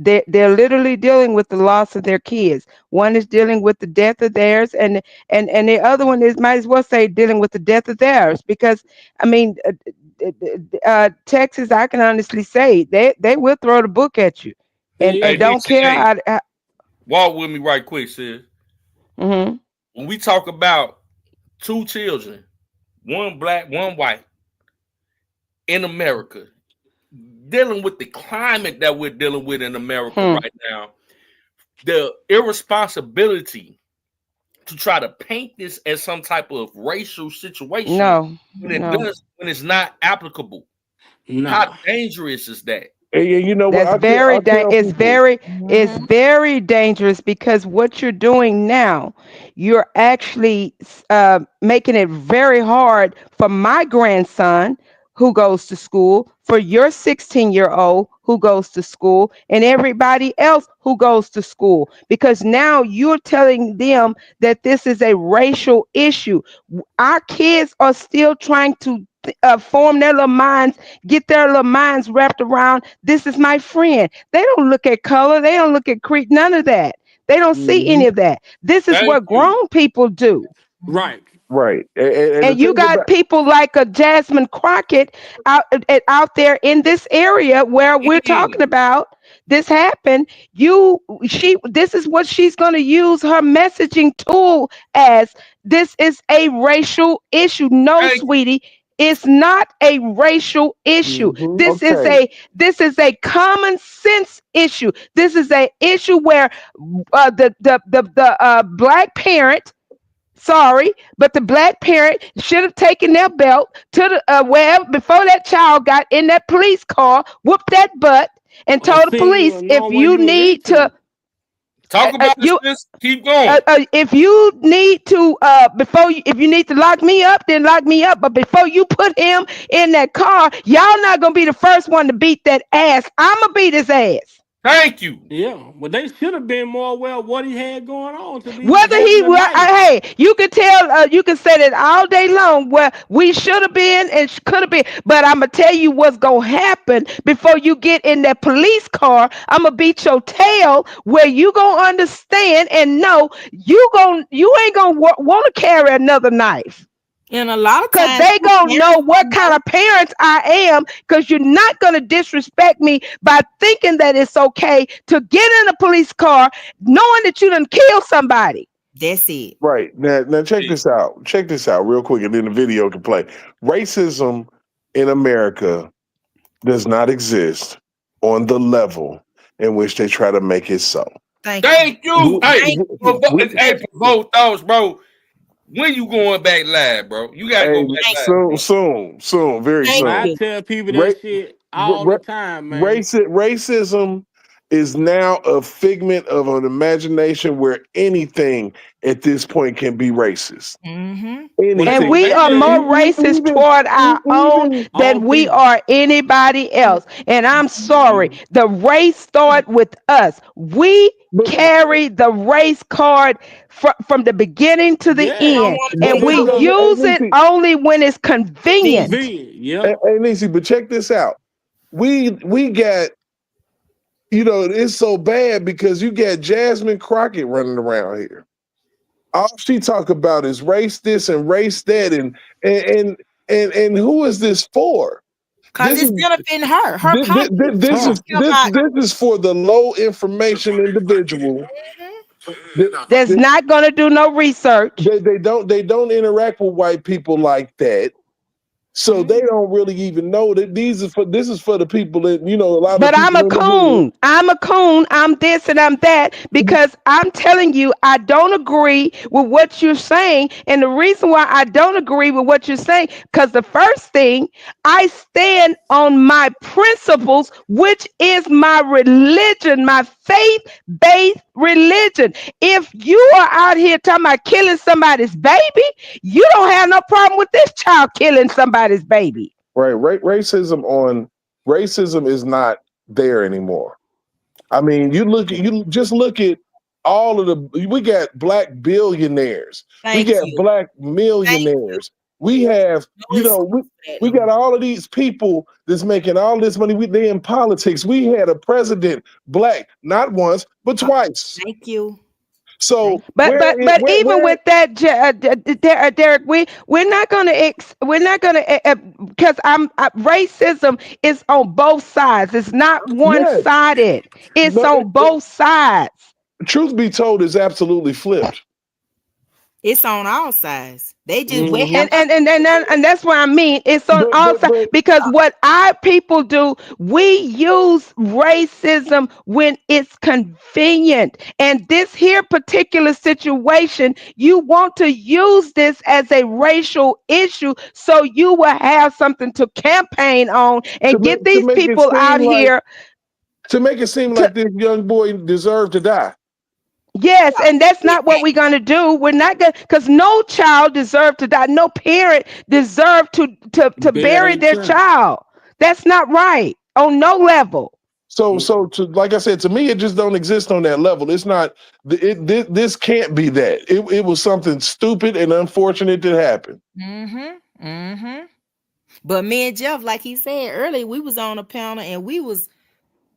They're literally dealing with the loss of their kids. One is dealing with the death of theirs, and the other one is, might as well say, dealing with the death of theirs. Because I mean, Texas, I can honestly say they will throw the book at you, and don't care. Walk with me right quick, sis. When we talk about 2 children, one black, one white, in America, dealing with the climate that we're dealing with in America right now, the irresponsibility to try to paint this as some type of racial situation when it's not applicable. How dangerous is that? You know that's what? It's very dangerous, because what you're doing now, you're actually making it very hard for my grandson who goes to school, for your 16-year-old who goes to school, and everybody else who goes to school, because now you're telling them that this is a racial issue. Our kids are still trying to form their little minds, get their little minds wrapped around, this is my friend. They don't look at color, they don't look at creed, none of that. They don't see any of that. This is what grown people do. Right. Right. And the you thing got about people like a Jasmine Crockett out there in this area where we're talking about this happened. This is what she's going to use her messaging tool as. This is a racial issue. No, Thank you. sweetie, it's not a racial issue. This is okay. a common sense issue. This is a issue where the black parent. Sorry, but the black parent should have taken their belt to the wherever before that child got in that police car, whooped that butt, and Or told the send you police a if knowing where you you was need to, into. Talk about you this. Keep going. if you need to if you need to lock me up, then lock me up. But before you put him in that car, y'all not gonna be the first one to beat that ass. I'ma beat his ass. Thank you. Yeah, but they should have been more aware of what he had going on to be Whether having he, a knife. hey, you can tell, you can say that all day long. Where we should have been and could have been, but I'm gonna tell you what's gonna happen before you get in that police car. I'm gonna beat your tail where you gonna understand and know you ain't gonna want to carry another knife. And a lot of Because times, they gonna know parents what don't kind know. of parents I am. Because you're not gonna disrespect me by thinking that it's okay to get in a police car knowing that you done killed somebody. That's it. Right. Now check this out. Check this out real quick, and then the video can play. Racism in America does not exist on the level in which they try to make it so. Thank you. Hey, Thank you. hey, both thoughts, bro. When you going back live, bro? You gotta go Hey, back live, bro. soon, very Thank I soon. you. tell people Ra- that shit all the time, man. Racism is now a figment of an imagination where anything at this point can be racist. Mm-hmm. And Anything. we are more racist Even, toward our own even Own than we people. are anybody else. And I'm sorry, the race started with us. We but, carry the race card from the beginning to the Yeah, Don't end. want to but, And take we it off. hey, use it Nisi, only when it's convenient. convenient. Yeah. Nisi, but check this out. We got, it's so bad because you got Jasmine Crockett running around here. All she talk about is race this and race that, and who is this for? Because This it's is benefiting her. Her this, pocket. this Huh. is this is for the low information individual. That's That- not going to do no research. they don't interact with white people like that. So they don't really even know that this is for the people that a lot of But I'm people a in the hood. coon. I'm a coon. I'm this and I'm that because I'm telling you, I don't agree with what you're saying. And the reason why I don't agree with what you're saying, because the first thing, I stand on my principles, which is my religion, my faith-based religion. If you are out here talking about killing somebody's baby, you don't have no problem with this child killing somebody's baby. Right. Racism is not there anymore. I mean, you just look at all of we got black billionaires. We Thank got you. black Thank you. millionaires. We have, No excuse for that we no more. got all of these people that's making all this money. They in politics. We had a president black, not once, but twice. Thank you. So But even with that, Derek, we're not gonna because racism is on both sides. It's not one yes, sided. It's no, on both sides. truth be told, is absolutely flipped. It's on all sides. They just wait. Mm-hmm. And that's what I mean. It's on all sides But because what our people do, we use racism when it's convenient. And this here particular situation, you want to use this as a racial issue so you will have something to campaign on and get to these make it people out seem like here. this young boy deserved to die. Yes, and that's not what we're gonna do. We're not gonna, because no child deserves to die. No parent deserves to Bear bury they their child. child. That's not right on no level. So to like I said, to me, it just don't exist on that level. It's not. This can't be that. It was something stupid and unfortunate that happened. Mm-hmm. Mm-hmm. But me and Jeff, like he said earlier, we was on a panel and we was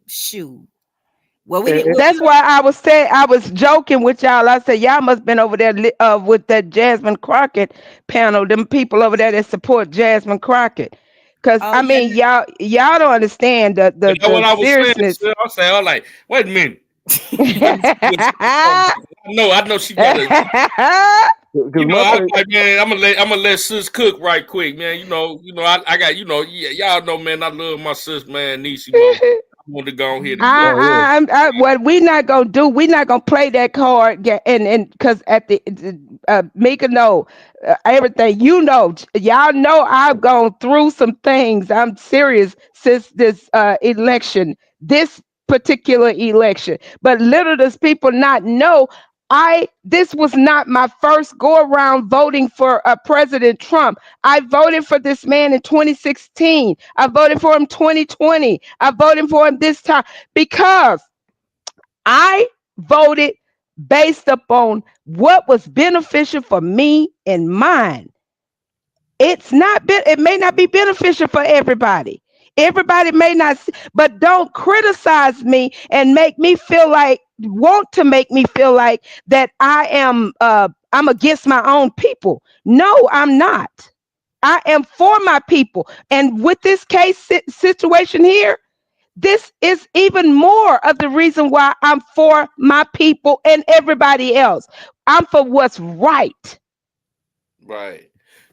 shoot. Well, And, That's why I was saying, I was joking with y'all. I said y'all must been over there with that Jasmine Crockett panel. Them people over there that support Jasmine Crockett. Cause oh I yeah. mean y'all don't understand the But the that's the what I was saying. seriousness. I was saying, I was like, wait a minute. Let me see what she was talking about. I know she got a. because my I was thing, like, man, I'm gonna let sis cook right quick, man. I got, yeah, y'all know, man, I love my sis, man, Nishimo. I want to go ahead and cook. oh What we not gonna do? We not gonna play that card. And because at the Mika know everything. Y'all know I've gone through some things. I'm serious since this election, this particular election. But little does people not know. This was not my first go around voting for President Trump. I voted for this man in 2016. I voted for him 2020. I voted for him this time because I voted based upon what was beneficial for me and mine. It may not be beneficial for everybody. Everybody may not, but don't criticize me and want to make me feel like that I'm against my own people. No, I'm not. I am for my people. And with this situation here, this is even more of the reason why I'm for my people and everybody else. I'm for what's right. Right.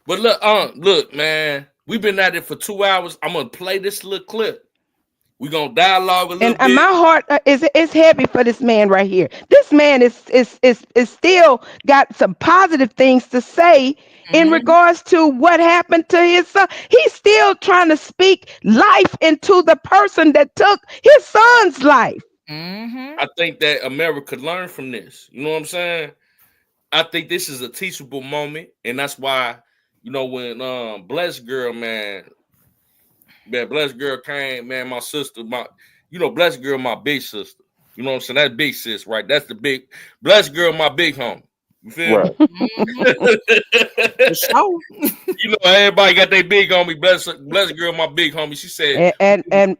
But look, man, we've been at it for 2 hours. I'm gonna play this little clip. We're gonna dialogue a little And bit. my heart is heavy for this man right here. This man is still got some positive things to say in Mhm. regards to what happened to his son. He's still trying to speak life into the person that took his son's life. Mhm. I think that America learned from this. You know what I'm saying? I think this is a teachable moment, and that's why, when Blessed Girl, Blessed Girl came, man, my sister, Blessed Girl, my big sister. You know what I'm saying? That's big sis, right? That's the big Blessed Girl, my big homie. You feel right. me? Mhm. For sure. Everybody got their big homie. Blessed Girl, my big homie. She said, And we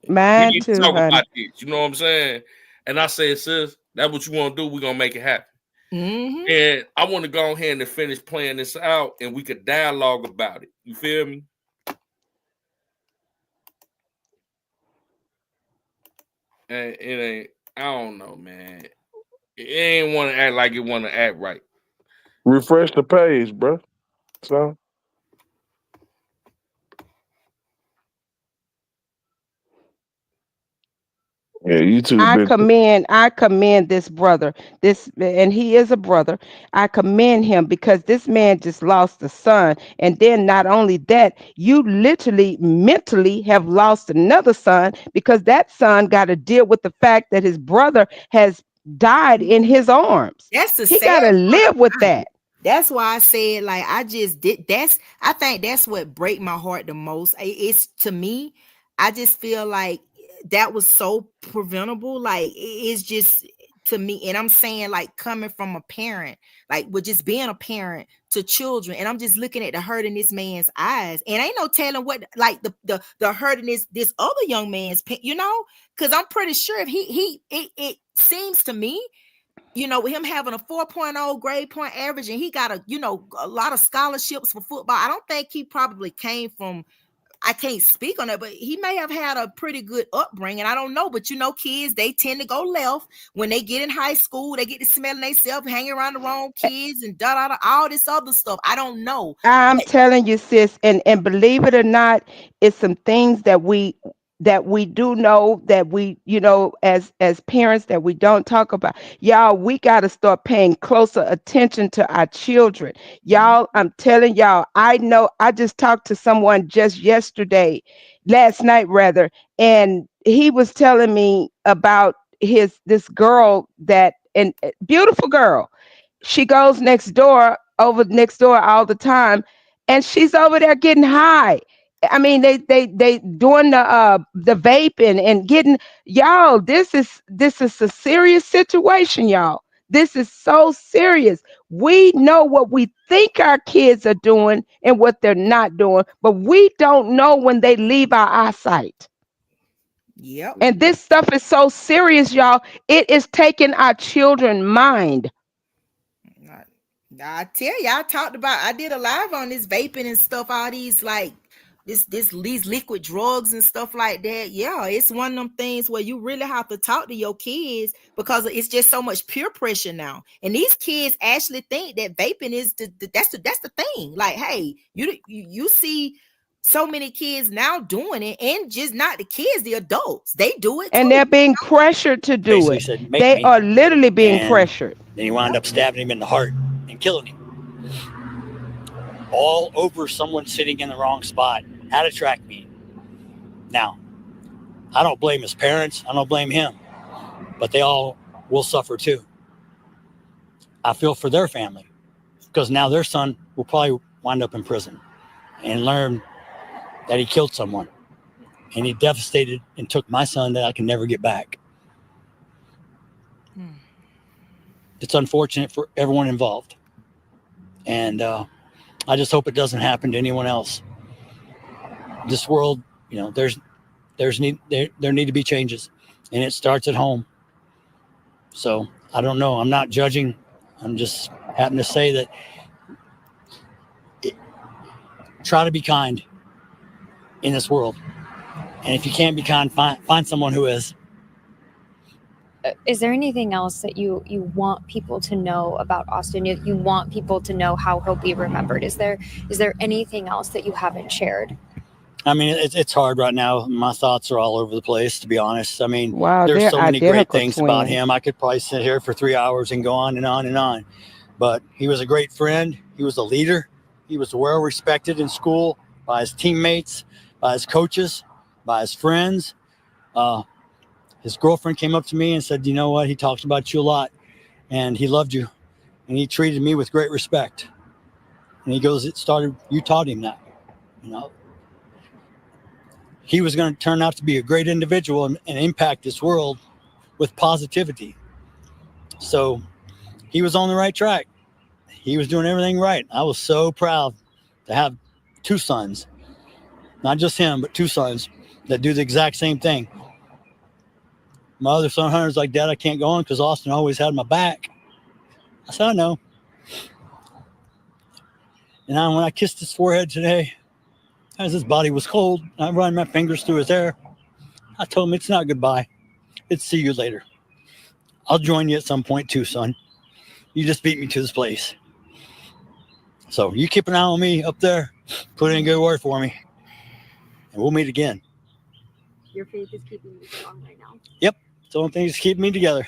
mine need to too, talk honey. about this. You know what I'm saying? And I said, sis, that's what you want to do. We're gonna make it happen. Mhm. And I want to go ahead and finish playing this out, and we could dialogue about it. You feel me? And it ain't. I don't know, man. It ain't want to act like it want to act right. Refresh the page, bro. So yeah, YouTube been I commend this brother. And he is a brother. I commend him because this man just lost a son. And then not only that, you literally mentally have lost another son because that son got to deal with the fact that his brother has died in his arms. That's the He sad got to part live with about that. it. That's why I said, like, I just did. I think that's what break my heart the most. It's to me, I just feel like that was so preventable. Like, it's just to me, and I'm saying, like, coming from a parent, like, with just being a parent to children, and I'm just looking at the hurt in this man's eyes, and ain't no telling what, like, the hurt in this other young man's, because I'm pretty sure if it seems to me, with him having a 4.0 grade point average and he got a lot of scholarships for football. I don't think he probably came from, I can't speak on that, but he may have had a pretty good upbringing. I don't know, but kids, they tend to go left when they get in high school. They get to smelling themselves, hanging around the wrong kids and all this other stuff. I don't know. I'm telling you, sis, and believe it or not, it's some things that we do know that we, as parents that we don't talk about. Y'all, we got to start paying closer attention to our children. Y'all, I'm telling y'all, I know I just talked to someone just last night rather, and he was telling me about this girl and beautiful girl. She goes over next door all the time, and she's over there getting high. I mean, they doing the vaping and getting, y'all. This is a serious situation, y'all. This is so serious. We know what we think our kids are doing and what they're not doing, but we don't know when they leave our eyesight. Yep. And this stuff is so serious, y'all. It is taking our children's mind. I tell you, I did a live on this vaping and stuff, all these like these liquid drugs and stuff like that. Yeah, it's one of them things where you really have to talk to your kids because it's just so much peer pressure now. And these kids actually think that vaping is that's the thing. Like, hey, you see so many kids now doing it, and just not the kids, the adults. They do it And too. they're being pressured to do Basically it. said, "Make They me." are literally being And pressured. then he wound up stabbing him in the heart and killing him. All over someone sitting in the wrong spot at a track meet. Now, I don't blame his parents. I don't blame him. But they all will suffer too. I feel for their family because now their son will probably wind up in prison and learn that he killed someone. And he devastated and took my son that I can never get back. It's unfortunate for everyone involved. And I just hope it doesn't happen to anyone else. This world, you know, there need to be changes, and it starts at home. So I don't know. I'm not judging. I'm just happen to say that try to be kind in this world. And if you can't be kind, find someone who is. Is there anything else that you want people to know about Austin? You want people to know how he'll be remembered? Is there anything else that you haven't shared? I mean, it's hard right now. My thoughts are all over the place, to be honest. I mean, Wow, there's they're so many great identical things about twins. him. I could probably sit here for 3 hours and go on and on and on. But he was a great friend. He was a leader. He was well respected in school by his teammates, by his coaches, by his friends. His girlfriend came up to me and said, "You know what? He talks about you a lot, and he loved you, and he treated me with great respect." And he goes, "It started. You taught him that, you know." He was going to turn out to be a great individual and impact this world with positivity. So he was on the right track. He was doing everything right. I was so proud to have two sons, not just him, but two sons that do the exact same thing. My other son, Hunter's like, "Dad, I can't go on because Austin always had my back." I said, "I know." And when I kissed his forehead today, as his body was cold, I ran my fingers through his hair. I told him, "It's not goodbye. It's see you later. I'll join you at some point too, son. You just beat me to this place. So you keep an eye on me up there. Put in a good word for me. And we'll meet again." Your faith is keeping you strong right now. Yep. It's the only thing that's keeping me together.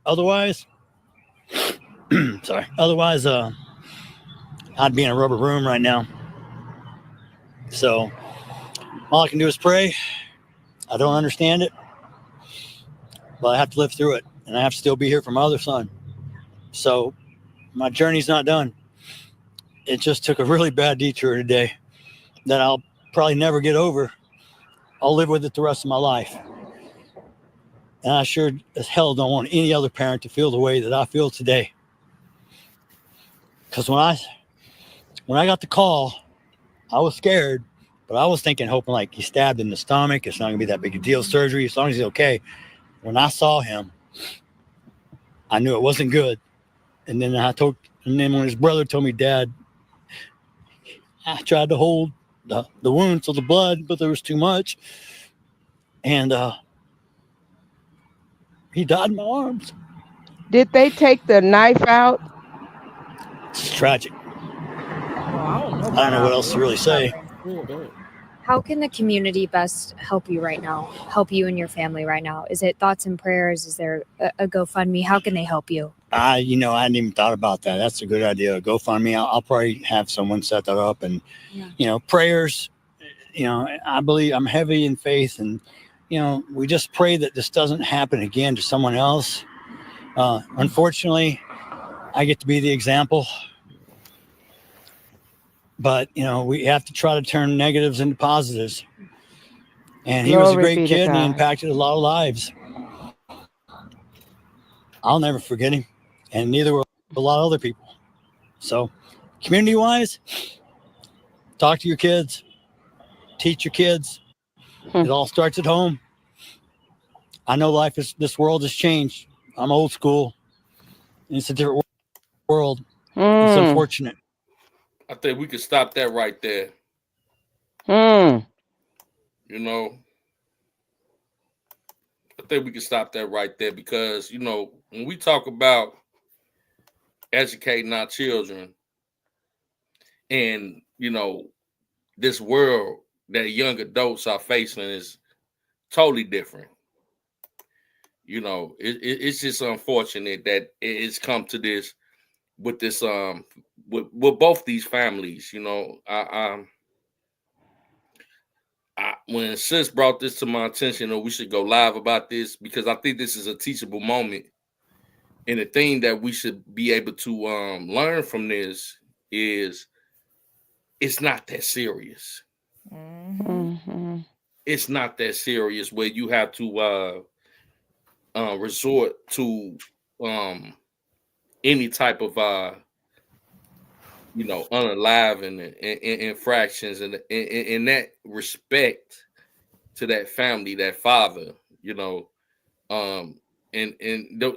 Otherwise, I'd be in a rubber room right now. So all I can do is pray. I don't understand it, but I have to live through it. And I have to still be here for my other son. So my journey's not done. It just took a really bad detour today that I'll probably never get over. I'll live with it the rest of my life. And I sure as hell don't want any other parent to feel the way that I feel today. Because when I got the call, I was scared, but I was hoping like he's stabbed in the stomach. It's not gonna be that big a deal, surgery, as long as he's okay. When I saw him, I knew it wasn't good. And then when his brother told me, "Dad," I tried to hold the wound to the blood, but there was too much. And he died in my arms. Did they take the knife out? It's tragic. I don't know what else to really say. How can the community best help you right now? Help you and your family right now? Is it thoughts and prayers? Is there a GoFundMe? How can they help you? I hadn't even thought about that. That's a good idea. GoFundMe. I'll probably have someone set that up, and prayers. I believe I'm heavy in faith, and we just pray that this doesn't happen again to someone else. Unfortunately, I get to be the example. But, we have to try to turn negatives into positives. And he was a great kid, and he impacted a lot of lives. I'll never forget him, and neither will a lot of other people. So, community-wise, talk to your kids, teach your kids, It all starts at home. I know this world has changed. I'm old school. It's a different world. It's unfortunate. I think we could stop that right there. Hmm. You know, I think we can stop that right there because, when we talk about educating our children and, this world that young adults are facing is totally different. It's just unfortunate that it's come to this with this with both these families. When sis brought this to my attention, we should go live about this because I think this is a teachable moment. And the thing that we should be able to learn from this is it's not that serious. Mm-hmm. It's not that serious where you have to resort to any type of unaliving and infractions and in that respect to that family, that father, and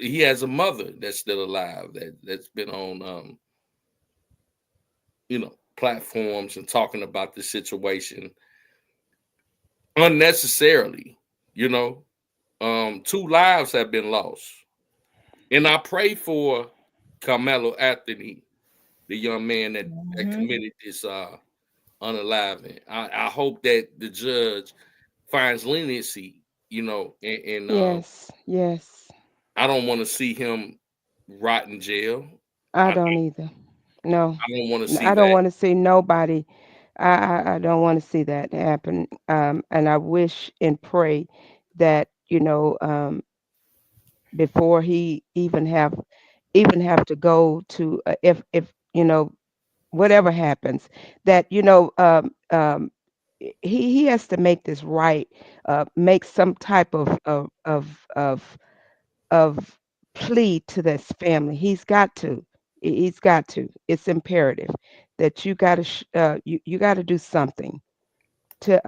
he has a mother that's still alive that's been on platforms and talking about this situation unnecessarily. 2 lives have been lost, and I pray for Carmelo Anthony, the young man that committed this unaliving. I hope that the judge finds leniency, and Yes. I don't want to see him rot in jail. I don't either. No, I don't want to see I don't that. want to see nobody. I don't want to see that happen. And I wish and pray that before he even have to go to if whatever happens that he has to make this right, make some type of plea to this family. He's got to. It's imperative that you got to you got to do something to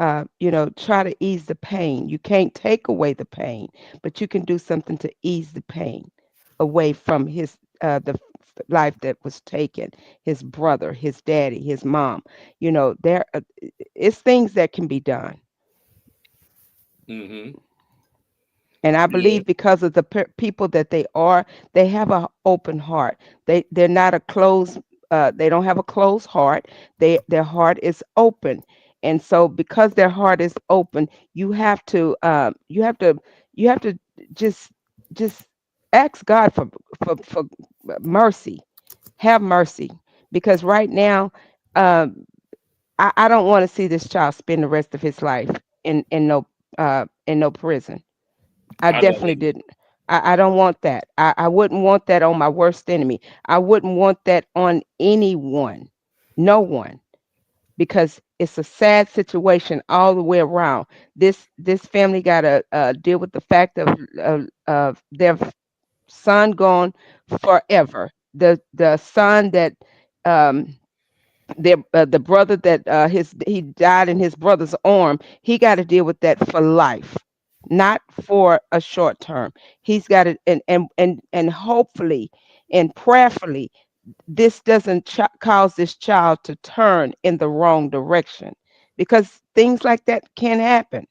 try to ease the pain. You can't take away the pain, but you can do something to ease the pain away from his the life that was taken, his brother, his daddy, his mom. There it's things that can be done. Mm-hmm. And I believe because of the people that they have an open heart. They're not a closed. They don't have a closed heart. Their heart is open, and so because their heart is open, you have to just just ask God for mercy. Have mercy, because right now, um, I don't want to see this child spend the rest of his life in no prison. I I don't definitely either. didn't. I don't want that. I wouldn't want that on my worst enemy. I wouldn't want that on anyone, no one, because it's a sad situation all the way around. This family got to deal with the fact of their son gone forever. The son that um, the brother that he died in his brother's arm. He got to deal with that for life, not for a short term. He's got to and hopefully and prayerfully this doesn't cause this child to turn in the wrong direction, because things like that can happen.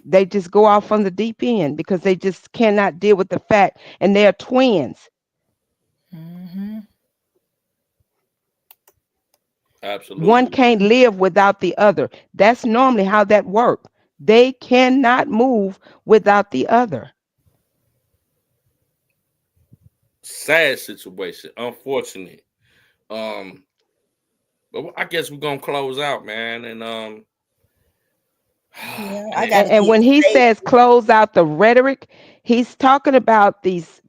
They just go off on the deep end because they just cannot deal with the fact, and they're twins. One Absolutely. can't live without the other. That's normally how that works. They cannot move without the other. Sad situation. Unfortunate. Um, but I guess we're gonna close out, man. And I man, got to And get when he straight. says close out the rhetoric, he's talking about these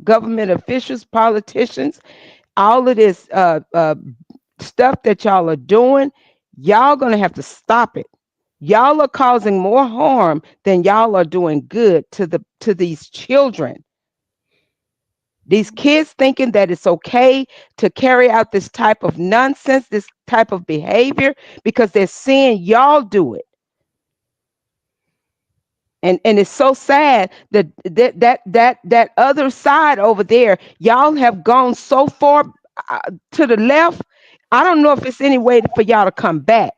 government officials, politicians, all of this stuff that y'all are doing. Y'all gonna have to stop it. Y'all are causing more harm than y'all are doing good to these children. These kids thinking that it's okay to carry out this type of nonsense, this type of behavior, because they're seeing y'all do it. And it's so sad that that other side over there, y'all have gone so far to the left. I don't know if it's any way for y'all to come back.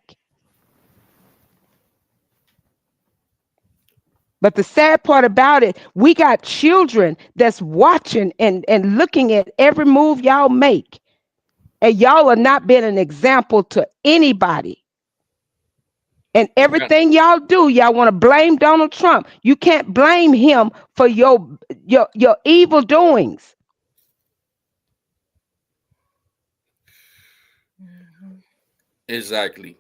But the sad part about it, we got children that's watching and looking at every move y'all make. And y'all are not being an example to anybody. And everything y'all do, y'all want to blame Donald Trump. You can't blame him for your evil doings. Exactly.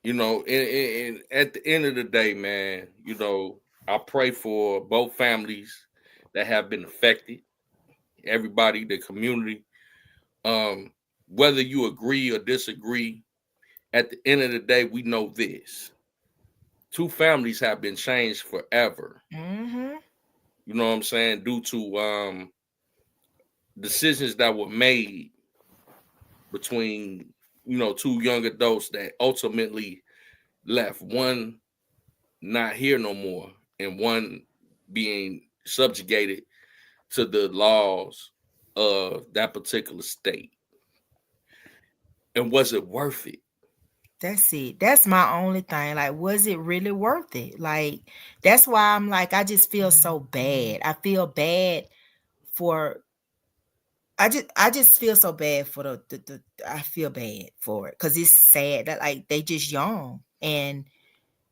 You know, and at the end of the day, man, you know, I pray for both families that have been affected, everybody, the community. Whether you agree or disagree, at the end of the day, we know this. Two families have been changed forever. Mm-hmm. You know what I'm saying? Due to decisions that were made between, you know, two young adults that ultimately left one not here no more and one being subjugated to the laws of that particular state. And was it worth it? That's it. That's my only thing. Like, was it really worth it? Like, that's why I'm like, I just feel so bad. I feel bad for I just feel so bad for the I feel bad for it because it's sad that like they just young and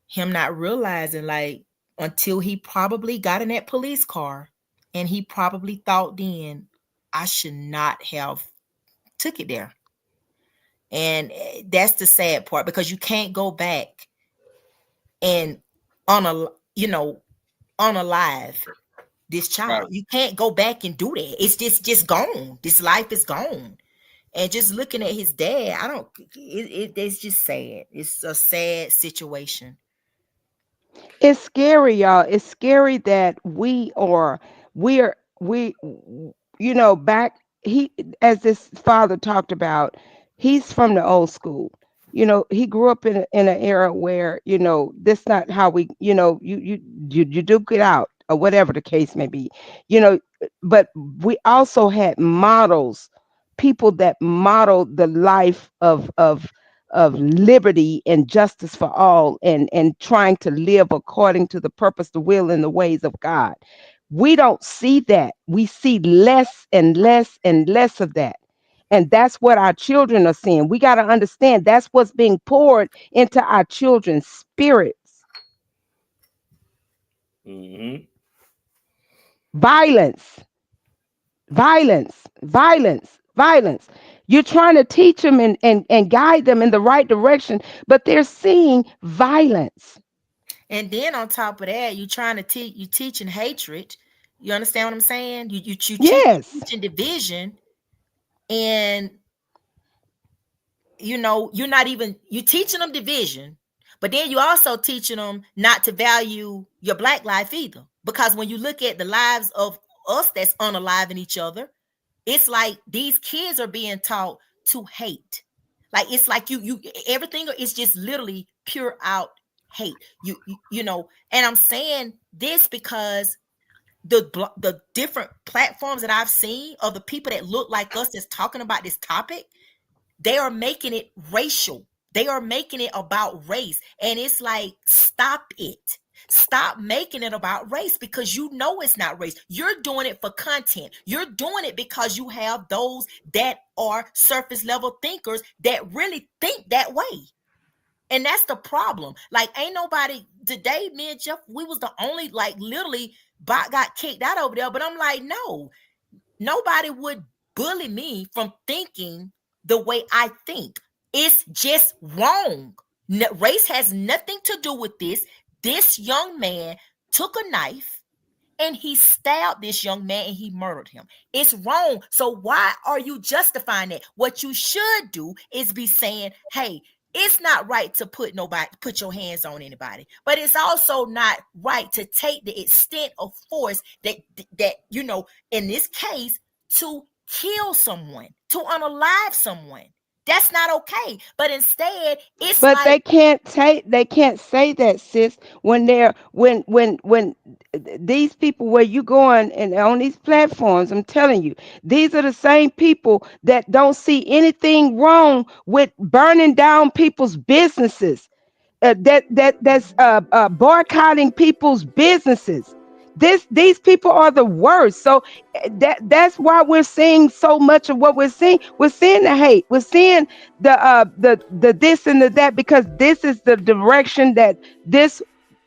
him not realizing like until he probably got in that police car and he probably thought then I should not have took it there. And that's the sad part because you can't go back and on a unalive this child. Right. You can't go back and do that. It's just gone. This life is gone. And just looking at his dad, it's just sad. It's a sad situation. It's scary, y'all. It's scary that we back he as this father talked about, he's from the old school. He grew up in an era where, this not how we, you duke it out or whatever the case may be. You know, but we also had models, people that modeled the life of liberty and justice for all and trying to live according to the purpose, the will, and the ways of God. We don't see that. We see less and less and less of that. And that's what our children are seeing. We got to understand that's what's being poured into our children's spirits. Mm-hmm. Violence, violence, violence, violence. You're trying to teach them and guide them in the right direction, but they're seeing violence. And then on top of that, you trying to teach you teaching hatred. You understand what I'm saying? You Yes. teaching division, and you're not even you teaching them division, but then you also teaching them not to value your black life either. Because when you look at the lives of us that's unaliving each other, it's like these kids are being taught to hate. Like it's like you everything is just literally pure out hate. And I'm saying this because the different platforms that I've seen of the people that look like us that's talking about this topic, they are making it racial. They are making it about race. And it's like, stop it. Stop making it about race because you know it's not race. You're doing it for content. You're doing it because you have those that are surface level thinkers that really think that way. And that's the problem. Like, ain't nobody today, me and Jeff, we was the only, like, literally bot got kicked out over there. But I'm like, no, nobody would bully me from thinking the way I think. It's just wrong. Race has nothing to do with this. This young man took a knife and he stabbed this young man and he murdered him. It's wrong. So why are you justifying it? What you should do is be saying, hey, it's not right to put your hands on anybody, but it's also not right to take the extent of force that in this case to kill someone, to unalive someone. That's not okay. But instead, it's But like they can't say that, sis, when they're when these people where you going and on these platforms, I'm telling you, these are the same people that don't see anything wrong with burning down people's businesses. That's boycotting people's businesses. These people are the worst. So that's why we're seeing so much of what we're seeing. We're seeing the hate. We're seeing the this and the that, because this is the direction that this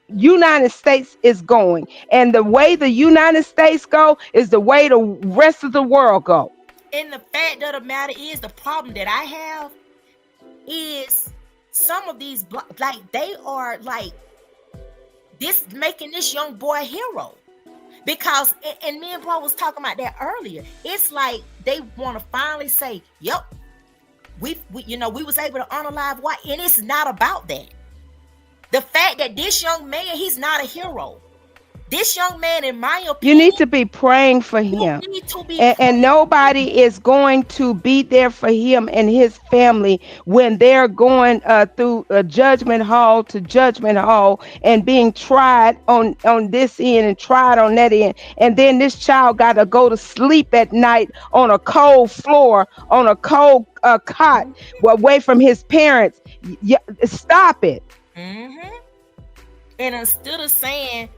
United States is going. And the way the United States go is the way the rest of the world go. and the fact of the matter is, the problem that I have is some of these like they are like this making this young boy a hero. Because and me and bro was talking about that earlier. It's like they want to finally say, "Yep, we was able to unalive white," and it's not about that. The fact that this young man, he's not a hero. This young man, in my You opinion, need to be praying for him. need to be And nobody is going to be there for him and his family when they're going through a judgment hall to judgment hall and being tried on this end and tried on that end. And then this child got to go to sleep at night on a cold floor, on a cold cot, away from his parents. Stop it. Mm-hmm. And instead of saying,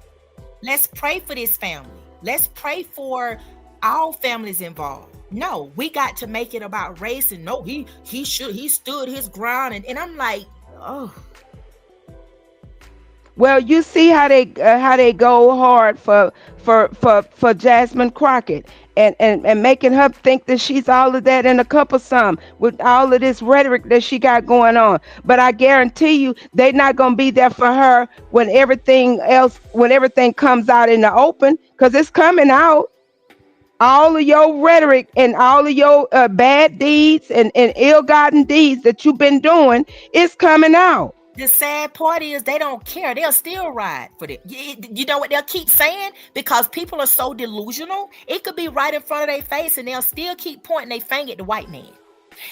let's pray for this family, let's pray for all families involved. No, we got to make it about race. And no, he stood his ground. And I'm like, oh. Well, you see how they go hard for Jasmine Crockett and making her think that she's all of that and a cup of some with all of this rhetoric that she got going on. But I guarantee you, they're not gonna be there for her when everything comes out in the open, because it's coming out. All of your rhetoric and all of your bad deeds and ill-gotten deeds that you've been doing is coming out. The sad part is they don't care. They'll still ride for it. You know what they'll keep saying? Because people are so delusional. It could be right in front of their face and they'll still keep pointing their finger at the white man.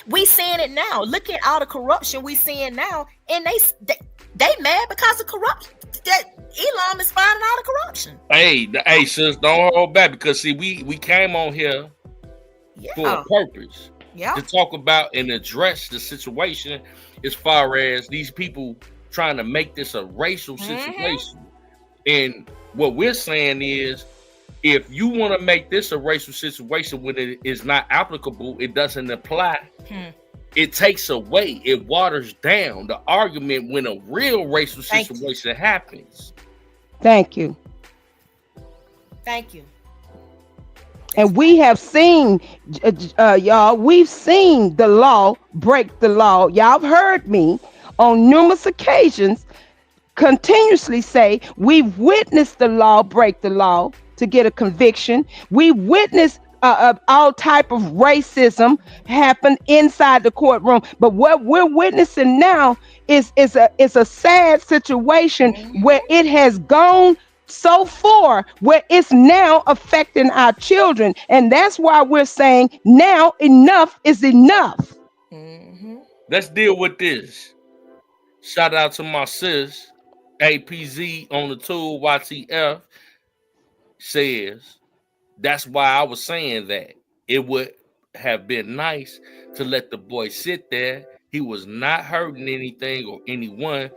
We seeing it now. Look at all the corruption we seeing now. And they mad because of corruption. That Elon is finding all the corruption. Hey, sis, don't hold back, because see, we came on here for a purpose. Yeah. To talk about and address the situation as far as these people trying to make this a racial situation. And what we're saying is, if you want to make this a racial situation when it is not applicable, it doesn't apply. It takes away, it waters down the argument when a real racial situation happens. Thank you. Thank you. And we have seen, y'all, we've seen the law break the law. Y'all have heard me on numerous occasions continuously say we've witnessed the law break the law to get a conviction. We witnessed all type of racism happen inside the courtroom. But what we're witnessing now is a sad situation where it has gone so far where it's now affecting our children. And that's why we're saying now enough is enough. Let's deal with this. Shout out to my sis, APZ on the tool, YTF says, that's why I was saying that it would have been nice to let the boy sit there. He was not hurting anything or anyone,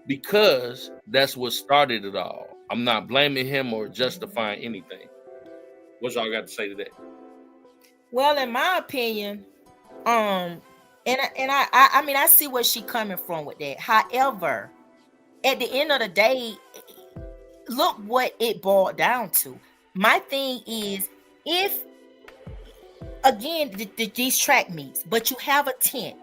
because that's what started it all. I'm not blaming him or justifying anything. What y'all got to say to that? Well, in my opinion, I mean, I see where she coming from with that. However, at the end of the day, look what it boiled down to. My thing is, if again these track meets, but you have a tent.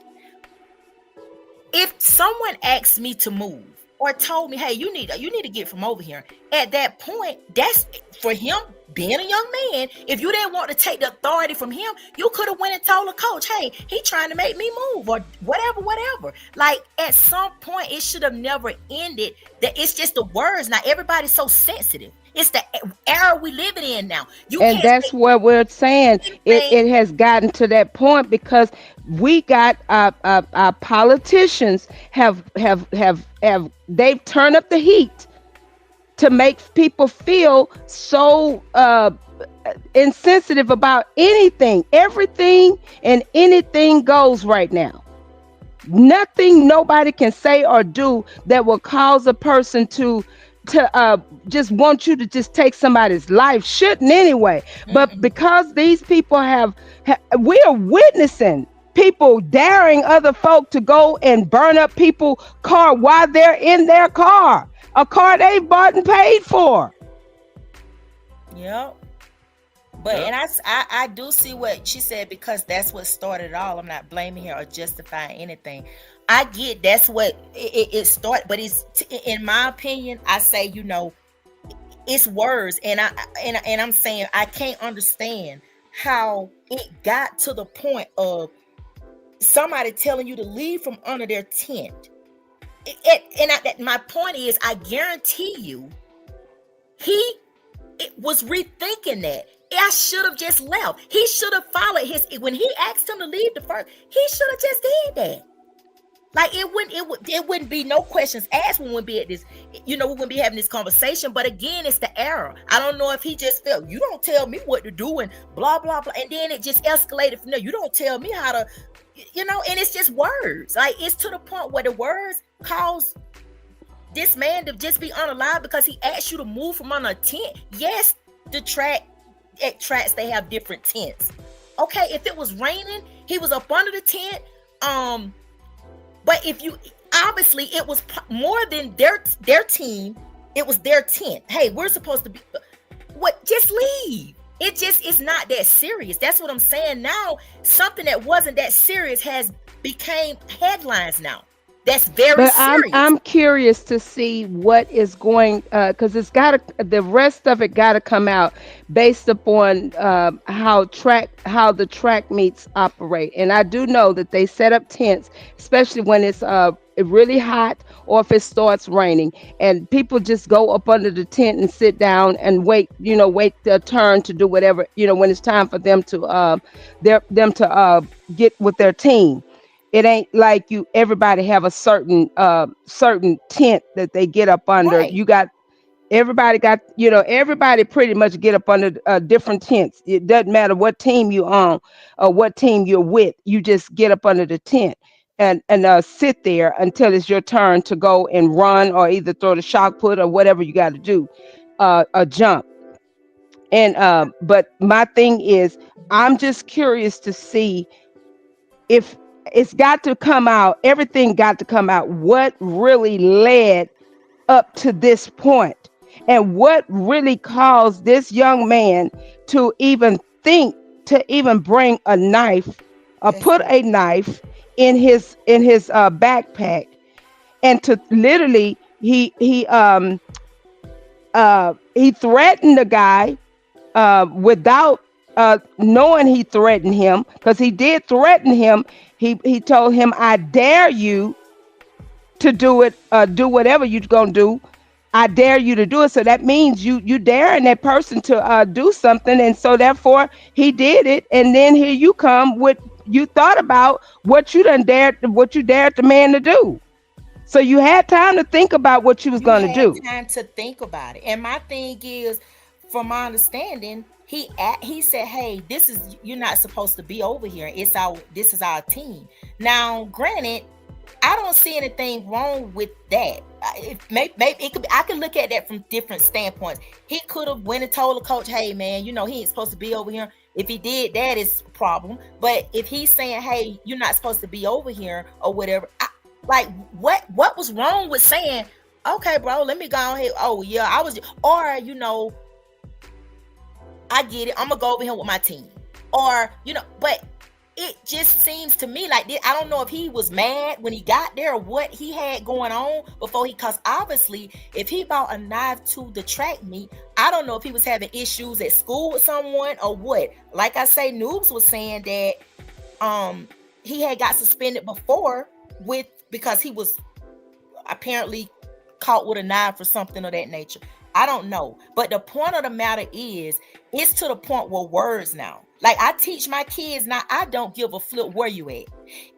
If someone asked me to move or told me, hey, you need to get from over here, at that point, that's for him being a young man. If you didn't want to take the authority from him, you could have went and told the coach, hey, he trying to make me move or whatever. Like, at some point, it should have never ended. That it's just the words. Now everybody's so sensitive. It's the era we living in now. And that's what we're saying. It has gotten to that point because we got our politicians have they've turned up the heat to make people feel so insensitive about anything. Everything and anything goes right now. Nothing nobody can say or do that will cause a person to just want you to just take somebody's life. Shouldn't anyway. But because these people we are witnessing people daring other folk to go and burn up people's car while they're in their car, a car they bought and paid for. Yep. But and I do see what she said, because that's what started it all. I'm not blaming her or justifying anything. I get that's what it started, but it's in my opinion. I say, it's words, and I'm saying I can't understand how it got to the point of somebody telling you to leave from under their tent. My point is, I guarantee you, he was rethinking that. I should have just left. He should have followed when he asked him to leave the first, he should have just did that. Like it wouldn't be no questions asked. We wouldn't be at this, we wouldn't be having this conversation. But again, it's the error. I don't know if he just felt, you don't tell me what to do and blah, blah, blah. And then it just escalated from there. You don't tell me how to, and it's just words. Like it's to the point where the words cause this man to just be unalive because he asked you to move from under a tent. Yes, at tracks they have different tents. Okay, if it was raining, he was up under the tent. But if you obviously it was more than their team, it was their tent. Hey, we're supposed to be just leave. It's not that serious. That's what I'm saying. Now something that wasn't that serious has became headlines now. That's very serious. I'm curious to see what is going, because the rest of it got to come out based upon how the track meets operate. And I do know that they set up tents, especially when it's really hot or if it starts raining, and people just go up under the tent and sit down and wait their turn to do whatever, when it's time for them to get with their team. It ain't like everybody have a certain tent that they get up under. Right. Everybody pretty much get up under different tents. It doesn't matter what team you on or what team you're with. You just get up under the tent and sit there until it's your turn to go and run or either throw the shot put or whatever you got to do, a jump. And but my thing is, I'm just curious to see if it's got to come out. Everything got to come out. What really led up to this point, and what really caused this young man to even think to even bring a knife or put a knife in his backpack, and to literally he threatened the guy without knowing he threatened him, because he did threaten him. He told him, I dare you to do it, do whatever you're gonna do. I dare you to do it. So that means you daring that person to do something, and so therefore he did it. And then here you come with, you thought about what you dared the man to do. So you had time to think about what you was gonna do. Time to think about it. And my thing is, from my understanding, he said, hey, you're not supposed to be over here. This is our team. Now, granted, I don't see anything wrong with that. Maybe I can look at that from different standpoints. He could have went and told the coach, hey man, he ain't supposed to be over here. If he did, that is a problem. But if he's saying, hey, you're not supposed to be over here or whatever, what was wrong with saying, okay, bro, let me go ahead. Oh yeah, I was, or I get it, I'm gonna go over here with my team, or but it just seems to me like I don't know if he was mad when he got there or what he had going on before because obviously if he brought a knife to the track meet, I don't know if he was having issues at school with someone or what. Like I say, Noobs was saying that he had got suspended before because he was apparently caught with a knife or something of that nature. I don't know. But the point of the matter is, it's to the point where words now. Like I teach my kids now, I don't give a flip where you at.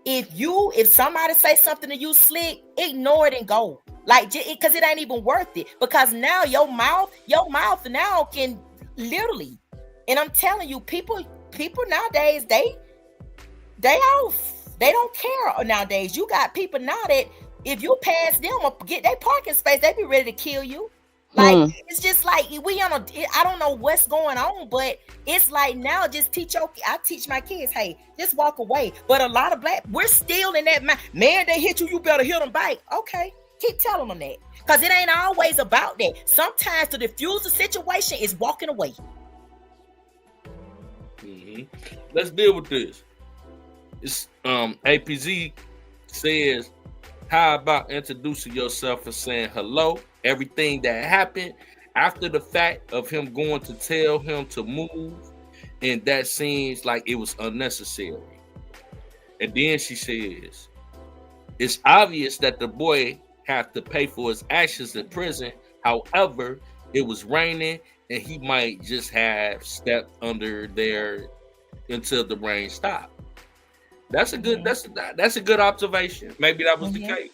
If somebody say something to you slick, ignore it and go. Like, because it ain't even worth it. Because now your mouth now can literally, and I'm telling you, people nowadays, they don't care nowadays. You got people now that if you pass them or get their parking space, they be ready to kill you. Like it's just like I don't know what's going on, but it's like now just I teach my kids, hey, just walk away. But a lot of we're still in that man, they hit you, you better hit them back. Okay, keep telling them that. Because it ain't always about that. Sometimes to diffuse the situation is walking away. Let's deal with this. It's APZ says, how about introducing yourself and saying hello? Everything that happened after the fact of him going to tell him to move, and that seems like it was unnecessary. And then she says, it's obvious that the boy had to pay for his actions in prison. However, it was raining and he might just have stepped under there until the rain stopped. That's a good observation. Maybe that was the case.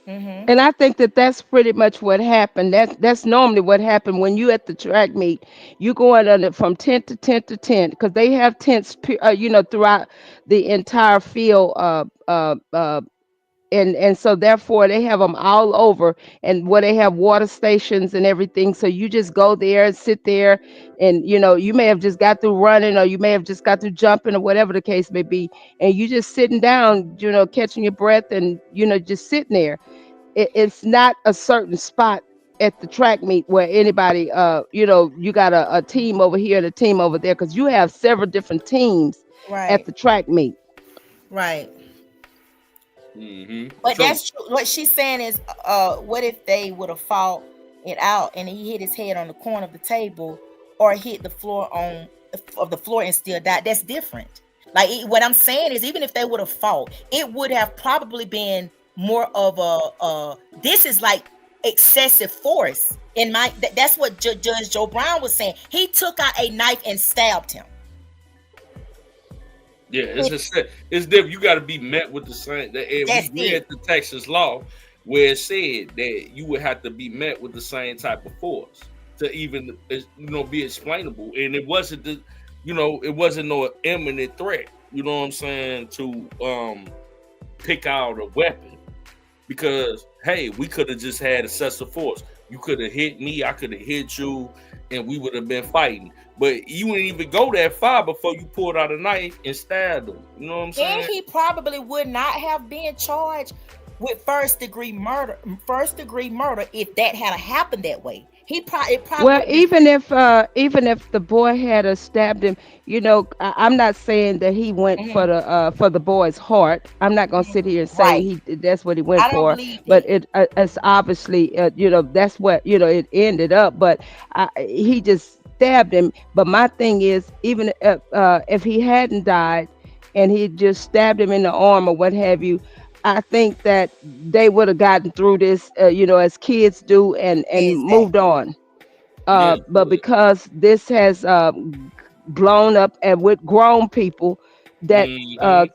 And I think that that's pretty much what happened. That's normally what happened when you at the track meet. You going under from tent to tent to tent because they have tents, throughout the entire field. And so therefore they have them all over, and where they have water stations and everything. So you just go there and sit there, and you may have just got through running, or you may have just got through jumping, or whatever the case may be, and you just sitting down, catching your breath, and just sitting there. It's not a certain spot at the track meet where anybody you got a team over here and a team over there, because you have several different teams at the track meet. Right. But that's true. What she's saying is, what if they would have fought it out and he hit his head on the corner of the table, or hit the floor and still died? That's different. Like what I'm saying is, even if they would have fought, it would have probably been more of this is like excessive force. That's what Judge Joe Brown was saying. He took out a knife and stabbed him. Yeah, it's different. You got to be met with the same. We read the Texas law where it said that you would have to be met with the same type of force to even be explainable. And it wasn't it wasn't no imminent threat. You know what I'm saying, to pick out a weapon, because hey, we could have just had excessive force. You could have hit me, I could have hit you, and we would have been fighting. But you wouldn't even go that far before you pulled out a knife and stabbed him. You know what I'm saying? And he probably would not have been charged with first degree murder if that had happened that way. He probably well, even if the boy had stabbed him, I'm not saying that he went for the boy's heart. I'm not gonna sit here and say that's what he went for, but it's obviously that's what it ended up. But he just stabbed him. But my thing is, even if he hadn't died and he just stabbed him in the arm or what have you, I think that they would have gotten through this, as kids do, and moved on. But because this has blown up, and with grown people that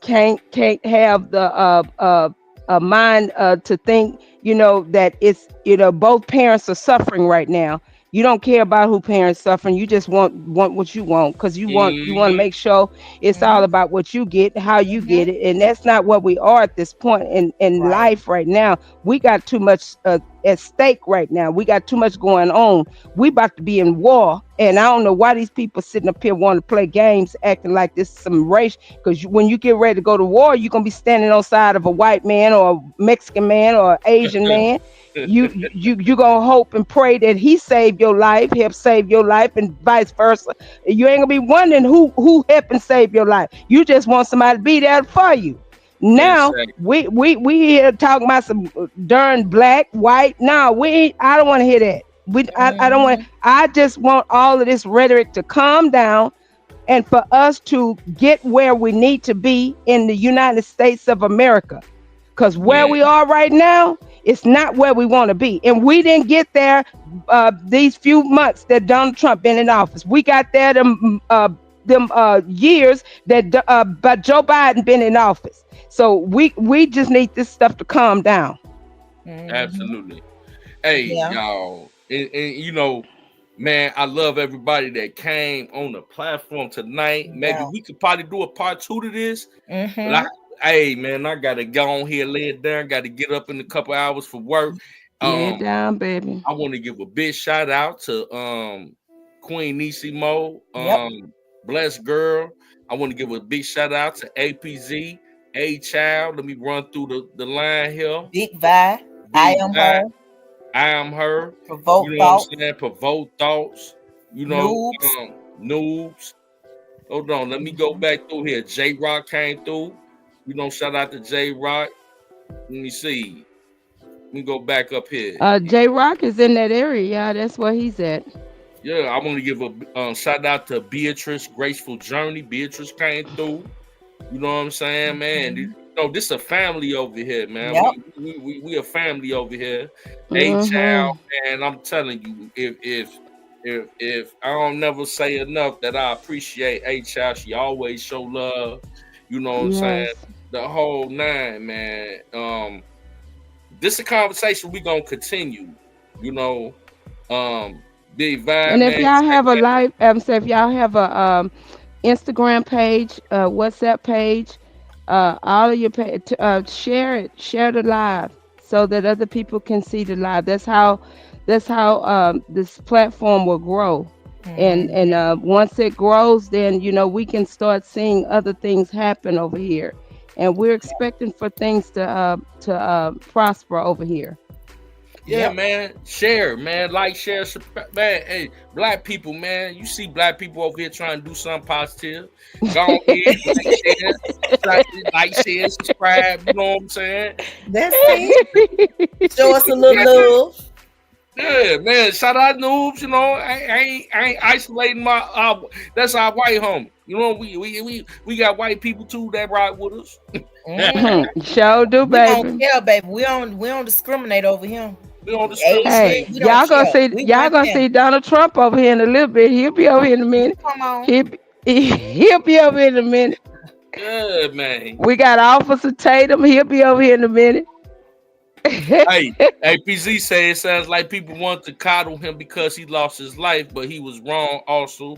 can't have the mind to think, that it's, both parents are suffering right now. You don't care about who parents suffering. You just want what you want, because you want to make sure it's all about what you get, how you get it, and that's not what we are at this point in life right now. We got too much at stake right now. We got too much going on. We about to be in war, and I don't know why these people sitting up here wanting to play games, acting like this is some race. Because when you get ready to go to war, you're gonna be standing on side of a white man or a Mexican man or an Asian man. You gonna hope and pray that he saved your life, help save your life, and vice versa. You ain't gonna be wondering who helped and save your life. You just want somebody to be there for you. Now we here talking about some darn black, white. No, we ain't. I don't want to hear that. I don't want. I just want all of this rhetoric to calm down, and for us to get where we need to be in the United States of America. Because where we are right now It's not where we want to be, and we didn't get there these few months that Donald Trump been in office. We got there them years that but Joe Biden been in office. So we just need this stuff to calm down. Absolutely. Hey, Yeah. y'all, and you know, man, I love everybody that came on the platform tonight. Maybe Yeah. we could probably do a part 2 to this. Mm-hmm. Hey, man, I gotta go on here, lay it down. Got to get up in a couple hours for work. Lay it down, baby. I want to give a big shout out to Queen Nisimo, Yep. Blessed Girl. I want to give a big shout out to APZ, A Child. Let me run through the line here. Big Vi. I am her. I am her. Provoke You know thoughts. what I'm saying? Provoke thoughts. You know, noobs. Hold on, let me go back through here. J Rock came through. You know, shout out to J Rock. Let me see. Let me go back up here. J Rock is in that area. Yeah, that's where he's at. Yeah, I want to give a shout out to Beatrice, Graceful Journey. Beatrice came through. You know what I'm saying, man? You know, this a family over here, man. Yep. We a family over here. Mhm. Child, man, I'm telling you, if I don't never say enough that I appreciate A Child, she always show love. You know what I'm saying? Yes. The whole nine, man. This is a conversation we gonna continue. You know, Big Vibe, And if man. y'all have a live, so if y'all have a Instagram page, WhatsApp page, all of your share it, share the live, so that other people can see the live. That's how this platform will grow. And once it grows, then we can start seeing other things happen over here, and we're expecting for things to prosper over here. Yeah, man. Share, man. Like, share, man. Hey, black people, man. You see black people over here trying to do something positive. Go on ahead, like, share, subscribe. You know what I'm saying? That's it. Show us a little love. Yeah, man. Shout out noobs. You know, I ain't isolating my. That's our white home. You know, we got white people too that ride with us. Sure do, We baby. don't care, baby. We don't discriminate over him. We don't discriminate. Hey, We don't y'all gonna care. see We y'all want gonna them. see Donald Trump over here in a little bit. He'll be over here in a minute. Come on. He'll be over here in a minute. Yeah, man. We got Officer Tatum. He'll be over here in a minute. Hey, APZ say it sounds like people want to coddle him because he lost his life, but he was wrong. Also,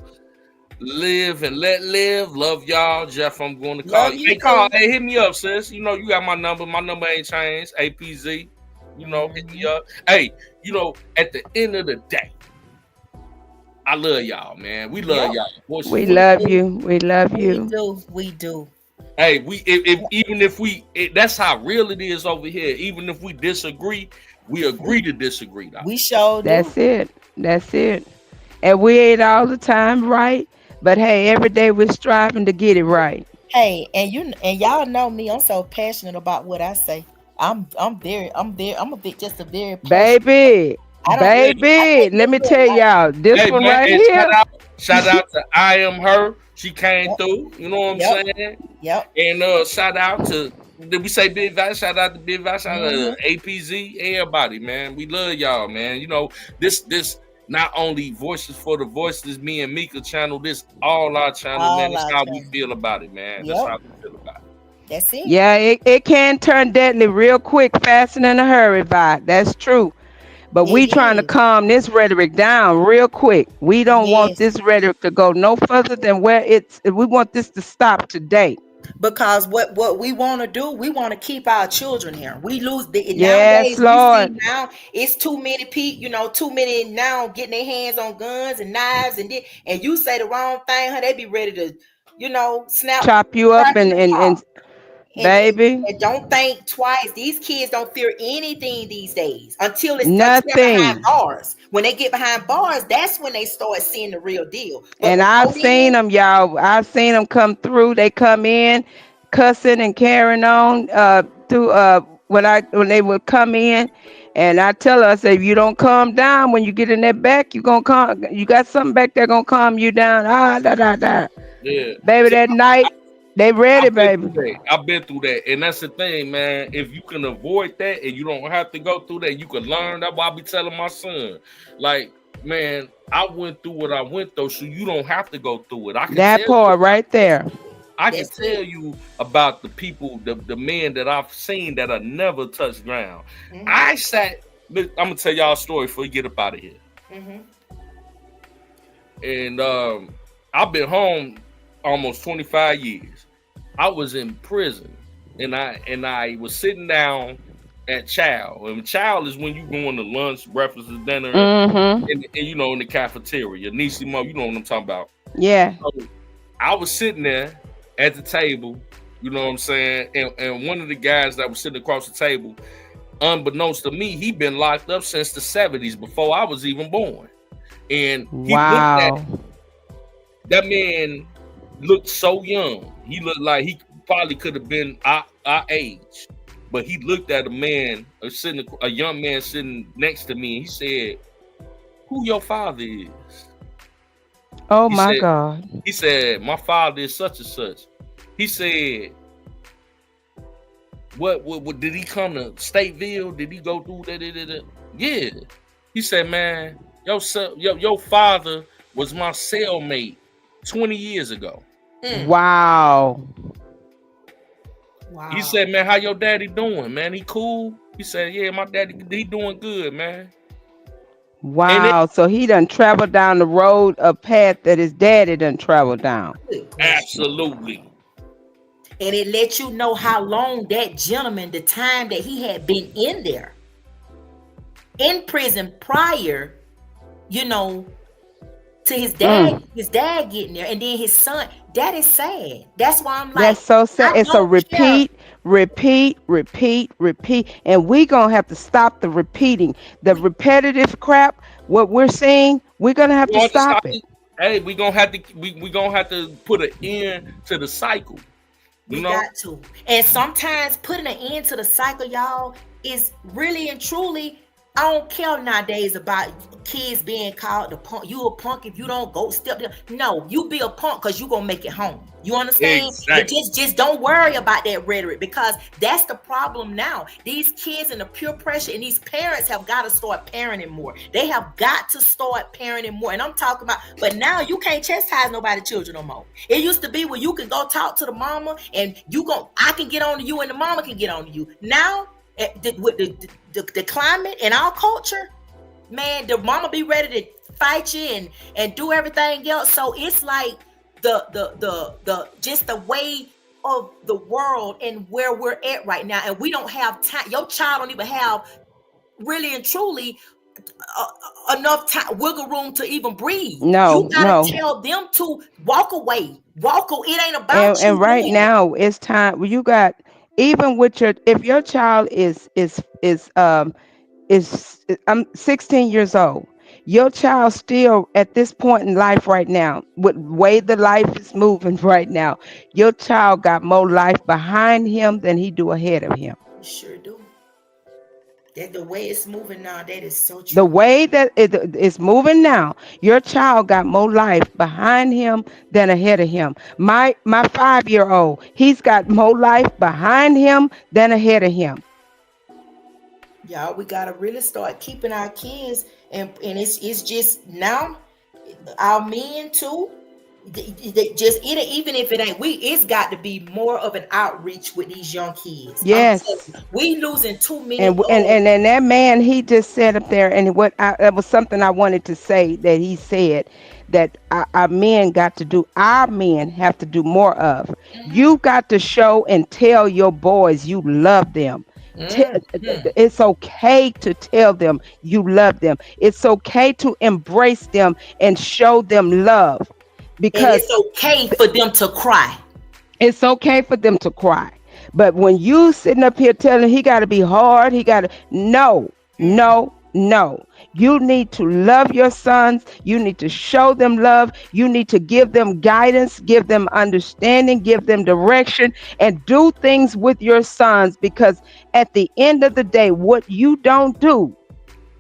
live and let live. Love y'all, Jeff. I'm going to call you. Hey, call. Hey, hit me up, sis. You know you got my number. My number ain't changed. APZ. You know, hit me up. Hey, you know, at the end of the day, I love y'all, man. We love y'all. We love you. We love you. We do. Hey, even if that's how real it is over here. Even if we disagree, we agree to disagree. Though. We sure do. That's it. That's it. And we ain't all the time right, but hey, every day we're striving to get it right. Hey, and y'all know me. I'm so passionate about what I say. I'm a very baby. Let me tell y'all, this one right here. Shout out to I Am Her. She came through. You know what I'm saying? Yep. And shout out to, did we say Big Vash? Shout out to Big Vash. Shout out to APZ. Everybody, man. We love y'all, man. You know, this not only Voices for the Voiceless, me and Mika channel, this all our channel, man. That's how we feel about it, man. That's how we feel about it. That's it. Yeah, it can turn deadly real quick, faster than a hurry, vibe. That's true. But we trying to calm this rhetoric down real quick. We don't want this rhetoric to go no further than where we want this to stop today. Because what we want to do, we want to keep our children here. We lose the yes, nowadays. Lord. We see now it's too many people, too many now getting their hands on guns and knives and you say the wrong thing, they be ready to, snap, chop you up and baby. And don't think twice. These kids don't fear anything these days until it's nothing behind bars. When they get behind bars, that's when they start seeing the real deal. But and I've seen them, y'all. I've seen them come through. They come in cussing and carrying on when they would come in. And I tell her, I say, if you don't calm down when you get in that back, you got something back there gonna calm you down. Yeah. Baby, that night They ready, I've been through baby. that. I've been through that, and that's the thing, man. If you can avoid that, and you don't have to go through that, you can learn. That's why I be telling my son, like, man, I went through what I went through, so you don't have to go through it. I can That tell you. part right there. I can tell you about the people, the men that I've seen that have never touched ground. Mm-hmm. I sat. I'm gonna tell y'all a story before you get up out of here. Mm-hmm. And I've been home almost 25 years. I was in prison, and I was sitting down at Chow. And Chow is when you going to lunch, breakfast, and dinner, Mm-hmm. and you know, in the cafeteria. Nisimo, you know what I'm talking about. Yeah. So I was sitting there at the table, you know what I'm saying, and one of the guys that was sitting across the table, unbeknownst to me, he'd been locked up since the 70s, before I was even born. And he Wow. that man looked so young. He looked like he probably could have been our age, but he looked at a young man sitting next to me, and he said, "Who your father is?" Oh He my said, God. He said, "My father is such and such." He said, what did he come to Stateville? Did he go through that? Yeah. He said, "Man, your father was my cellmate 20 years ago." Wow. Wow. He said, "Man, how your daddy doing, man? He cool?" He said, "Yeah, my daddy, he doing good, man." Wow. So he done traveled down the road, a path that his daddy done traveled down. Absolutely. And it let you know how long that gentleman, the time that he had been in there, in prison prior, you know, to his dad getting there, and then his son. That is sad. That's why I'm like, That's so sad. I It's a don't care. repeat. And we gonna have to stop the repeating. The repetitive crap, what we're seeing, we're gonna have to stop it. Hey, we gonna have to put an end to the cycle. We got to. And sometimes putting an end to the cycle, y'all, is really and truly, I don't care nowadays about kids being called the punk. You a punk if you don't go step there. No, you be a punk because you gonna make it home. You understand? Exactly. Just don't worry about that rhetoric, because that's the problem now. These kids and the peer pressure, and these parents have got to start parenting more. They have got to start parenting more. And I'm talking about, but now you can't chastise nobody's children no more. It used to be where you can go talk to the mama and I can get on to you and the mama can get on to you. Now, with the climate and our culture, man, the mama be ready to fight you and do everything else. So it's like the just the way of the world and where we're at right now, and we don't have time. Your child don't even have really and truly enough time, wiggle room to even breathe. You gotta tell them to walk away. It ain't about you. And right now it's time. You got, even with if your child is I'm 16 years old. Your child still at this point in life right now, with the way the life is moving right now, your child got more life behind him than he do ahead of him. You sure do. That the way it's moving now, that is so true. The way that it's moving now, your child got more life behind him than ahead of him. My 5-year-old, he's got more life behind him than ahead of him. Y'all, we gotta really start keeping our kids, and it's just now our men too. They just even if it ain't, it's got to be more of an outreach with these young kids. Yes, we losing too many. And that man, he just said up there, and that was something I wanted to say, that he said that our men have to do more of. You got to show and tell your boys you love them. It's okay to tell them you love them. It's okay to embrace them and show them love, because it's okay for them to cry. It's okay for them to cry. But when you sitting up here telling he got to be hard, no. You need to love your sons. You need to show them love. You need to give them guidance, give them understanding, give them direction, and do things with your sons, because at the end of the day, what you don't do,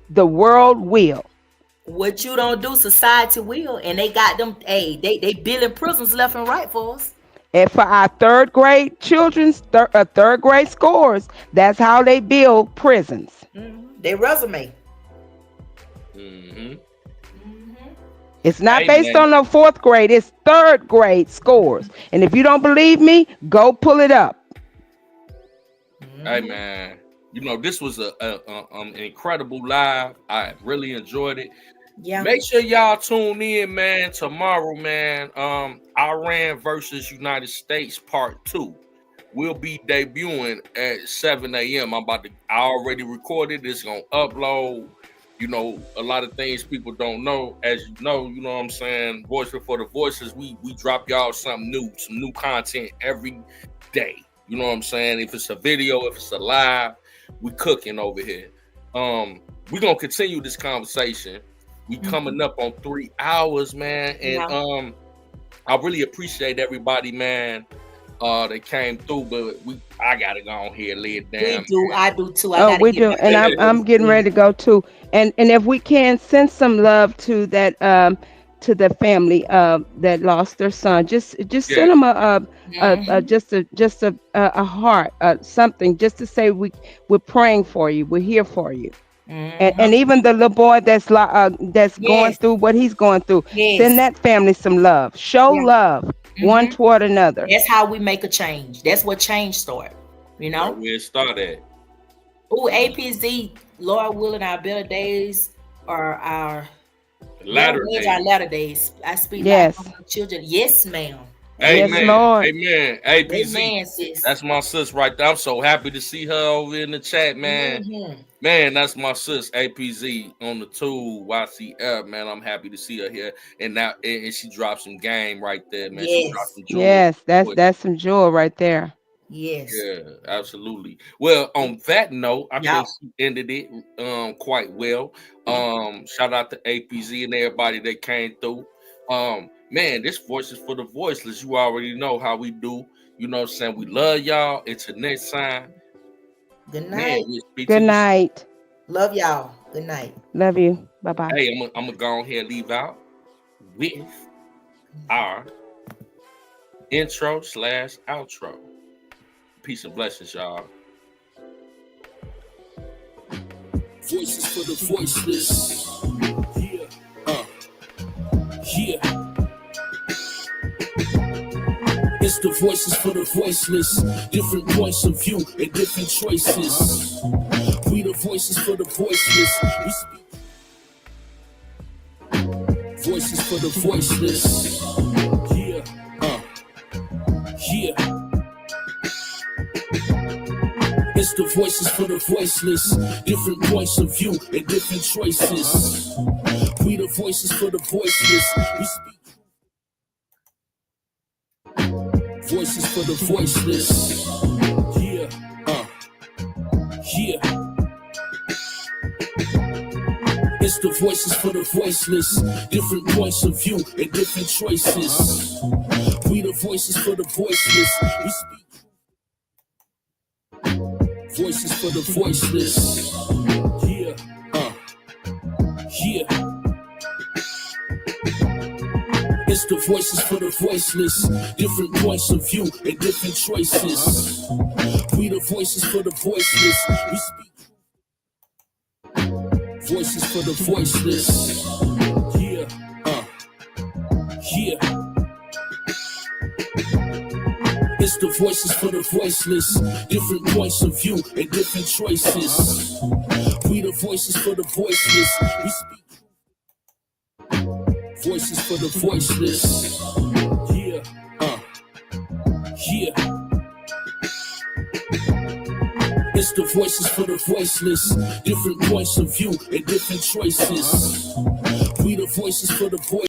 the world will. What you don't do, society will. And they got them, they building prisons left and right for us. And for our third grade children's third grade scores, that's how they build prisons. Their resume. It's not Hey, based man. on the fourth grade, it's third grade scores. And if you don't believe me, go pull it up. Hey, man. You know, this was an incredible live. I really enjoyed it. Yeah. Make sure y'all tune in, man. Tomorrow, man. Iran versus United States Part 2 will be debuting at 7 a.m. I already recorded. It's gonna upload. You know, a lot of things people don't know. As you know what I'm saying? Voice for the Voices, we drop y'all something new, some new content every day. You know what I'm saying? If it's a video, if it's a live, we cooking over here. We're gonna continue this conversation. We coming up on 3 hours, man. And I really appreciate everybody, man, that came through, but I gotta go on here and lay it down. We do, I do too. We do, and I'm getting ready to go too. And if we can send some love to that to the family that lost their son, just send them a heart, something, just to say we're praying for you, we're here for you. And even the little boy that's going through what he's going through, send that family some love. Show love one toward another. That's how we make a change. That's what change starts. You know, where it started. Oh, APZ, Lord willing, our better days are our latter days. Our latter days. I speak yes. life on my children. Yes, ma'am. Amen. Yes, Lord. Amen. APZ. Amen, sis. That's my sis right there. I'm so happy to see her over in the chat, man. Man, that's my sis, APZ, on the tool, YCF, man. I'm happy to see her here. And now, and she dropped some game right there, man. Yes. She dropped some jewel. Yes, that's some jewel right there. Yes. Yeah, absolutely. Well, on that note, I think she ended it quite well. Shout out to APZ and everybody that came through. Man, this Voice is for the Voiceless. You already know how we do. You know what I'm saying? We love y'all. Until next time. Good night. Man, good night. Love y'all. Good night. Love you. Bye-bye. Hey, I'm gonna go on here and leave out with our intro/outro. Peace and blessings, y'all. Voices for the voiceless. Yeah. It's the voices for the voiceless. Different points of view and different choices. We the voices for the voiceless. We speak. Voices for the voiceless. Yeah. Yeah. It's the voices for the voiceless. Different points of view and different choices. We the voices for the voiceless. We speak. Voices for the voiceless. Yeah. Yeah. It's the voices for the voiceless. Different points of view and different choices. We the voices for the voiceless. We speak. Voices for the voiceless. Yeah. Yeah. It's the voices for the voiceless. Different points of view and different choices. We the voices for the voiceless. We speak. Voices for the voiceless. Yeah. Yeah. It's the voices for the voiceless. Different points of view and different choices. We the voices for the voiceless. We speak. Voices for the voiceless. Yeah. Yeah. It's the voices for the voiceless. Different points of view and different choices. We the voices for the voiceless.